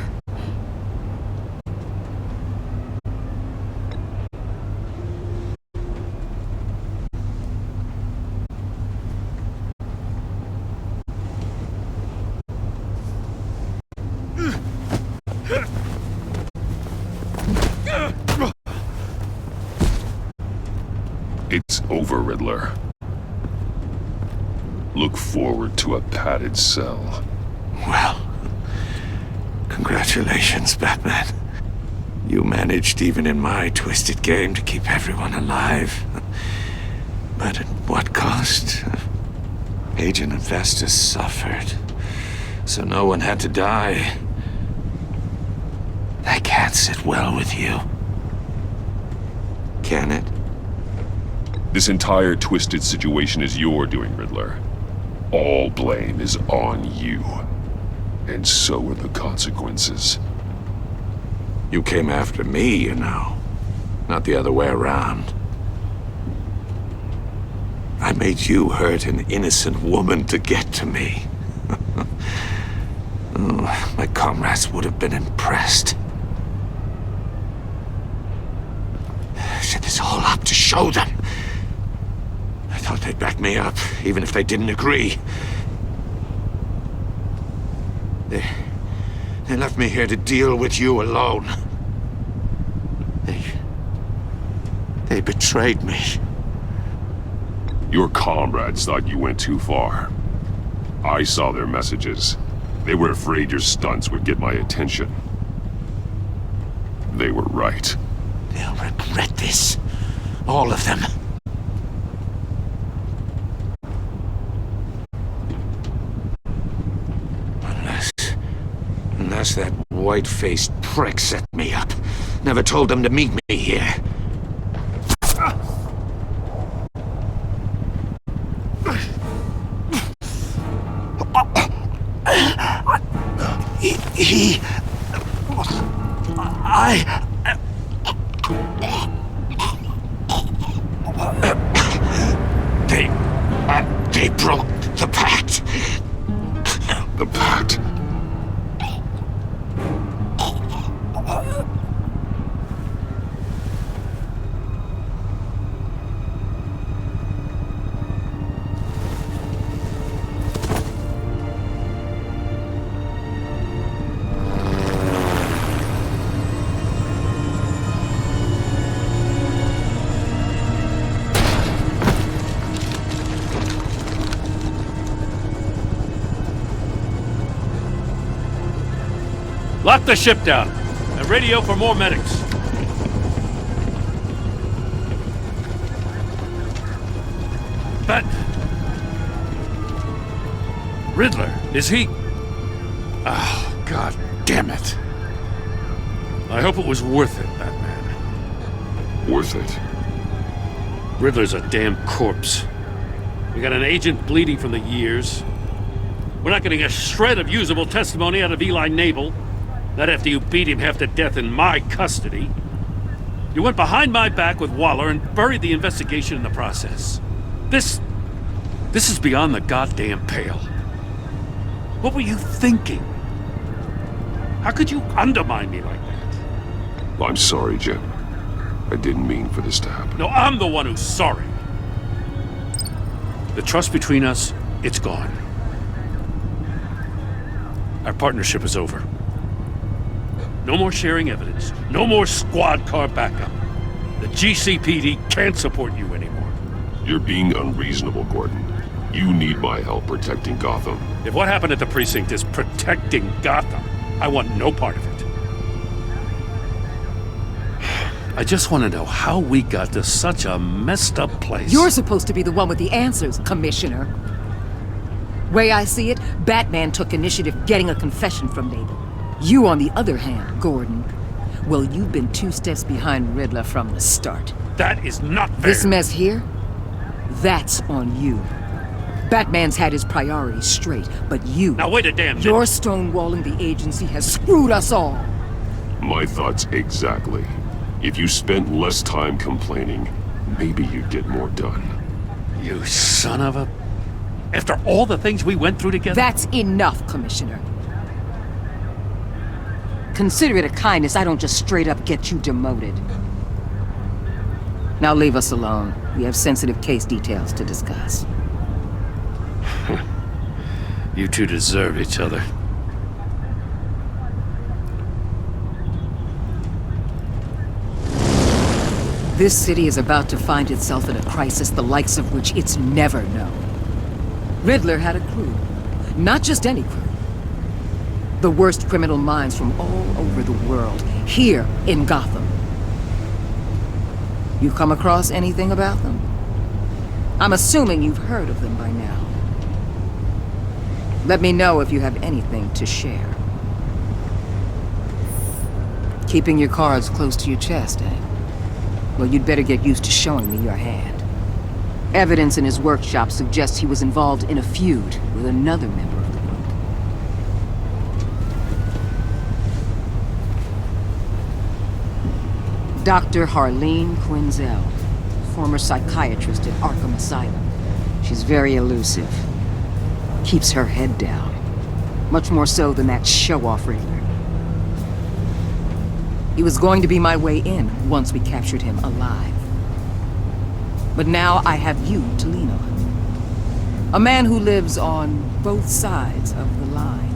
It's over, Riddler. Look forward to a padded cell. Well, congratulations, Batman. You managed, even in my twisted game, to keep everyone alive. But at what cost? Agent Infestus suffered, so no one had to die. That can't sit well with you. Can it? This entire twisted situation is your doing, Riddler. All blame is on you. And so are the consequences. You came after me, you know. Not the other way around. I made you hurt an innocent woman to get to me. Oh, my comrades would have been impressed. I set this all up to show them. I thought they'd back me up, even if they didn't agree. They left me here to deal with you alone. They betrayed me. Your comrades thought you went too far. I saw their messages. They were afraid your stunts would get my attention. They were right. They'll regret this. All of them. Unless that white-faced prick set me up. Never told them to meet me here. They broke the pact. The pact? Lock the ship down and radio for more medics. But Riddler, is he? Oh, God damn it. I hope it was worth it, Batman. Worth it? Riddler's a damn corpse. We got an agent bleeding from the years. We're not getting a shred of usable testimony out of Eli Nabel. Not after you beat him half to death in my custody. You went behind my back with Waller and buried the investigation in the process. This is beyond the goddamn pale. What were you thinking? How could you undermine me like that? I'm sorry, Jim. I didn't mean for this to happen. No, I'm the one who's sorry. The trust between us, it's gone. Our partnership is over. No more sharing evidence. No more squad car backup. The GCPD can't support you anymore. You're being unreasonable, Gordon. You need my help protecting Gotham. If what happened at the precinct is protecting Gotham, I want no part of it. I just want to know how we got to such a messed up place. You're supposed to be the one with the answers, Commissioner. Way I see it, Batman took initiative getting a confession from Nabel. You, on the other hand, Gordon, Well, you've been 2 steps behind Riddler from the start. That is not fair. This mess here, that's on you. Batman's had his priorities straight, but you... Now wait a damn minute. Your stonewalling the agency has screwed us all. My thoughts exactly. If you spent less time complaining, maybe you'd get more done. You son of a... After all the things we went through together? That's enough, Commissioner. Consider it a kindness I don't just straight up get you demoted. Now leave us alone. We have sensitive case details to discuss. You two deserve each other. This city is about to find itself in a crisis the likes of which it's never known. Riddler had a crew. Not just any crew. The worst criminal minds from all over the world, here in Gotham. You come across anything about them? I'm assuming you've heard of them by now. Let me know if you have anything to share. Keeping your cards close to your chest, eh? Well, you'd better get used to showing me your hand. Evidence in his workshop suggests he was involved in a feud with another member of the group. Dr. Harleen Quinzel, former psychiatrist at Arkham Asylum. She's very elusive. Keeps her head down. Much more so than that show-off Riddler. He was going to be my way in once we captured him alive. But now I have you to lean on. A man who lives on both sides of the line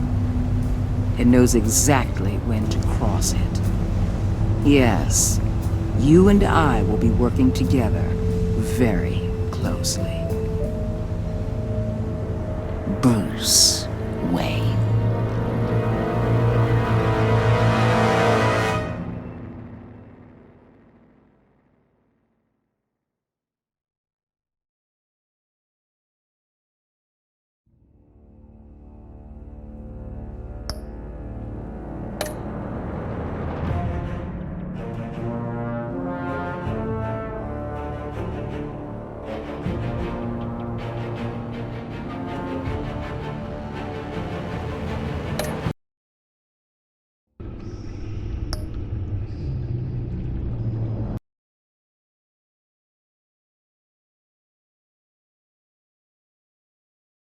and knows exactly when to cross it. Yes, you and I will be working together very closely. Bruce.